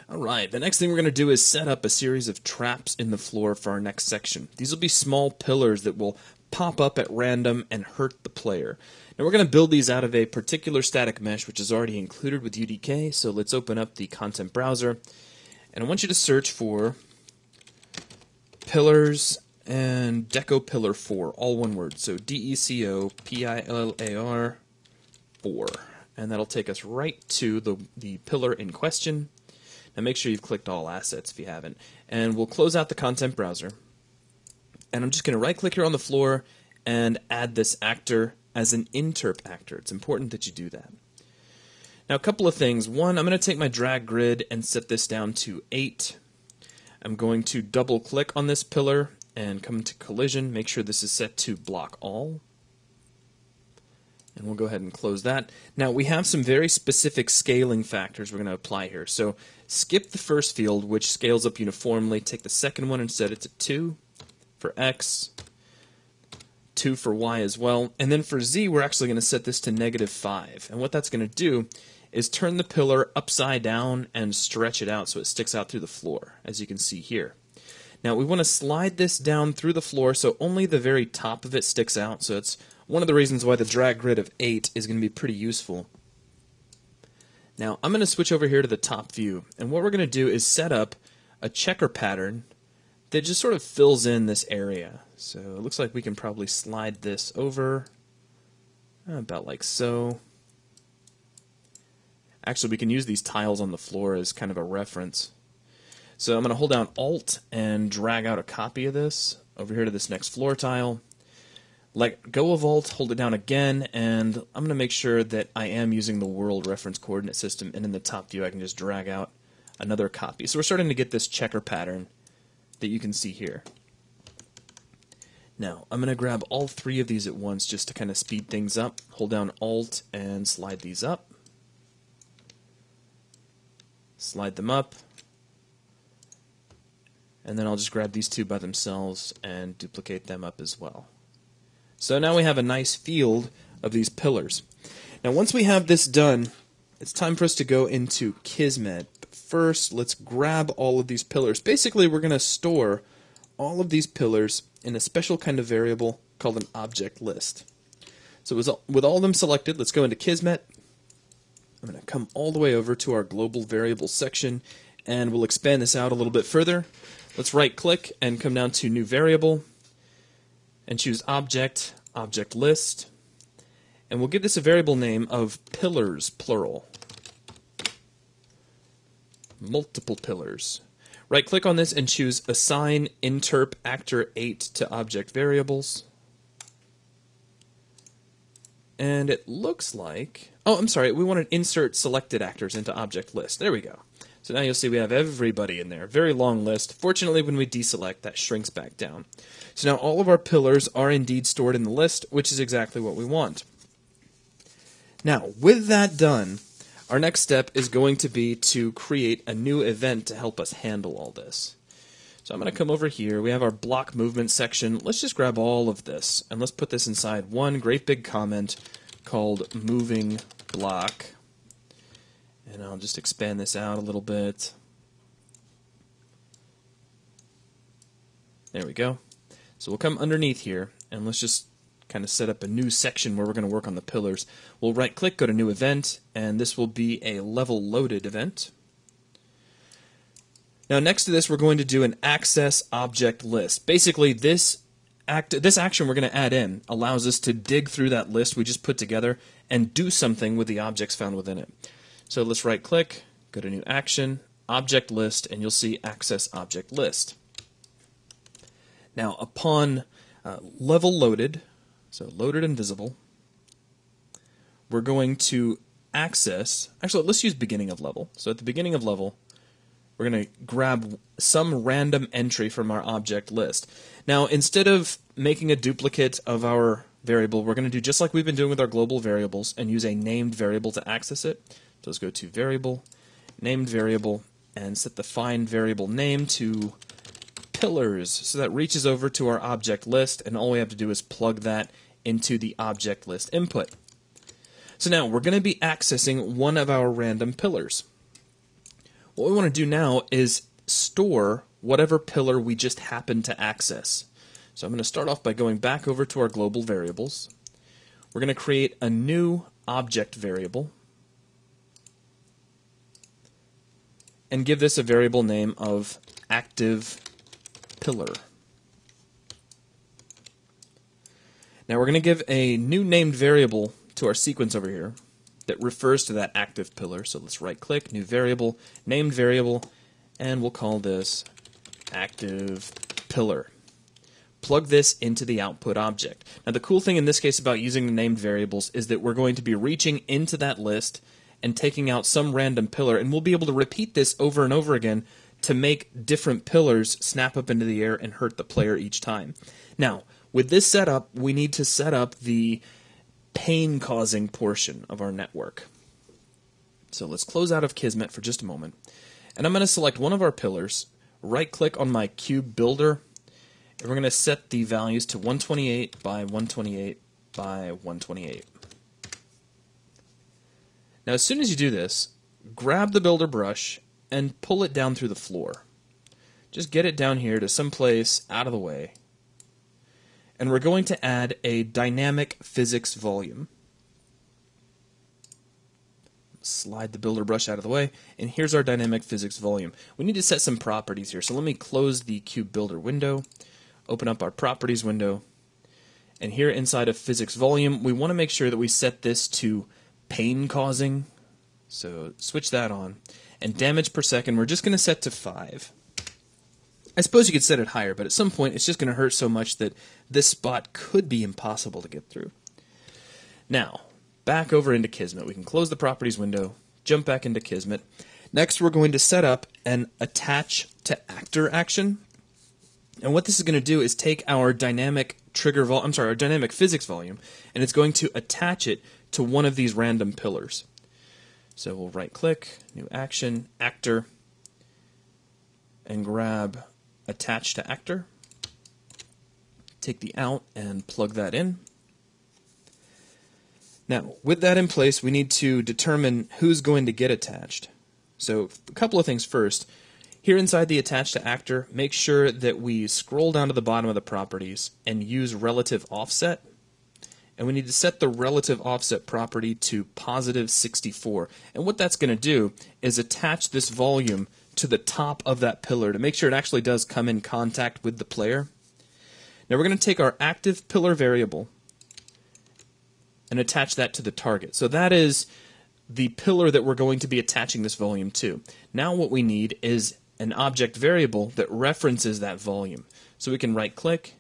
Alright, the next thing we're going to do is set up a series of traps in the floor for our next section. These will be small pillars that will pop up at random and hurt the player. Now we're going to build these out of a particular static mesh which is already included with UDK, so let's open up the content browser, and I want you to search for pillars and Deco Pillar 4, all one word, so DECOPILLAR 4, and that'll take us right to the pillar in question. Now make sure you've clicked all assets if you haven't. And we'll close out the content browser. And I'm just going to right click here on the floor and add this actor as an interp actor. It's important that you do that. Now a couple of things. One, I'm going to take my drag grid and set this down to 8. I'm going to double click on this pillar and come to collision. Make sure this is set to block all. And we'll go ahead and close that. Now we have some very specific scaling factors we're going to apply here. So skip the first field, which scales up uniformly. Take the second one and set it to 2 for X, 2 for Y as well. And then for Z, we're actually going to set this to -5. And what that's going to do is turn the pillar upside down and stretch it out so it sticks out through the floor, as you can see here. Now we want to slide this down through the floor so only the very top of it sticks out. So it's one of the reasons why the drag grid of 8 is going to be pretty useful. Now I'm going to switch over here to the top view, and what we're going to do is set up a checker pattern that just sort of fills in this area. So it looks like we can probably slide this over about like so. Actually, we can use these tiles on the floor as kind of a reference. So I'm going to hold down Alt and drag out a copy of this over here to this next floor tile. Let go of Alt, hold it down again, and I'm going to make sure that I am using the world reference coordinate system, and in the top view I can just drag out another copy. So we're starting to get this checker pattern that you can see here. Now, I'm going to grab all 3 of these at once just to kind of speed things up. Hold down Alt and slide these up. Slide them up. And then I'll just grab these 2 by themselves and duplicate them up as well. So now we have a nice field of these pillars. Now once we have this done, it's time for us to go into Kismet. But first, let's grab all of these pillars. Basically, we're going to store all of these pillars in a special kind of variable called an object list. So with all of them selected, let's go into Kismet. I'm going to come all the way over to our global variables section, and we'll expand this out a little bit further. Let's right click and come down to New Variable and choose Object, Object List, and we'll give this a variable name of pillars, plural. Multiple pillars. Right click on this and choose Assign Interp Actor 8 to Object Variables. And it looks like, oh, I'm sorry, we want to insert selected actors into Object List. There we go. So now you'll see we have everybody in there. Very long list. Fortunately, when we deselect, that shrinks back down. So now all of our pillars are indeed stored in the list, which is exactly what we want. Now, with that done, our next step is going to be to create a new event to help us handle all this. So I'm going to come over here. We have our block movement section. Let's just grab all of this, and let's put this inside one great big comment called moving block. And I'll just expand this out a little bit. There we go. So we'll come underneath here, and let's just kind of set up a new section where we're going to work on the pillars. We'll right-click, go to New Event, and this will be a level loaded event. Now next to this, we're going to do an access object list. Basically, this action we're going to add in allows us to dig through that list we just put together and do something with the objects found within it. So let's right-click, go to New Action, Object List, and you'll see Access Object List. Now, upon level loaded, so loaded and visible, we're going to access, actually let's use beginning of level. So at the beginning of level, we're going to grab some random entry from our object list. Now, instead of making a duplicate of our variable, we're going to do just like we've been doing with our global variables and use a named variable to access it. So let's go to Variable, Named Variable, and set the find variable name to pillars. So that reaches over to our object list, and all we have to do is plug that into the object list input. So now we're going to be accessing one of our random pillars. What we want to do now is store whatever pillar we just happened to access. So I'm going to start off by going back over to our global variables. We're going to create a new object variable and give this a variable name of active pillar. Now we're going to give a new named variable to our sequence over here that refers to that active pillar. So let's right-click, New Variable, Named Variable, and we'll call this active pillar. Plug this into the output object. Now the cool thing in this case about using the named variables is that we're going to be reaching into that list and taking out some random pillar, and we'll be able to repeat this over and over again to make different pillars snap up into the air and hurt the player each time. Now, with this setup, we need to set up the pain-causing portion of our network. So let's close out of Kismet for just a moment, and I'm going to select one of our pillars, right-click on my cube builder, and we're going to set the values to 128 by 128 by 128. Now, as soon as you do this, grab the builder brush and pull it down through the floor. Just get it down here to someplace out of the way. And we're going to add a dynamic physics volume. Slide the builder brush out of the way, and here's our dynamic physics volume. We need to set some properties here, so let me close the cube builder window, open up our properties window, and here inside of physics volume, we want to make sure that we set this to pain causing, so switch that on, and damage per second we're just going to set to 5. I suppose you could set it higher, but at some point it's just going to hurt so much that this spot could be impossible to get through. Now, back over into Kismet. We can close the properties window, jump back into Kismet. Next, we're going to set up an attach to actor action. And what this is going to do is take our dynamic our dynamic physics volume, and it's going to attach it to one of these random pillars. So we'll right-click, New Action, Actor, and grab Attach to Actor. Take the out and plug that in. Now, with that in place, we need to determine who's going to get attached. So, a couple of things first. Here inside the Attach to Actor, make sure that we scroll down to the bottom of the properties and use relative offset. And we need to set the relative offset property to positive 64. And what that's going to do is attach this volume to the top of that pillar to make sure it actually does come in contact with the player. Now we're going to take our active pillar variable and attach that to the target. So that is the pillar that we're going to be attaching this volume to. Now what we need is an object variable that references that volume. So we can right-click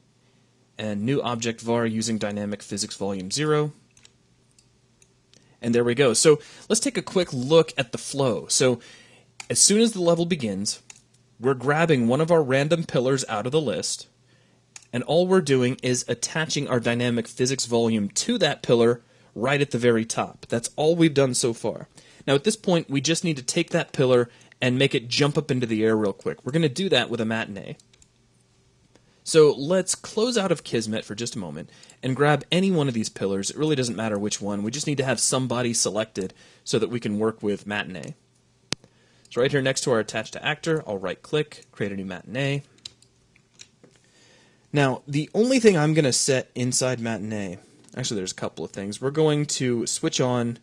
and new object var using dynamic physics volume 0. And there we go. So let's take a quick look at the flow. So as soon as the level begins, we're grabbing one of our random pillars out of the list, and all we're doing is attaching our dynamic physics volume to that pillar right at the very top. That's all we've done so far. Now at this point, we just need to take that pillar and make it jump up into the air real quick. We're going to do that with a matinee. So let's close out of Kismet for just a moment and grab any one of these pillars. It really doesn't matter which one. We just need to have somebody selected so that we can work with matinee. So right here next to our attach to actor, I'll right-click, create a new matinee. Now, the only thing I'm going to set inside matinee, actually there's a couple of things. We're going to switch on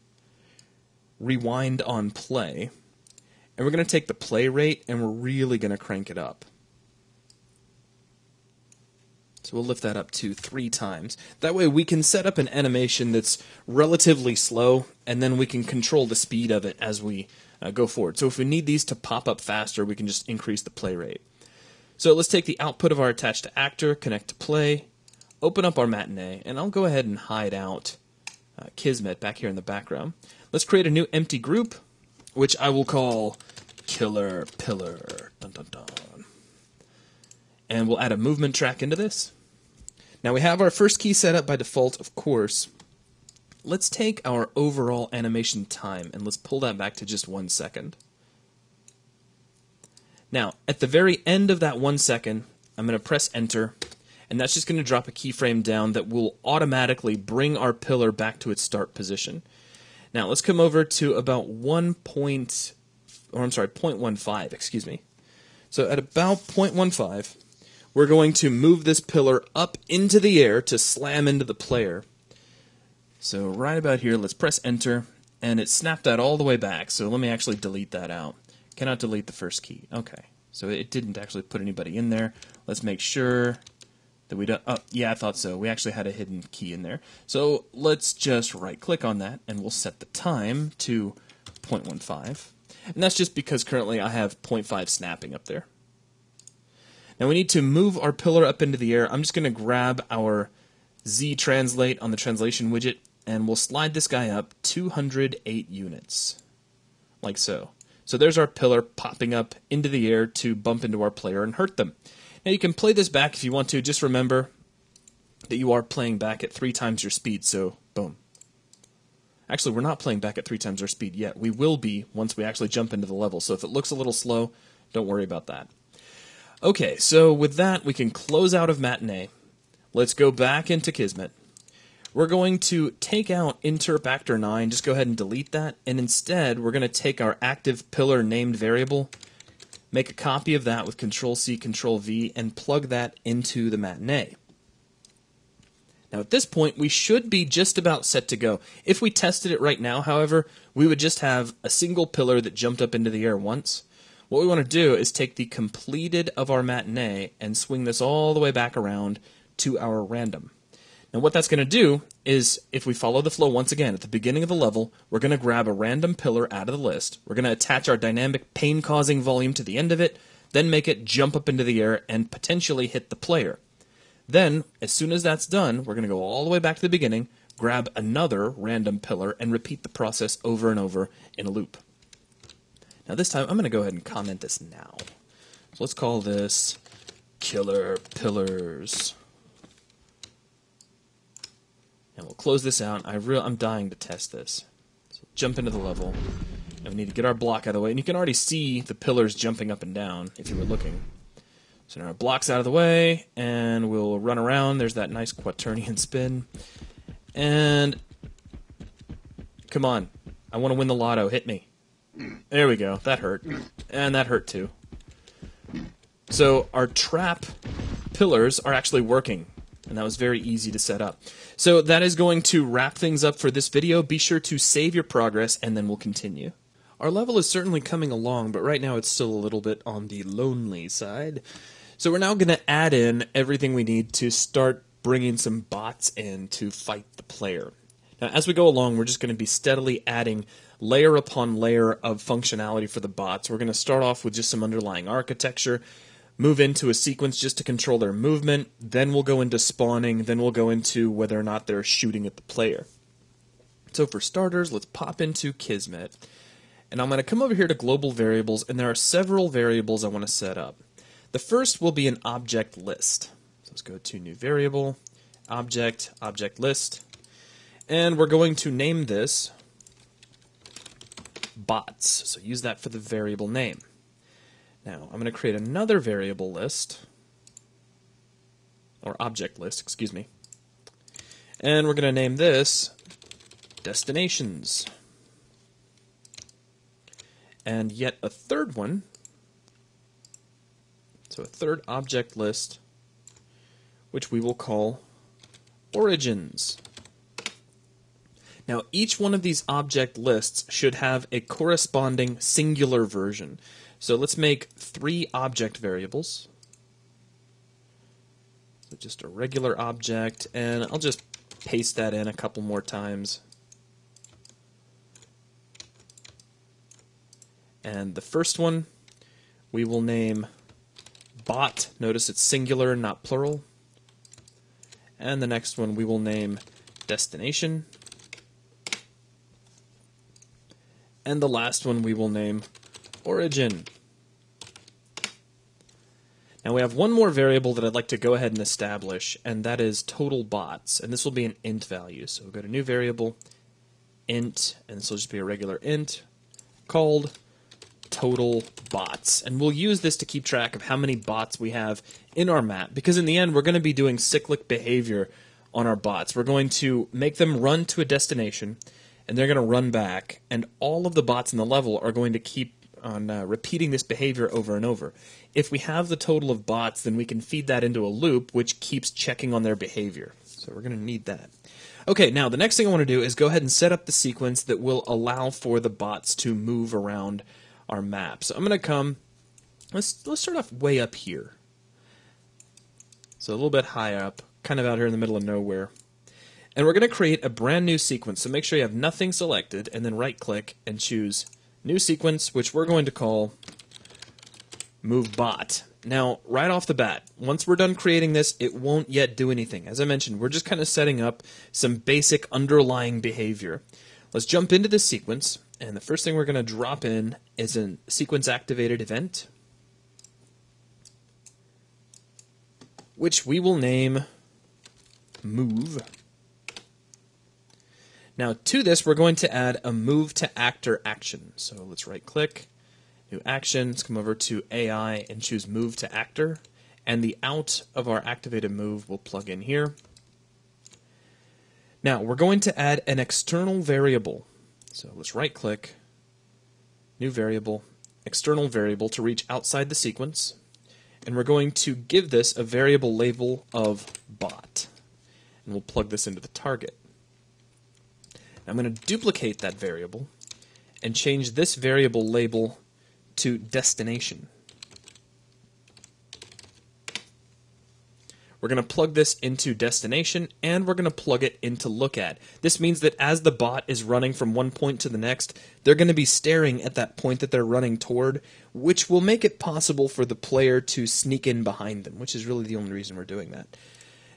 rewind on play, and we're going to take the play rate and we're really going to crank it up. So we'll lift that up to 3 times. That way we can set up an animation that's relatively slow, and then we can control the speed of it as we go forward. So if we need these to pop up faster, we can just increase the play rate. So let's take the output of our attached to actor, connect to play, open up our matinee, and I'll go ahead and hide out Kismet back here in the background. Let's create a new empty group, which I will call Killer Pillar. Dun, dun, dun. And we'll add a movement track into this. Now we have our first key set up by default, of course. Let's take our overall animation time and let's pull that back to just 1 second. Now, at the very end of that 1 second, I'm going to press enter, and that's just going to drop a keyframe down that will automatically bring our pillar back to its start position. Now let's come over to about 0.15, excuse me. So at about 0.15, we're going to move this pillar up into the air to slam into the player. So right about here, let's press enter, and it snapped that all the way back. So let me actually delete that out. Cannot delete the first key. Okay, so it didn't actually put anybody in there. Let's make sure that we don't... Oh, yeah, I thought so. We actually had a hidden key in there. So let's just right-click on that, and we'll set the time to 0.15. And that's just because currently I have 0.5 snapping up there. Now we need to move our pillar up into the air. I'm just going to grab our Z translate on the translation widget, and we'll slide this guy up 208 units, like so. So there's our pillar popping up into the air to bump into our player and hurt them. Now you can play this back if you want to. Just remember that you are playing back at 3 times your speed, so boom. Actually, we're not playing back at 3 times our speed yet. We will be once we actually jump into the level, so if it looks a little slow, don't worry about that. Okay, so with that, we can close out of matinee. Let's go back into Kismet. We're going to take out interp actor 9, just go ahead and delete that, and instead we're going to take our active pillar named variable, make a copy of that with Control-C, Control-V, and plug that into the matinee. Now at this point, we should be just about set to go. If we tested it right now, however, we would just have a single pillar that jumped up into the air once. What we want to do is take the completed of our matinee and swing this all the way back around to our random. Now what that's going to do is, if we follow the flow once again, at the beginning of the level, we're going to grab a random pillar out of the list. We're going to attach our dynamic pain-causing volume to the end of it, then make it jump up into the air and potentially hit the player. Then, as soon as that's done, we're going to go all the way back to the beginning, grab another random pillar, and repeat the process over and over in a loop. Now this time, I'm going to go ahead and comment this now. So let's call this Killer Pillars. And we'll close this out. I'm dying to test this. So jump into the level. And we need to get our block out of the way. And you can already see the pillars jumping up and down if you were looking. So now our block's out of the way, and we'll run around. There's that nice quaternion spin. And come on. I want to win the lotto. Hit me. There we go. That hurt. And that hurt too. So our trap pillars are actually working. And that was very easy to set up. So that is going to wrap things up for this video. Be sure to save your progress, and then we'll continue. Our level is certainly coming along, but right now it's still a little bit on the lonely side. So we're now going to add in everything we need to start bringing some bots in to fight the player. Now, as we go along, we're just going to be steadily adding layer upon layer of functionality for the bots. We're going to start off with just some underlying architecture, move into a sequence just to control their movement, then we'll go into spawning, then we'll go into whether or not they're shooting at the player. So for starters, let's pop into Kismet, and I'm going to come over here to global variables, and there are several variables I want to set up. The first will be an object list. So let's go to new variable, object, object list, and we're going to name this bots. So use that for the variable name. Now I'm going to create another variable list, or object list, excuse me. And we're going to name this destinations. And yet a third one, so a third object list, which we will call origins. Now each one of these object lists should have a corresponding singular version. So let's make 3 object variables. So just a regular object, and I'll just paste that in a couple more times. And the first one we will name bot. Notice it's singular, not plural. And the next one we will name destination. And the last one we will name origin. Now we have one more variable that I'd like to go ahead and establish, and that is total bots. And this will be an int value. So we'll go to new variable, int, and this will just be a regular int called total bots. And we'll use this to keep track of how many bots we have in our map, because in the end we're going to be doing cyclic behavior on our bots. We're going to make them run to a destination, and they're going to run back, and all of the bots in the level are going to keep on repeating this behavior over and over. If we have the total of bots, then we can feed that into a loop which keeps checking on their behavior. So we're going to need that. Okay, now the next thing I want to do is go ahead and set up the sequence that will allow for the bots to move around our map. So I'm going to come, let's start off way up here. So a little bit high up, kind of out here in the middle of nowhere. And we're going to create a brand new sequence. So make sure you have nothing selected, and then right click and choose new sequence, which we're going to call move bot. Now, right off the bat, once we're done creating this, it won't yet do anything. As I mentioned, we're just kind of setting up some basic underlying behavior. Let's jump into this sequence, and the first thing we're going to drop in is a sequence activated event, which we will name move. Now to this, we're going to add a move to actor action. So let's right click, new action, let's come over to AI and choose move to actor, and the out of our activated move will plug in here. Now we're going to add an external variable. So let's right click, new variable, external variable to reach outside the sequence, and we're going to give this a variable label of bot, and we'll plug this into the target. I'm going to duplicate that variable and change this variable label to destination. We're going to plug this into destination, and we're going to plug it into look at. This means that as the bot is running from one point to the next, they're going to be staring at that point that they're running toward, which will make it possible for the player to sneak in behind them, which is really the only reason we're doing that.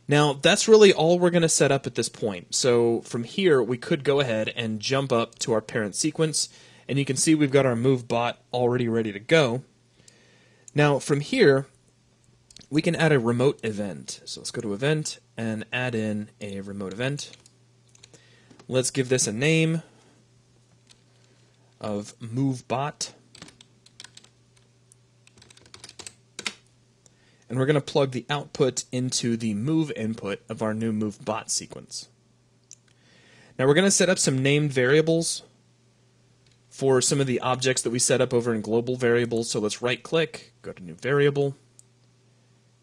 Now, that's really all we're going to set up at this point. So from here, we could go ahead and jump up to our parent sequence, and you can see we've got our move bot already ready to go. Now, from here, we can add a remote event. So let's go to event and add in a remote event. Let's give this a name of move bot. And we're going to plug the output into the move input of our new move bot sequence. Now we're going to set up some named variables for some of the objects that we set up over in global variables. So let's right click, go to new variable,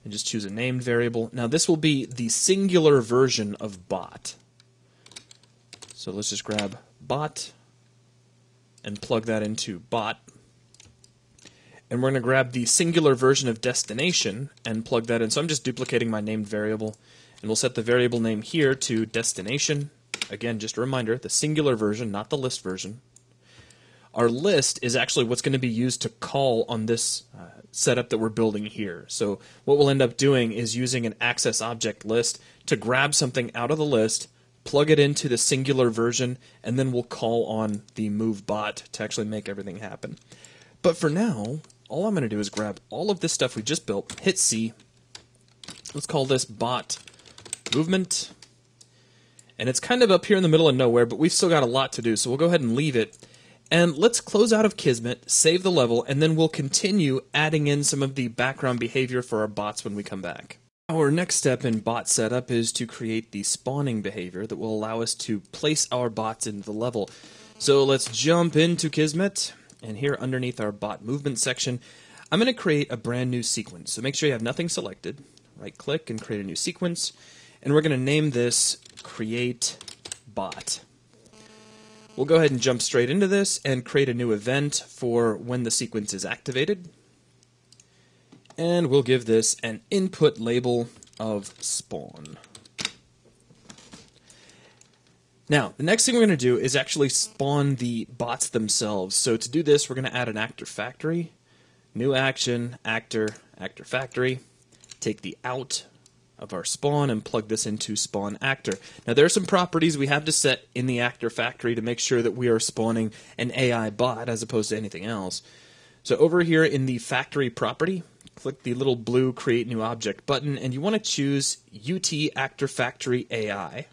and just choose a named variable. Now this will be the singular version of bot. So let's just grab bot and plug that into bot. And we're going to grab the singular version of destination and plug that in. So I'm just duplicating my named variable, and we'll set the variable name here to destination. Again, just a reminder, the singular version, not the list version. Our list is actually what's going to be used to call on this setup that we're building here. So what we'll end up doing is using an access object list to grab something out of the list, plug it into the singular version, and then we'll call on the move bot to actually make everything happen. But for now, all I'm going to do is grab all of this stuff we just built, hit C, let's call this bot movement, and it's kind of up here in the middle of nowhere, but we've still got a lot to do, so we'll go ahead and leave it, And let's close out of Kismet, save the level, and then we'll continue adding in some of the background behavior for our bots when we come back. Our next step in bot setup is to create the spawning behavior that will allow us to place our bots into the level. So let's jump into Kismet, and here underneath our bot movement section, I'm going to create a brand new sequence. So make sure you have nothing selected. Right click and create a new sequence, and we're going to name this Create Bot. We'll go ahead and jump straight into this and create a new event for when the sequence is activated. And we'll give this an input label of spawn. Now, the next thing we're going to do is actually spawn the bots themselves. So to do this, we're going to add an actor factory, new action, actor, actor factory, take the out of our spawn and plug this into spawn actor. Now there are some properties we have to set in the actor factory to make sure that we are spawning an AI bot as opposed to anything else. So over here in the factory property, click the little blue create new object button, and you want to choose UT actor factory AI.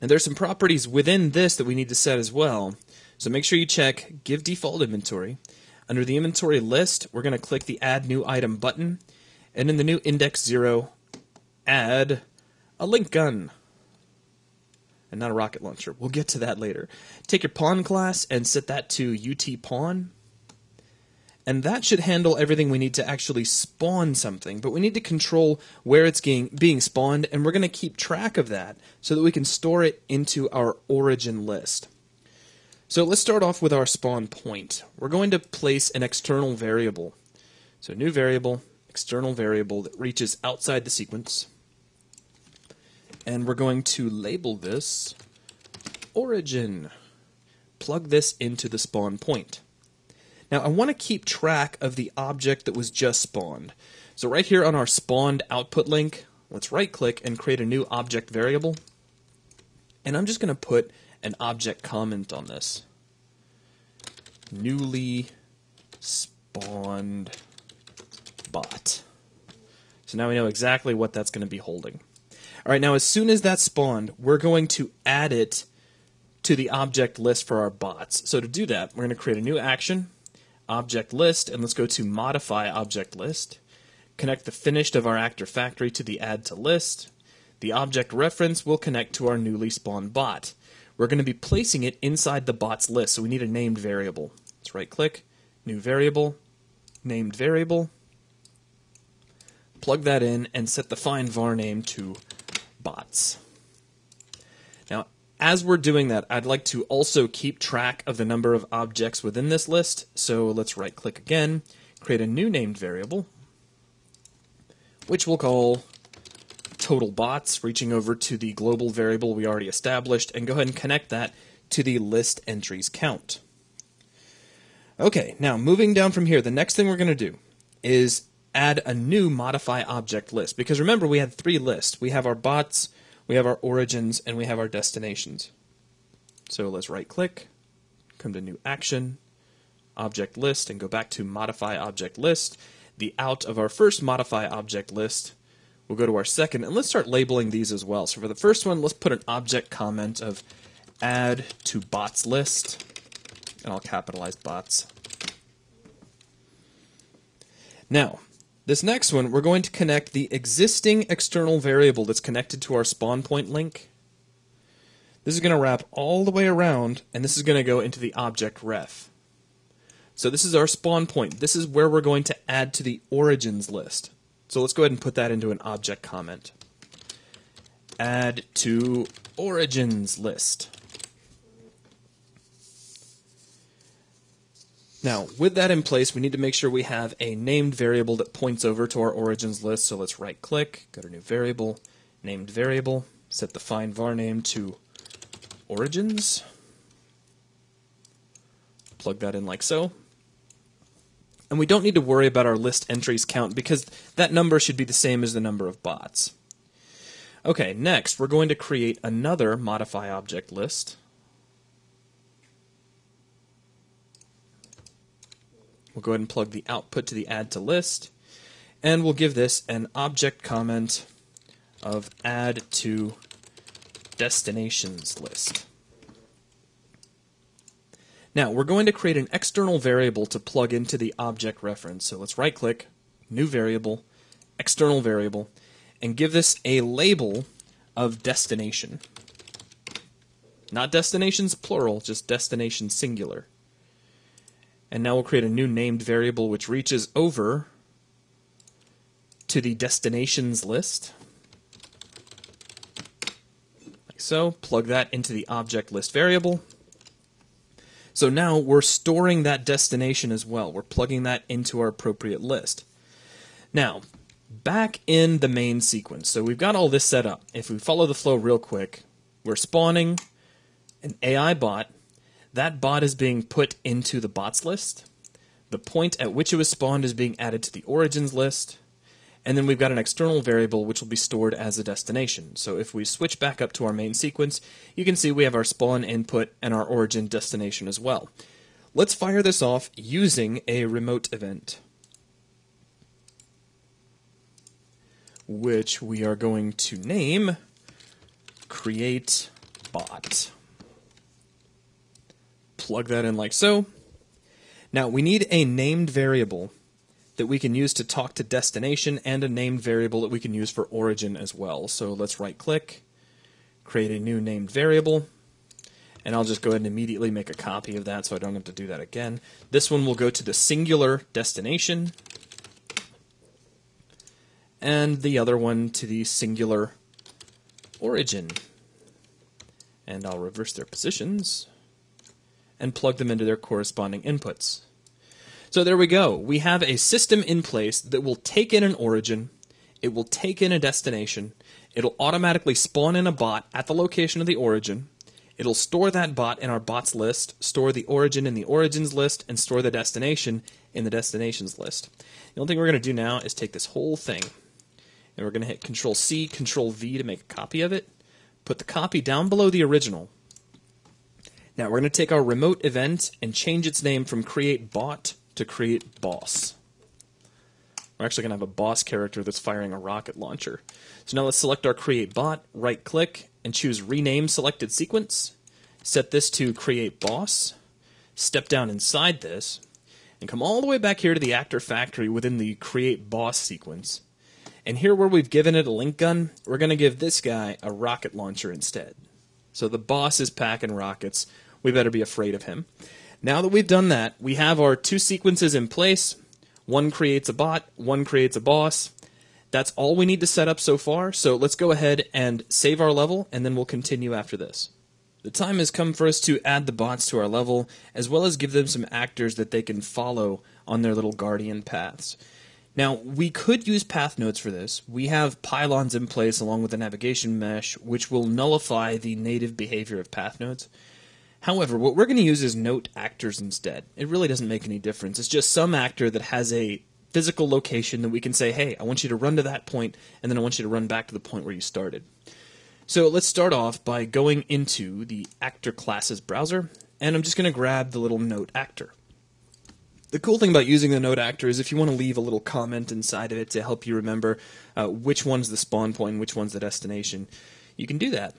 Now there's some properties within this that we need to set as well. So make sure you check give default inventory. Under the inventory list, we're going to click the add new item button. And in the new index 0, add a link gun. And not a rocket launcher. We'll get to that later. Take your pawn class and set that to UT pawn. And that should handle everything we need to actually spawn something. But we need to control where it's being spawned, and we're going to keep track of that so that we can store it into our origin list. So let's start off with our spawn point. We're going to place an external variable. So new variable, external variable that reaches outside the sequence, and we're going to label this origin. Plug this into the spawn point. Now I want to keep track of the object that was just spawned. So right here on our spawned output link, let's right click and create a new object variable, and I'm just going to put an object comment on this. Newly spawned bot. So now we know exactly what that's going to be holding. Alright, now as soon as that's spawned, we're going to add it to the object list for our bots. So to do that, we're going to create a new action, object list, and let's go to modify object list. Connect the finished of our actor factory to the add to list. The object reference will connect to our newly spawned bot. We're going to be placing it inside the bot's list, so we need a named variable. Let's right click, new variable, named variable. Plug that in and set the find var name to bots. Now, as we're doing that, I'd like to also keep track of the number of objects within this list. So let's right click again, create a new named variable, which we'll call total bots, reaching over to the global variable we already established, and go ahead and connect that to the list entries count. Okay, now moving down from here, the next thing we're going to do is add a new modify object list, because remember we had three lists. We have our bots, we have our origins, and we have our destinations. So let's right click, come to new action, object list, and go back to modify object list. The out of our first modify object list, we'll go to our second, and let's start labeling these as well. So for the first one, let's put an object comment of add to bots list, and I'll capitalize bots. Now, this next one, we're going to connect the existing external variable that's connected to our spawn point link. This is going to wrap all the way around, and this is going to go into the object ref. So this is our spawn point. This is where we're going to add to the origins list. So let's go ahead and put that into an object comment. Add to origins list. Now, with that in place, we need to make sure we have a named variable that points over to our origins list. So let's right click, go to new variable, named variable, set the find var name to origins. Plug that in like so. And we don't need to worry about our list entries count because that number should be the same as the number of bots. Okay, next we're going to create another modify object list. We'll go ahead and plug the output to the add to list, and we'll give this an object comment of add to destinations list. Now, we're going to create an external variable to plug into the object reference. So let's right-click, new variable, external variable, and give this a label of destination. Not destinations plural, just destination singular. And now we'll create a new named variable which reaches over to the destinations list. Like so, plug that into the object list variable. So now we're storing that destination as well. We're plugging that into our appropriate list. Now, back in the main sequence, so we've got all this set up. If we follow the flow real quick, we're spawning an AI bot. That bot is being put into the bots list. The point at which it was spawned is being added to the origins list. And then we've got an external variable which will be stored as a destination. So if we switch back up to our main sequence, you can see we have our spawn input and our origin destination as well. Let's fire this off using a remote event, which we are going to name create bot. Plug that in like so. Now we need a named variable that we can use to talk to destination and a named variable that we can use for origin as well. So let's right click, create a new named variable, and I'll just go ahead and immediately make a copy of that so I don't have to do that again. This one will go to the singular destination, and the other one to the singular origin. And I'll reverse their positions and plug them into their corresponding inputs. So there we go. We have a system in place that will take in an origin, it will take in a destination, it'll automatically spawn in a bot at the location of the origin, it'll store that bot in our bots list, store the origin in the origins list, and store the destination in the destinations list. The only thing we're going to do now is take this whole thing, and we're going to hit Control-C, Control-V to make a copy of it, put the copy down below the original. Now we're going to take our remote event and change its name from create bot to create boss. We're actually going to have a boss character that's firing a rocket launcher. So now let's select our create bot, right click, and choose rename selected sequence. Set this to create boss. Step down inside this, and come all the way back here to the actor factory within the create boss sequence. And here where we've given it a link gun, we're going to give this guy a rocket launcher instead. So the boss is packing rockets. We better be afraid of him. Now that we've done that, we have our two sequences in place. One creates a bot, one creates a boss. That's all we need to set up so far, so let's go ahead and save our level, and then we'll continue after this. The time has come for us to add the bots to our level, as well as give them some actors that they can follow on their little guardian paths. Now, we could use path nodes for this. We have pylons in place along with the navigation mesh, which will nullify the native behavior of path nodes. However, what we're going to use is note actors instead. It really doesn't make any difference. It's just some actor that has a physical location that we can say, hey, I want you to run to that point, and then I want you to run back to the point where you started. So let's start off by going into the actor classes browser, and I'm just going to grab the little note actor. The cool thing about using the note actor is if you want to leave a little comment inside of it to help you remember which one's the spawn point and which one's the destination, you can do that.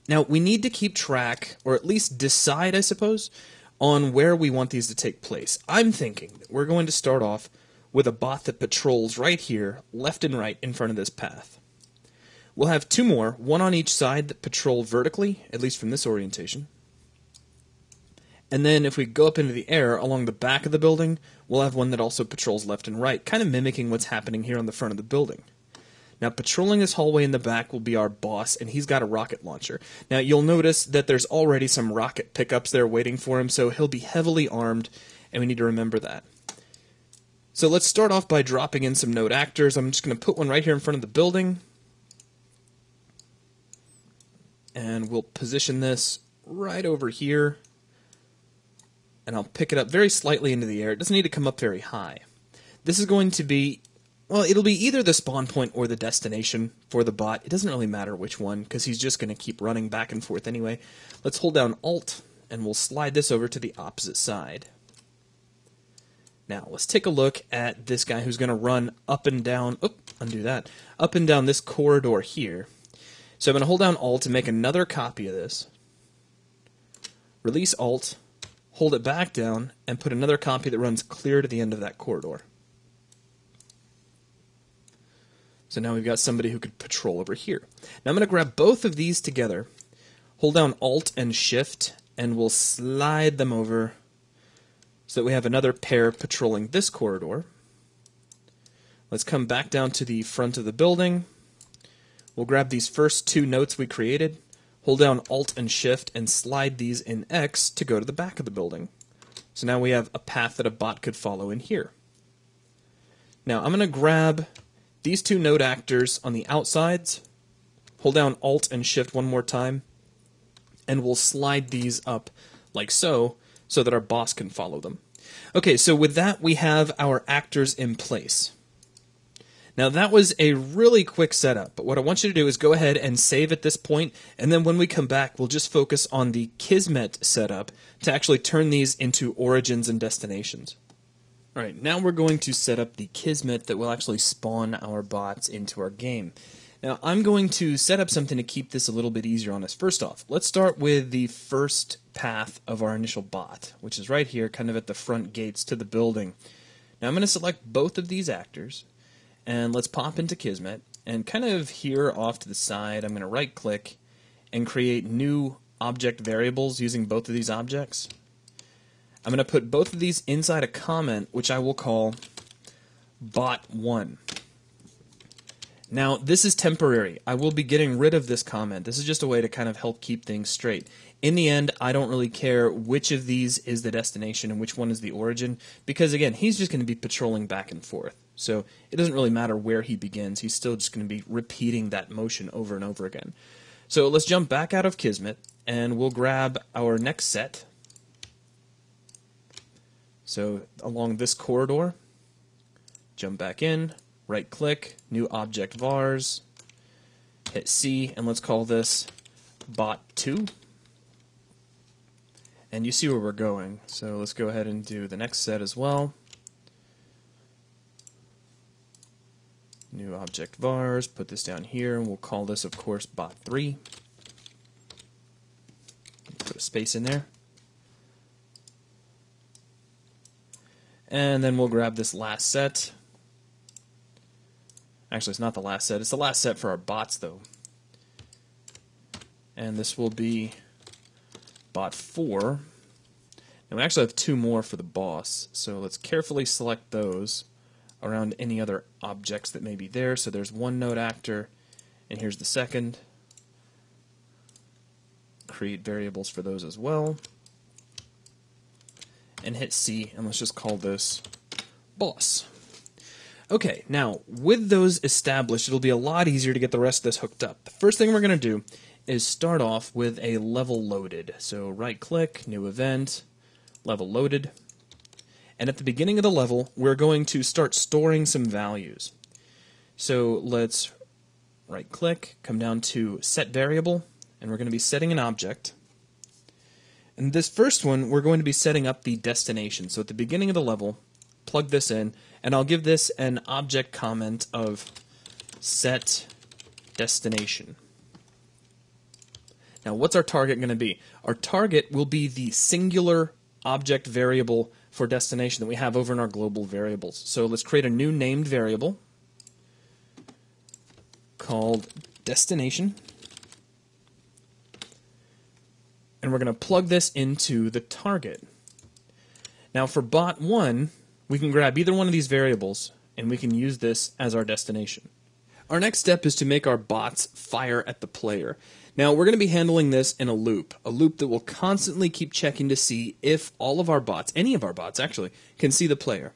Now, we need to keep track, or at least decide, I suppose, on where we want these to take place. I'm thinking that we're going to start off with a bot that patrols right here, left and right, in front of this path. We'll have two more, one on each side, that patrol vertically, at least from this orientation. And then if we go up into the air along the back of the building, we'll have one that also patrols left and right, kind of mimicking what's happening here on the front of the building. Now, patrolling this hallway in the back will be our boss, and he's got a rocket launcher. Now, you'll notice that there's already some rocket pickups there waiting for him, so he'll be heavily armed, and we need to remember that. So let's start off by dropping in some node actors. I'm just going to put one right here in front of the building. And we'll position this right over here. And I'll pick it up very slightly into the air. It doesn't need to come up very high. This is going to be, well, it'll be either the spawn point or the destination for the bot. It doesn't really matter which one, because he's just going to keep running back and forth anyway. Let's hold down Alt, and we'll slide this over to the opposite side. Now, let's take a look at this guy who's going to run up and down, undo that, up and down this corridor here. So I'm going to hold down Alt to make another copy of this. Release Alt, hold it back down, and put another copy that runs clear to the end of that corridor. So now we've got somebody who could patrol over here. Now I'm going to grab both of these together, hold down Alt and Shift, and we'll slide them over so that we have another pair patrolling this corridor. Let's come back down to the front of the building. We'll grab these first two notes we created, hold down Alt and Shift, and slide these in X to go to the back of the building. So now we have a path that a bot could follow in here. Now I'm going to grab these two node actors on the outsides, hold down Alt and Shift one more time, and we'll slide these up like so that our boss can follow them. Okay, so with that we have our actors in place. Now that was a really quick setup, but what I want you to do is go ahead and save at this point, and then when we come back we'll just focus on the Kismet setup to actually turn these into origins and destinations. Alright, now we're going to set up the Kismet that will actually spawn our bots into our game. Now I'm going to set up something to keep this a little bit easier on us. First off, let's start with the first path of our initial bot, which is right here, kind of at the front gates to the building. Now I'm going to select both of these actors, and let's pop into Kismet, and kind of here off to the side I'm going to right click and create new object variables using both of these objects. I'm going to put both of these inside a comment, which I will call bot1. Now, this is temporary. I will be getting rid of this comment. This is just a way to kind of help keep things straight. In the end, I don't really care which of these is the destination and which one is the origin, because again, he's just going to be patrolling back and forth. So it doesn't really matter where he begins. He's still just going to be repeating that motion over and over again. So let's jump back out of Kismet, and we'll grab our next set. So along this corridor, jump back in, right click, new object vars, hit C, and let's call this bot2. And you see where we're going, so let's go ahead and do the next set as well. New object vars, put this down here, and we'll call this, of course, bot3. Put a space in there. And then we'll grab this last set. Actually, it's not the last set. It's the last set for our bots, though. And this will be bot4. And we actually have two more for the boss. So let's carefully select those around any other objects that may be there. So there's one node actor, and here's the second. Create variables for those as well. And hit C, and let's just call this boss. Okay, now with those established, it'll be a lot easier to get the rest of this hooked up. The first thing we're going to do is start off with a level loaded. So right click, new event, level loaded. And at the beginning of the level, we're going to start storing some values. So let's right click, come down to set variable, and we're going to be setting an object. And this first one, we're going to be setting up the destination. So at the beginning of the level, plug this in, and I'll give this an object comment of set destination. Now, what's our target going to be? Our target will be the singular object variable for destination that we have over in our global variables. So let's create a new named variable called destination. And we're going to plug this into the target. Now for bot1, we can grab either one of these variables and we can use this as our destination. Our next step is to make our bots fire at the player. Now we're going to be handling this in a loop that will constantly keep checking to see if all of our bots, any of our bots actually, can see the player.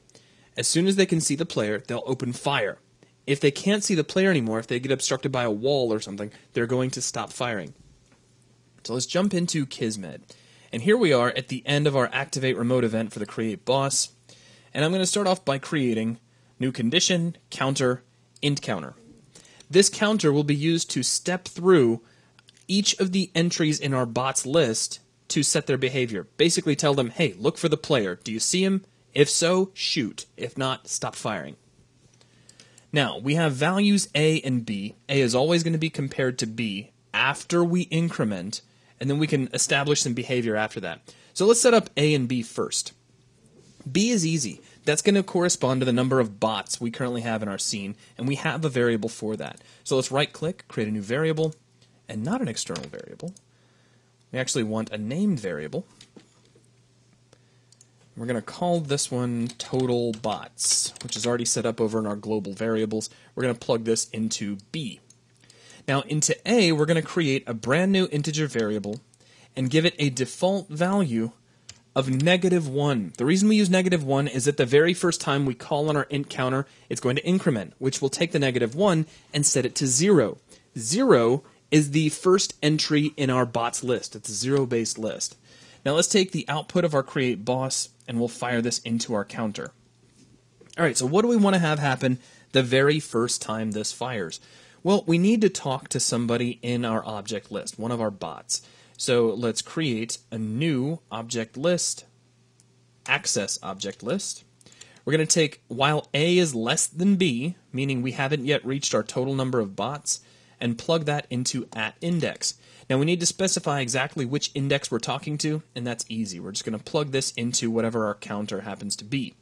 As soon as they can see the player, they'll open fire. If they can't see the player anymore, if they get obstructed by a wall or something, they're going to stop firing. So let's jump into Kismet. And here we are at the end of our Activate Remote event for the Create Boss. And I'm going to start off by creating new condition, counter, int counter. This counter will be used to step through each of the entries in our bot's list to set their behavior. Basically tell them, hey, look for the player. Do you see him? If so, shoot. If not, stop firing. Now, we have values A and B. A is always going to be compared to B after we increment, and then we can establish some behavior after that. So let's set up A and B first. B is easy. That's going to correspond to the number of bots we currently have in our scene, and we have a variable for that. So let's right-click, create a new variable, and not an external variable. We actually want a named variable. We're going to call this one total bots, which is already set up over in our global variables. We're going to plug this into B. Now into A, we're going to create a brand new integer variable and give it a default value of -1. The reason we use -1 is that the very first time we call on our int counter, it's going to increment, which will take the -1 and set it to 0. 0 is the first entry in our bots list. It's a 0-based list. Now let's take the output of our create boss and we'll fire this into our counter. Alright, so what do we want to have happen the very first time this fires? Well, we need to talk to somebody in our object list, one of our bots. So let's create a new object list, access object list. We're going to take while A is less than B, meaning we haven't yet reached our total number of bots, and plug that into @index. Now we need to specify exactly which index we're talking to, and that's easy. We're just going to plug this into whatever our counter happens to be.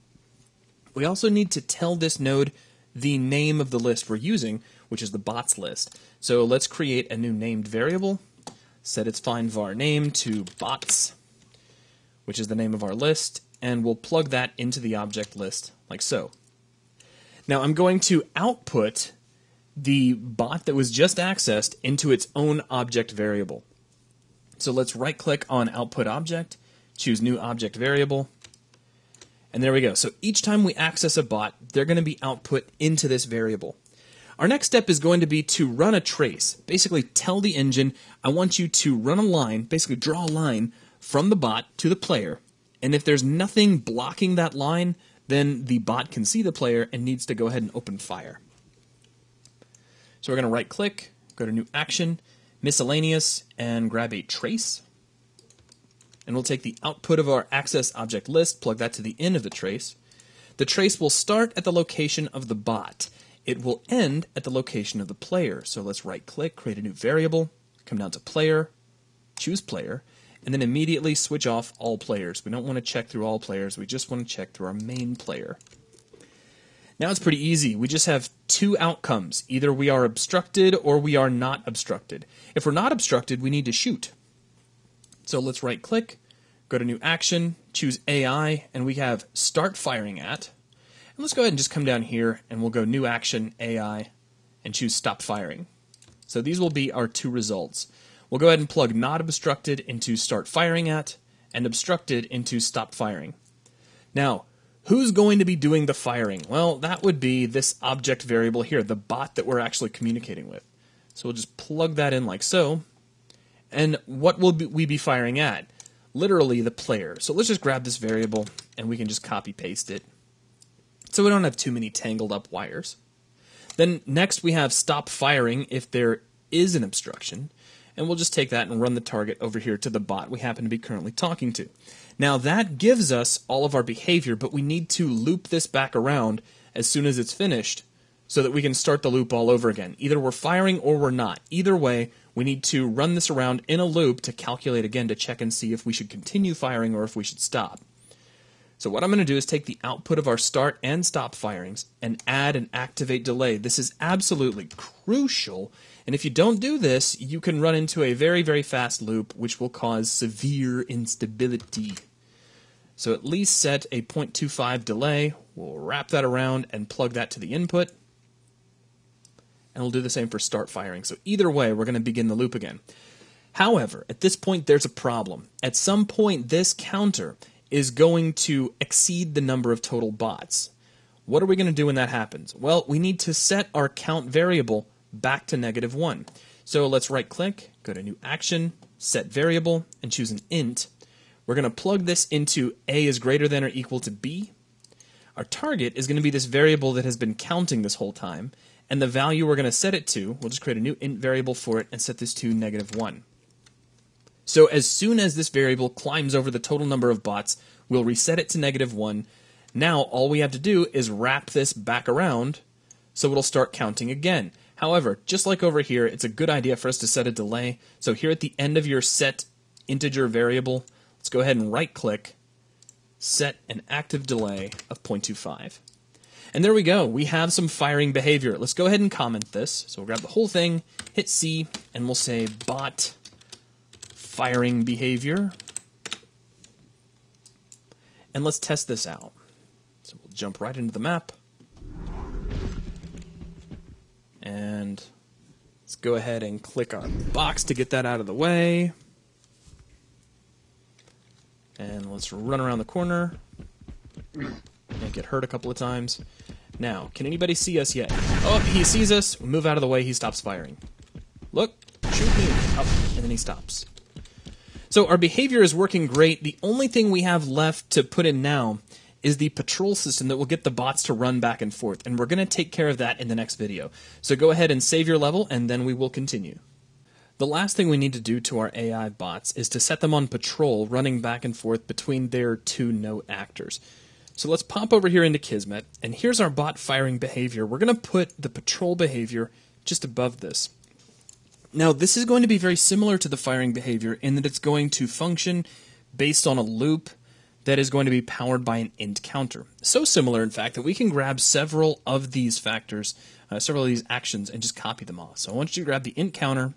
We also need to tell this node the name of the list we're using, which is the bots list. So let's create a new named variable, set its find var name to bots, which is the name of our list, and we'll plug that into the object list like so. Now I'm going to output the bot that was just accessed into its own object variable. So let's right click on output object, choose new object variable, and there we go. So each time we access a bot, they're going to be output into this variable. Our next step is going to be to run a trace. Basically tell the engine, I want you to run a line, basically draw a line from the bot to the player, and if there's nothing blocking that line, then the bot can see the player and needs to go ahead and open fire. So we're going to right click, go to new action, miscellaneous, and grab a trace. And we'll take the output of our access object list, plug that to the end of the trace. The trace will start at the location of the bot. It will end at the location of the player. So let's right click, create a new variable, come down to player, choose player, and then immediately switch off all players. We don't want to check through all players, we just want to check through our main player. Now it's pretty easy. We just have two outcomes. Either we are obstructed or we are not obstructed. If we're not obstructed, we need to shoot. So let's right click, go to new action, choose AI, and we have start firing at. And let's go ahead and just come down here and we'll go new action, AI, and choose stop firing. So these will be our two results. We'll go ahead and plug not obstructed into start firing at and obstructed into stop firing. Now, who's going to be doing the firing? Well, that would be this object variable here, the bot that we're actually communicating with. So we'll just plug that in like so. And what will we be firing at? Literally the player. So let's just grab this variable and we can just copy paste it, so we don't have too many tangled up wires. Then next we have stop firing if there is an obstruction. And we'll just take that and run the target over here to the bot we happen to be currently talking to. Now that gives us all of our behavior, but we need to loop this back around as soon as it's finished so that we can start the loop all over again. Either we're firing or we're not. Either way, we need to run this around in a loop to calculate again to check and see if we should continue firing or if we should stop. So what I'm going to do is take the output of our start and stop firings and add an activate delay. This is absolutely crucial, and if you don't do this, you can run into a very, very fast loop which will cause severe instability. So at least set a 0.25 delay. We'll wrap that around and plug that to the input. And we'll do the same for start firing. So either way, we're going to begin the loop again. However, at this point, there's a problem. At some point, this counter is going to exceed the number of total bots. What are we going to do when that happens? Well, we need to set our count variable back to -1. So let's right click, go to new action, set variable, and choose an int. We're going to plug this into A is greater than or equal to B. Our target is going to be this variable that has been counting this whole time, and the value we're going to set it to, we'll just create a new int variable for it and set this to -1. So as soon as this variable climbs over the total number of bots, we'll reset it to -1. Now all we have to do is wrap this back around so it'll start counting again. However, just like over here, it's a good idea for us to set a delay. So here at the end of your set integer variable, Let's go ahead and right-click, set an active delay of 0.25. And there we go. We have some firing behavior. Let's go ahead and comment this. So we'll grab the whole thing, hit C, and we'll say bot firing behavior. And let's test this out. So we'll jump right into the map. And let's go ahead and click our box to get that out of the way. And let's run around the corner. And get hurt a couple of times. Now, can anybody see us yet? Oh, he sees us. We move out of the way. He stops firing. Look, shoot me. Up, and then he stops. So our behavior is working great. The only thing we have left to put in now is the patrol system that will get the bots to run back and forth. And we're going to take care of that in the next video. So go ahead and save your level, and then we will continue. The last thing we need to do to our AI bots is to set them on patrol, running back and forth between their two note actors. So let's pop over here into Kismet, and here's our bot firing behavior. We're going to put the patrol behavior just above this. Now, this is going to be very similar to the firing behavior in that it's going to function based on a loop that is going to be powered by an int counter. So similar, in fact, that we can grab several of these factors, several of these actions, and just copy them all. So I want you to grab the int counter,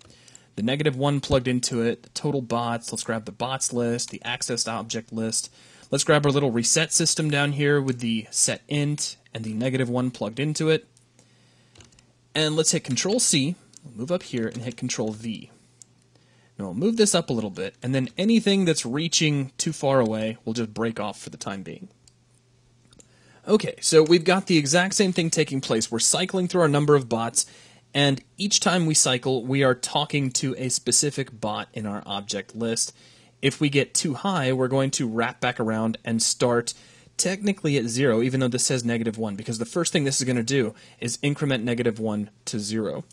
the -1 plugged into it, the total bots. Let's grab the bots list, the accessed object list. Let's grab our little reset system down here with the set int and the -1 plugged into it. And let's hit Control-C, we'll move up here and hit Control-V. Now we'll move this up a little bit, and then anything that's reaching too far away will just break off for the time being. Okay, so we've got the exact same thing taking place. We're cycling through our number of bots, and each time we cycle, we are talking to a specific bot in our object list. If we get too high, we're going to wrap back around and start technically at 0, even though this says -1, because the first thing this is going to do is increment -1 to 0.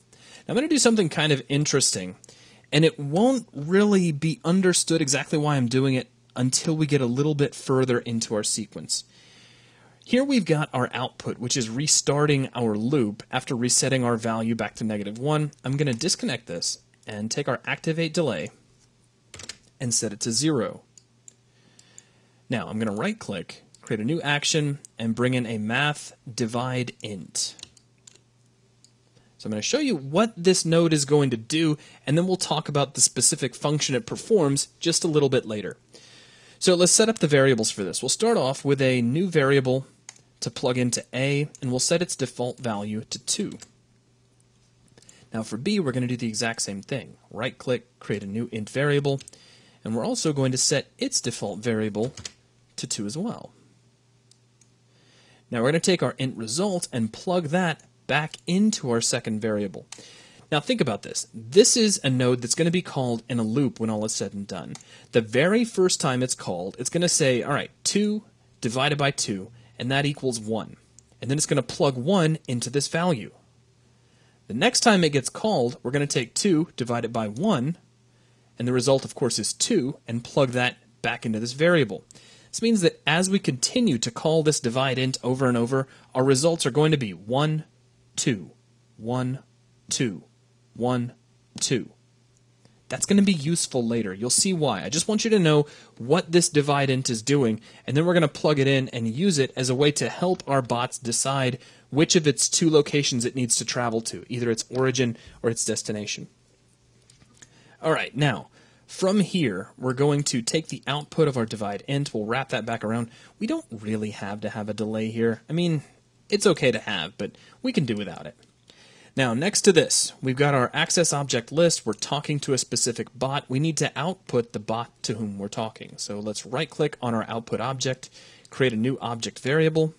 Now I'm going to do something kind of interesting, and it won't really be understood exactly why I'm doing it until we get a little bit further into our sequence. Here we've got our output, which is restarting our loop after resetting our value back to -1. I'm going to disconnect this and take our activate delay and set it to 0. Now I'm going to right click, create a new action, and bring in a math divide int. So I'm going to show you what this node is going to do, and then we'll talk about the specific function it performs just a little bit later. So let's set up the variables for this. We'll start off with a new variable to plug into A, and we'll set its default value to 2. Now for B, we're going to do the exact same thing. Right click, create a new int variable, and we're also going to set its default variable to 2 as well. Now we're going to take our int result and plug that back into our second variable. Now think about this. This is a node that's going to be called in a loop when all is said and done. The very first time it's called, it's going to say, all right, 2 divided by 2, and that equals 1. And then it's going to plug 1 into this value. The next time it gets called, we're going to take 2 divided by 1, and the result, of course, is 2, and plug that back into this variable. This means that as we continue to call this divide int over and over, our results are going to be 1, 2, 1, 2, 1, 2. That's going to be useful later. You'll see why. I just want you to know what this divide int is doing, and then we're going to plug it in and use it as a way to help our bots decide which of its two locations it needs to travel to, either its origin or its destination. All right, now, from here, we're going to take the output of our divide int. We'll wrap that back around. We don't really have to have a delay here. I mean, it's okay to have, but we can do without it. Now, next to this, we've got our access object list. We're talking to a specific bot. We need to output the bot to whom we're talking. So let's right-click on our output object, create a new object variable,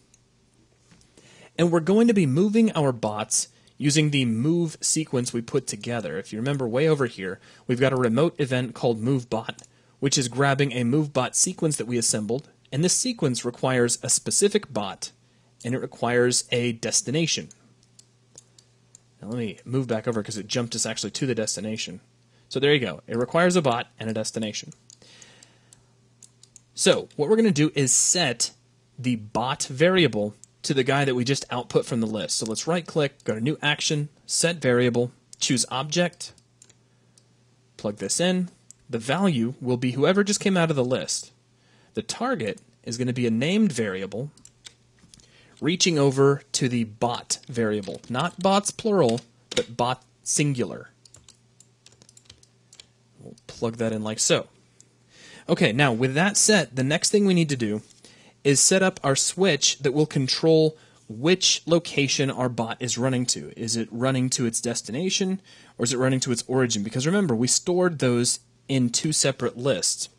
and we're going to be moving our bots using the move sequence we put together. If you remember way over here, we've got a remote event called moveBot, which is grabbing a moveBot sequence that we assembled, and this sequence requires a specific bot, and it requires a destination. Now let me move back over because it jumped us actually to the destination. So there you go. It requires a bot and a destination. So what we're going to do is set the bot variable to the guy that we just output from the list. So let's right-click, go to New Action, Set Variable, choose Object, plug this in, The value will be whoever just came out of the list. The target is going to be a named variable reaching over to the bot variable. Not bots plural, but bot singular. We'll plug that in like so. Okay, now with that set, the next thing we need to do is set up our switch that will control which location our bot is running to. Is it running to its destination, or is it running to its origin? Because remember, we stored those in two separate lists.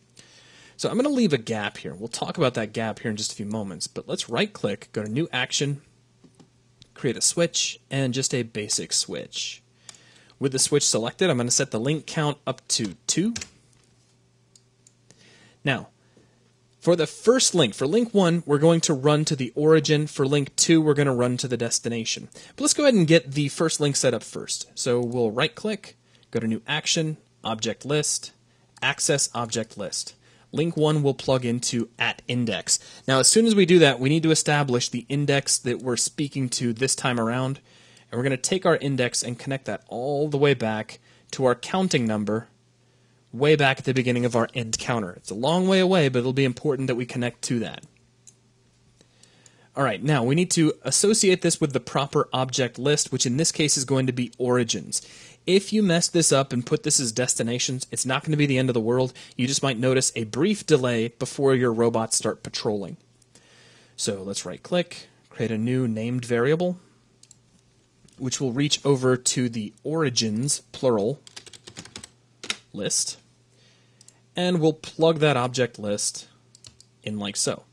So I'm going to leave a gap here. We'll talk about that gap here in just a few moments, but let's right-click, go to New Action, create a switch, and just a basic switch. With the switch selected, I'm going to set the link count up to 2. Now, for the first link, for link 1, we're going to run to the origin. For link 2, we're going to run to the destination. But let's go ahead and get the first link set up first. So we'll right-click, go to New Action, Object List, Access Object List. Link 1 will plug into @index. Now, as soon as we do that, we need to establish the index that we're speaking to this time around. And we're going to take our index and connect that all the way back to our counting number way back at the beginning of our end counter. It's a long way away, but it'll be important that we connect to that. All right, now we need to associate this with the proper object list, which in this case is going to be origins. If you mess this up and put this as destinations, it's not going to be the end of the world. You just might notice a brief delay before your robots start patrolling. So let's right-click, create a new named variable, which will reach over to the origins, plural, list, and we'll plug that object list in like so.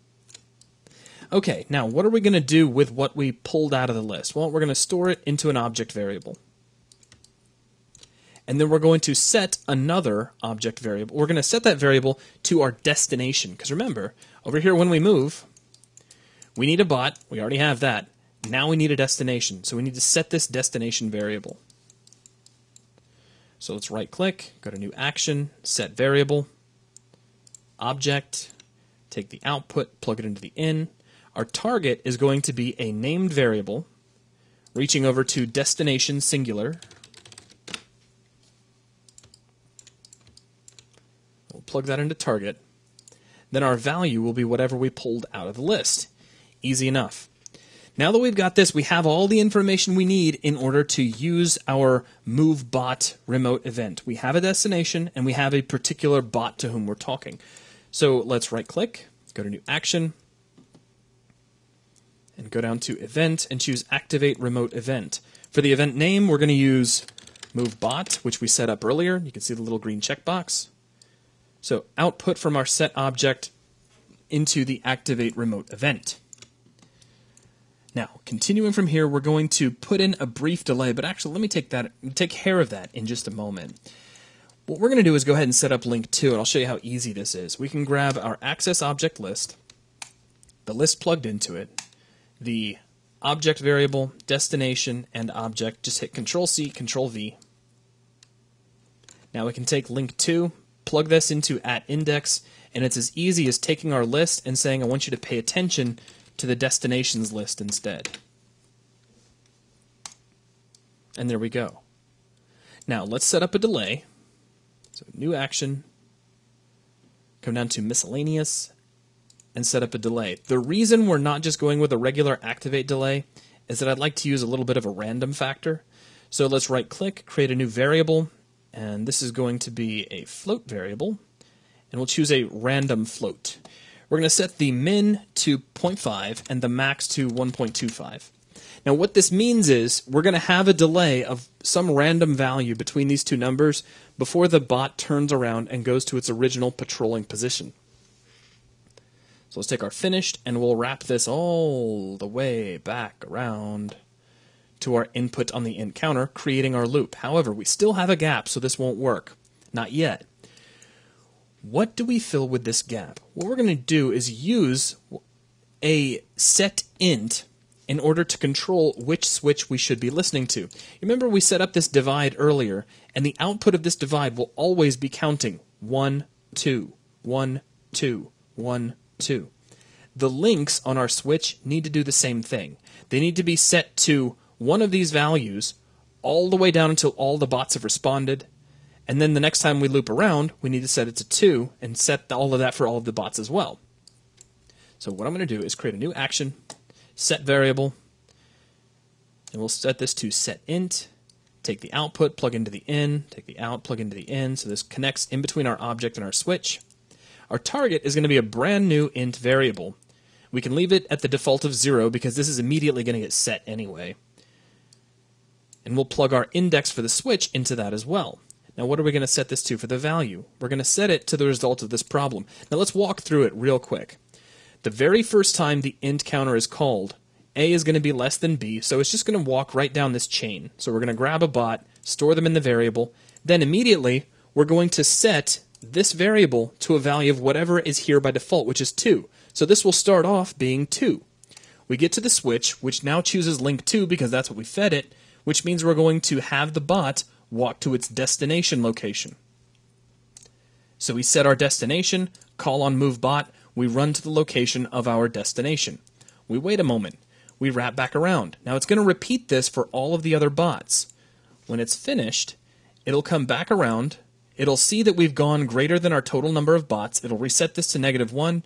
Okay, now what are we going to do with what we pulled out of the list? Well, we're going to store it into an object variable. And then we're going to set another object variable. We're going to set that variable to our destination. Because remember, over here when we move, we need a bot. We already have that. Now we need a destination. So we need to set this destination variable. So let's right-click, go to New Action, Set Variable, Object, take the output, plug it into the in. Our target is going to be a named variable reaching over to destination singular. We'll plug that into target. Then our value will be whatever we pulled out of the list. Easy enough. Now that we've got this, we have all the information we need in order to use our move bot remote event. We have a destination and we have a particular bot to whom we're talking. So let's right-click, go to New Action, and go down to Event and choose Activate Remote Event. For the event name, we're going to use move bot, which we set up earlier. You can see the little green checkbox. So output from our set object into the Activate Remote Event. Now, continuing from here, we're going to put in a brief delay, but actually let me take care of that in just a moment. What we're going to do is go ahead and set up link 2, and I'll show you how easy this is. We can grab our access object list, the list plugged into it, the object variable, destination, and object. Just hit Control-C, Control-V. Now we can take link 2, plug this into @index, and it's as easy as taking our list and saying, I want you to pay attention to the destinations list instead. And there we go. Now let's set up a delay. So New Action, come down to Miscellaneous, and set up a delay. The reason we're not just going with a regular activate delay is that I'd like to use a little bit of a random factor. So let's right-click, create a new variable, and this is going to be a float variable, and we'll choose a random float. We're going to set the min to 0.5 and the max to 1.25. Now what this means is we're going to have a delay of some random value between these two numbers before the bot turns around and goes to its original patrolling position. So let's take our finished and we'll wrap this all the way back around to our input on the end counter, creating our loop. However, we still have a gap, so this won't work. Not yet. What do we fill with this gap? What we're going to do is use a set int in order to control which switch we should be listening to. Remember we set up this divide earlier, and the output of this divide will always be counting 1, 2, 1, 2, 1, 2. The links on our switch need to do the same thing. They need to be set to one of these values all the way down until all the bots have responded, And then the next time we loop around, we need to set it to 2 and set all of that for all of the bots as well. So what I'm going to do is create a new action, set variable, and we'll set this to set int, take the output, plug into the in, take the out, plug into the in, so this connects in between our object and our switch. Our target is going to be a brand new int variable. We can leave it at the default of 0 because this is immediately going to get set anyway. And we'll plug our index for the switch into that as well. Now what are we going to set this to for the value? We're going to set it to the result of this problem. Now let's walk through it real quick. The very first time the int counter is called, A is going to be less than B, so it's just going to walk right down this chain. So we're going to grab a bot, store them in the variable, then immediately we're going to set this variable to a value of whatever is here by default, which is 2. So this will start off being 2. We get to the switch, which now chooses link 2 because that's what we fed it, which means we're going to have the bot walk to its destination location. So we set our destination, call on move bot, we run to the location of our destination. We wait a moment, we wrap back around. Now it's going to repeat this for all of the other bots. When it's finished, it'll come back around, it'll see that we've gone greater than our total number of bots, it'll reset this to -1,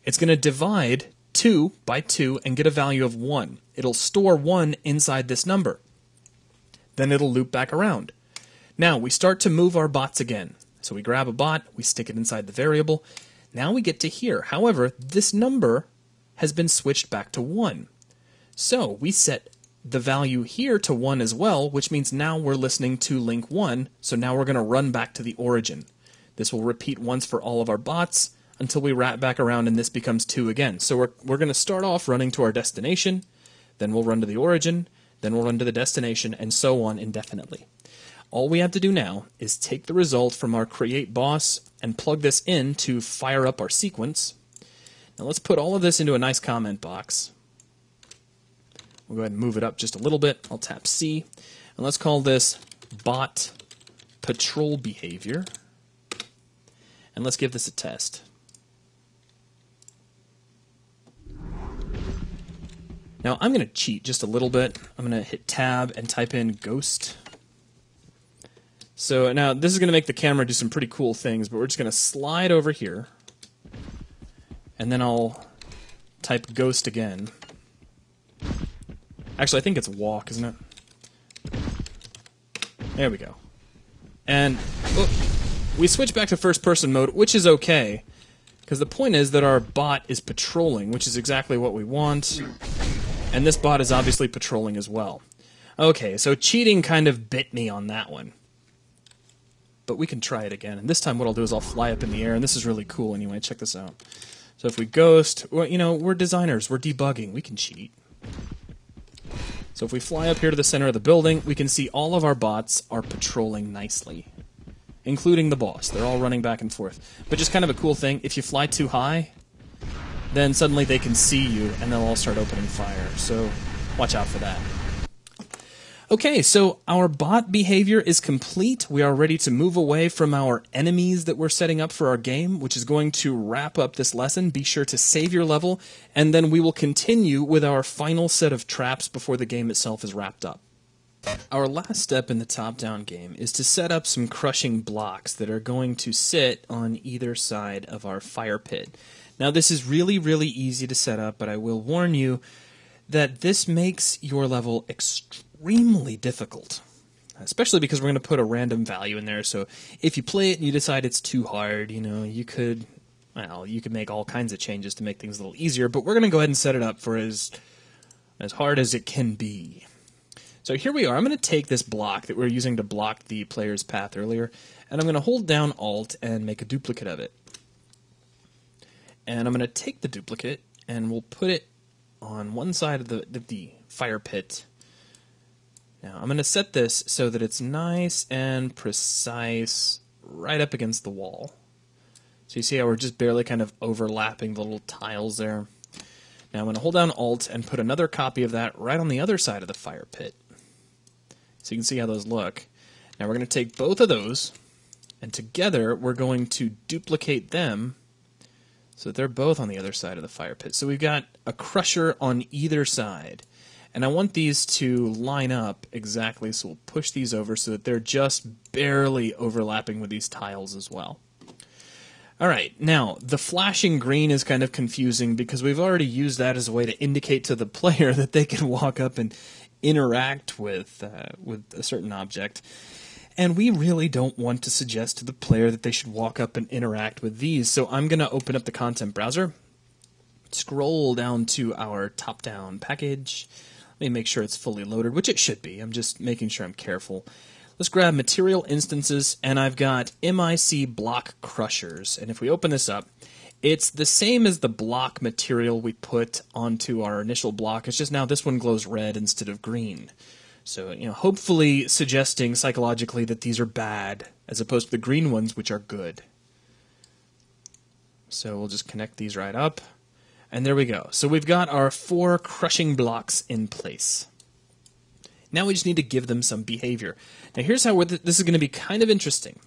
it's going to divide 2 by 2 and get a value of 1. It'll store 1 inside this number. Then it'll loop back around. Now we start to move our bots again. So we grab a bot, we stick it inside the variable. Now we get to here. However, this number has been switched back to 1. So we set the value here to 1 as well, which means now we're listening to link 1. So now we're going to run back to the origin. This will repeat once for all of our bots until we wrap back around and this becomes 2 again. So we're going to start off running to our destination, then we'll run to the origin, then we'll run to the destination, and so on indefinitely. All we have to do now is take the result from our create boss and plug this in to fire up our sequence. Now let's put all of this into a nice comment box. We'll go ahead and move it up just a little bit. I'll tap C, and let's call this bot patrol behavior. And let's give this a test. Now I'm going to cheat just a little bit. I'm going to hit tab and type in ghost. So now this is going to make the camera do some pretty cool things, but we're just going to slide over here, and then I'll type ghost again. Actually, I think it's walk, isn't it? There we go. And we switch back to first person mode, which is okay, because the point is that our bot is patrolling, which is exactly what we want, and this bot is obviously patrolling as well. Okay, so cheating kind of bit me on that one. But we can try it again. And this time what I'll do is I'll fly up in the air, and this is really cool anyway. Check this out. So if we ghost, well, you know, we're designers, we're debugging, we can cheat. So if we fly up here to the center of the building, we can see all of our bots are patrolling nicely, including the boss. They're all running back and forth. But just kind of a cool thing, if you fly too high, then suddenly they can see you, and they'll all start opening fire. So watch out for that. Okay, so our bot behavior is complete. We are ready to move away from our enemies that we're setting up for our game, which is going to wrap up this lesson. Be sure to save your level, and then we will continue with our final set of traps before the game itself is wrapped up. Our last step in the top-down game is to set up some crushing blocks that are going to sit on either side of our fire pit. Now, this is really, really easy to set up, but I will warn you that this makes your level extremely difficult, especially because we're going to put a random value in there. So if you play it and you decide it's too hard, you know, you could make all kinds of changes to make things a little easier, but we're going to go ahead and set it up for as hard as it can be. So here we are. I'm going to take this block that we were using to block the player's path earlier, and I'm going to hold down Alt and make a duplicate of it. And I'm going to take the duplicate and we'll put it on one side of the fire pit. Now I'm going to set this so that it's nice and precise right up against the wall. So you see how we're just barely kind of overlapping the little tiles there. Now I'm going to hold down Alt and put another copy of that right on the other side of the fire pit. So you can see how those look. Now we're going to take both of those, and together we're going to duplicate them so that they're both on the other side of the fire pit. So we've got a crusher on either side. And I want these to line up exactly, so we'll push these over so that they're just barely overlapping with these tiles as well. Alright, now, the flashing green is kind of confusing because we've already used that as a way to indicate to the player that they can walk up and interact with a certain object. And we really don't want to suggest to the player that they should walk up and interact with these, so I'm going to open up the content browser, scroll down to our top-down package. Let me make sure it's fully loaded, which it should be. I'm just making sure I'm careful. Let's grab material instances, and I've got MIC block crushers. And if we open this up, it's the same as the block material we put onto our initial block. It's just now this one glows red instead of green. So, hopefully suggesting psychologically that these are bad, as opposed to the green ones, which are good. So we'll just connect these right up. And there we go. So we've got our 4 crushing blocks in place. Now we just need to give them some behavior. Now here's how this is going to be kind of interesting.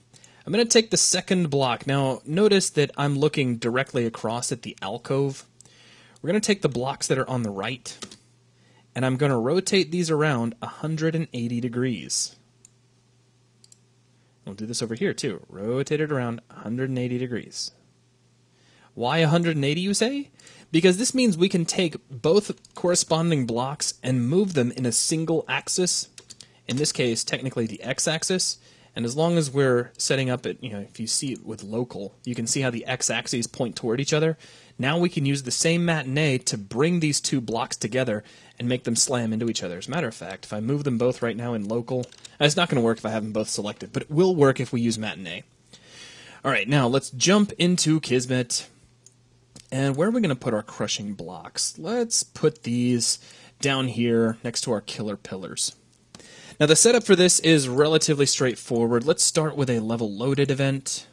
I'm going to take the second block. Now notice that I'm looking directly across at the alcove. We're going to take the blocks that are on the right, and I'm going to rotate these around 180 degrees. We'll do this over here too. Rotate it around 180 degrees. Why 180, you say? Because this means we can take both corresponding blocks and move them in a single axis. In this case, technically the x-axis. And as long as we're setting up it, if you see it with local, you can see how the x-axes point toward each other. Now we can use the same matinee to bring these 2 blocks together and make them slam into each other. As a matter of fact, if I move them both right now in local, it's not going to work if I have them both selected, but it will work if we use matinee. All right, now let's jump into Kismet. And where are we going to put our crushing blocks? Let's put these down here next to our killer pillars. Now the setup for this is relatively straightforward. Let's start with a level loaded event.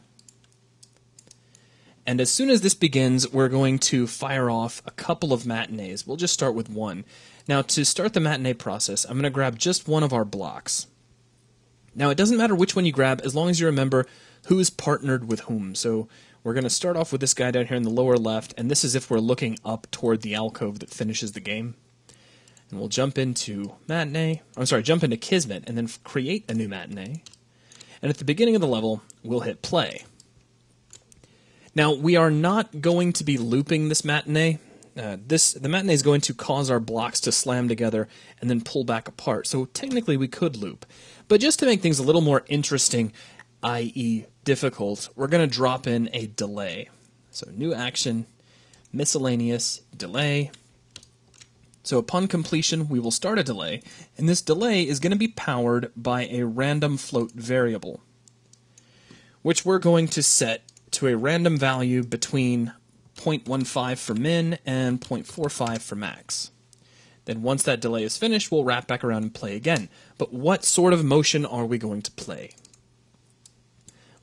And as soon as this begins, we're going to fire off a couple of matinees. We'll just start with one. Now to start the matinee process, I'm going to grab just one of our blocks. Now it doesn't matter which one you grab as long as you remember who's partnered with whom. So we're going to start off with this guy down here in the lower left, and this is if we're looking up toward the alcove that finishes the game. And we'll jump into jump into Kismet, and then create a new matinee. And at the beginning of the level, we'll hit play. Now, we are not going to be looping this matinee. The matinee is going to cause our blocks to slam together and then pull back apart. So technically we could loop. But just to make things a little more interesting, i.e. difficult, we're going to drop in a delay. So new action, miscellaneous, delay. So upon completion, we will start a delay, and this delay is going to be powered by a random float variable, which we're going to set to a random value between 0.15 for min and 0.45 for max. Then once that delay is finished, we'll wrap back around and play again. But what sort of motion are we going to play?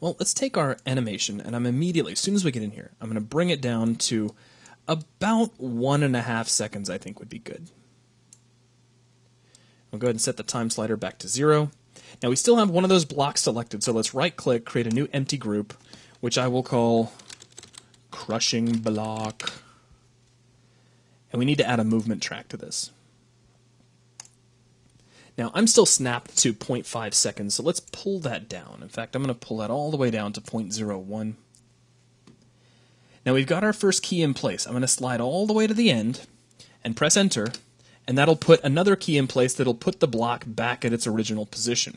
Well, let's take our animation, and I'm immediately, as soon as we get in here, I'm going to bring it down to about 1.5 seconds, I think would be good. We'll go ahead and set the time slider back to 0. Now we still have one of those blocks selected, so let's right-click, create a new empty group, which I will call Crushing Block. And we need to add a movement track to this. Now, I'm still snapped to 0.5 seconds, so let's pull that down. In fact, I'm going to pull that all the way down to 0.01. Now, we've got our first key in place. I'm going to slide all the way to the end and press Enter, and that'll put another key in place that'll put the block back at its original position.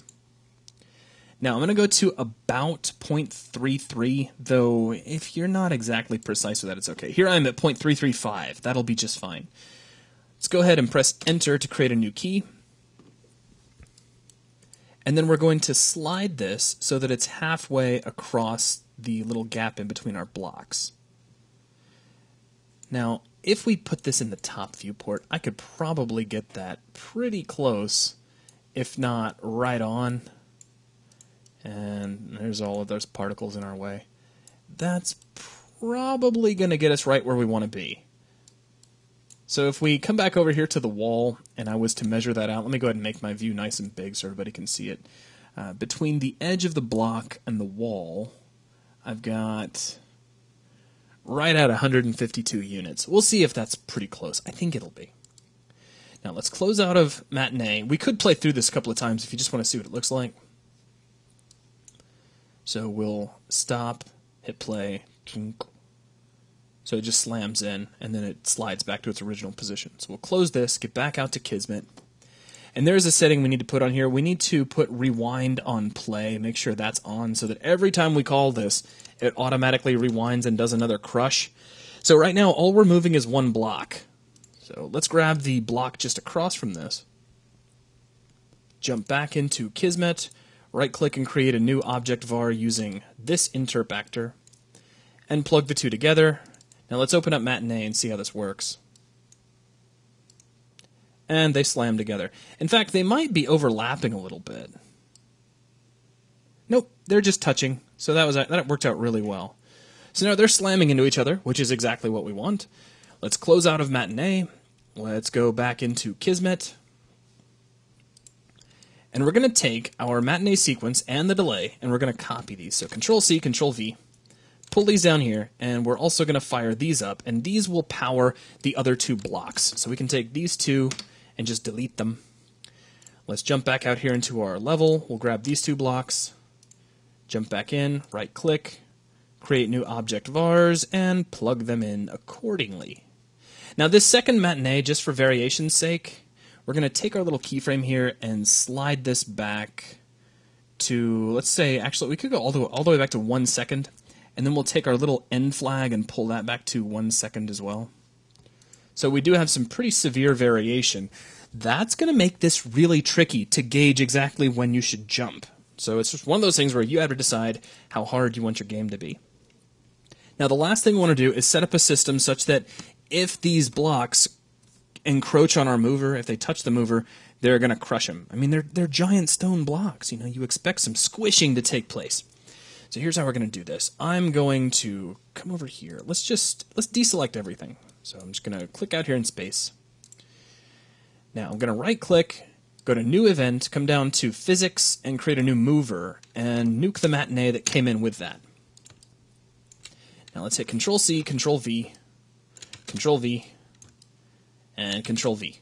Now, I'm going to go to about 0.33, though if you're not exactly precise with that, it's okay. Here I'm at 0.335. That'll be just fine. Let's go ahead and press Enter to create a new key. And then we're going to slide this so that it's halfway across the little gap in between our blocks. Now, if we put this in the top viewport, I could probably get that pretty close, if not right on. And there's all of those particles in our way. That's probably going to get us right where we want to be. So if we come back over here to the wall, and I was to measure that out, let me go ahead and make my view nice and big so everybody can see it. Between the edge of the block and the wall, I've got right at 152 units. We'll see if that's pretty close. I think it'll be. Now let's close out of Matinee. We could play through this a couple of times if you just want to see what it looks like. So we'll stop, hit play, so it just slams in, and then it slides back to its original position. So we'll close this, get back out to Kismet, and there's a setting we need to put on here. We need to put rewind on play, make sure that's on, so that every time we call this, it automatically rewinds and does another crush. So right now, all we're moving is one block. So let's grab the block just across from this, jump back into Kismet, right-click and create a new object var using this interp actor, and plug the two together. Now let's open up Matinee and see how this works. And they slam together. In fact, they might be overlapping a little bit. Nope, they're just touching. So that worked out really well. So now they're slamming into each other, which is exactly what we want. Let's close out of Matinee. Let's go back into Kismet. And we're going to take our Matinee sequence and the delay, and we're going to copy these. So Control-C, Control-V. Pull these down here, and we're also going to fire these up, and these will power the other two blocks. So we can take these two and just delete them. Let's jump back out here into our level. We'll grab these two blocks, jump back in, right-click, create new object vars, and plug them in accordingly. Now this second Matinee, just for variation's sake, we're going to take our little keyframe here and slide this back to, let's say, actually, we could go all the way back to 1 second, and then we'll take our little end flag and pull that back to 1 second as well. So we do have some pretty severe variation. That's going to make this really tricky to gauge exactly when you should jump. So it's just one of those things where you have to decide how hard you want your game to be. Now the last thing we want to do is set up a system such that if these blocks encroach on our mover, if they touch the mover, they're going to crush them. I mean, they're giant stone blocks. You know, you expect some squishing to take place. So here's how we're going to do this. I'm going to come over here. Let's deselect everything. So I'm just going to click out here in space. Now I'm going to right-click, go to New Event, come down to Physics, and create a new mover, and nuke the Matinee that came in with that. Now let's hit Control-C, Control-V, Control-V, and Control-V.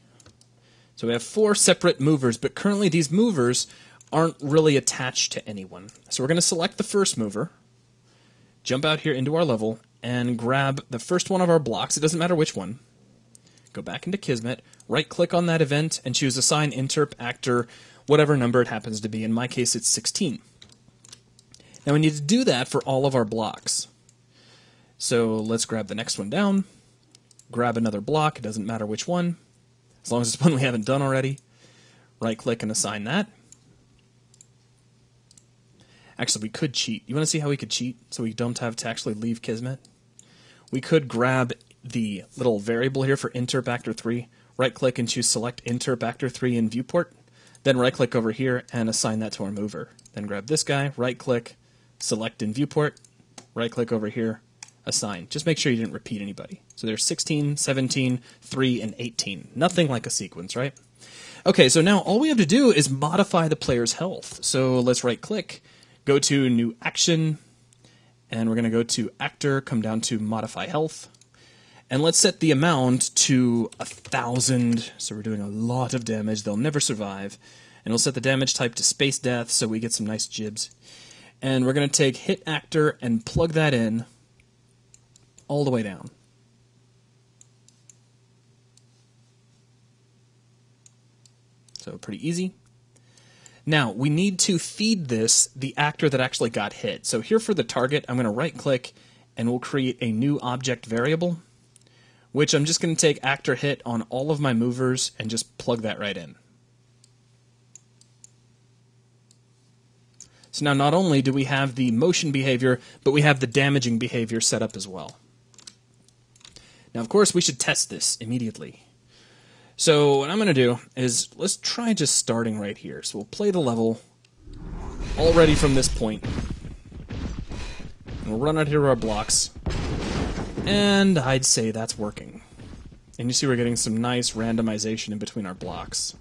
So we have 4 separate movers, but currently these movers aren't really attached to anyone. So we're going to select the first mover, jump out here into our level, and grab the first one of our blocks. It doesn't matter which one. Go back into Kismet, right-click on that event, and choose Assign Interp Actor, whatever number it happens to be. In my case, it's 16. Now we need to do that for all of our blocks. So let's grab the next one down, grab another block, it doesn't matter which one, as long as it's one we haven't done already. Right-click and assign that. Actually, we could cheat. You want to see how we could cheat so we don't have to actually leave Kismet? We could grab the little variable here for Interp Actor 3, right-click and choose Select Interp Actor 3 in Viewport, then right-click over here and assign that to our mover. Then grab this guy, right-click, Select in Viewport, right-click over here, assign. Just make sure you didn't repeat anybody. So there's 16, 17, 3, and 18. Nothing like a sequence, right? Okay, so now all we have to do is modify the player's health. So let's right-click, go to New Action, and we're going to go to Actor, come down to Modify Health, and let's set the amount to 1,000. So we're doing a lot of damage. They'll never survive. And we'll set the damage type to Space Death so we get some nice jibs. And we're going to take Hit Actor and plug that in all the way down. So pretty easy. Now, we need to feed this the actor that actually got hit. So here for the target, I'm going to right-click, and we'll create a new object variable, which I'm just going to take actor hit on all of my movers and just plug that right in. So now not only do we have the motion behavior, but we have the damaging behavior set up as well. Now, of course, we should test this immediately. So what I'm going to do is, let's try just starting right here. So we'll play the level already from this point. And we'll run out here to our blocks. And I'd say that's working. And you see we're getting some nice randomization in between our blocks.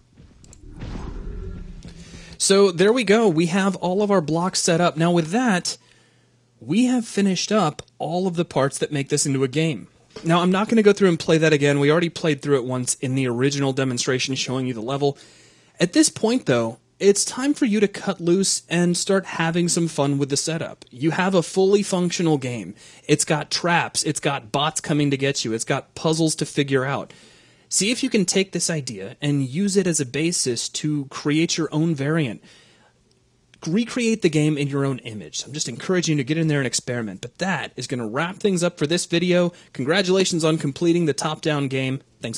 So there we go. We have all of our blocks set up. Now with that, we have finished up all of the parts that make this into a game. Now, I'm not going to go through and play that again. We already played through it once in the original demonstration showing you the level. At this point, though, it's time for you to cut loose and start having some fun with the setup. You have a fully functional game. It's got traps. It's got bots coming to get you. It's got puzzles to figure out. See if you can take this idea and use it as a basis to create your own variant. Recreate the game in your own image. I'm just encouraging you to get in there and experiment. But that is going to wrap things up for this video. Congratulations on completing the top-down game. Thanks.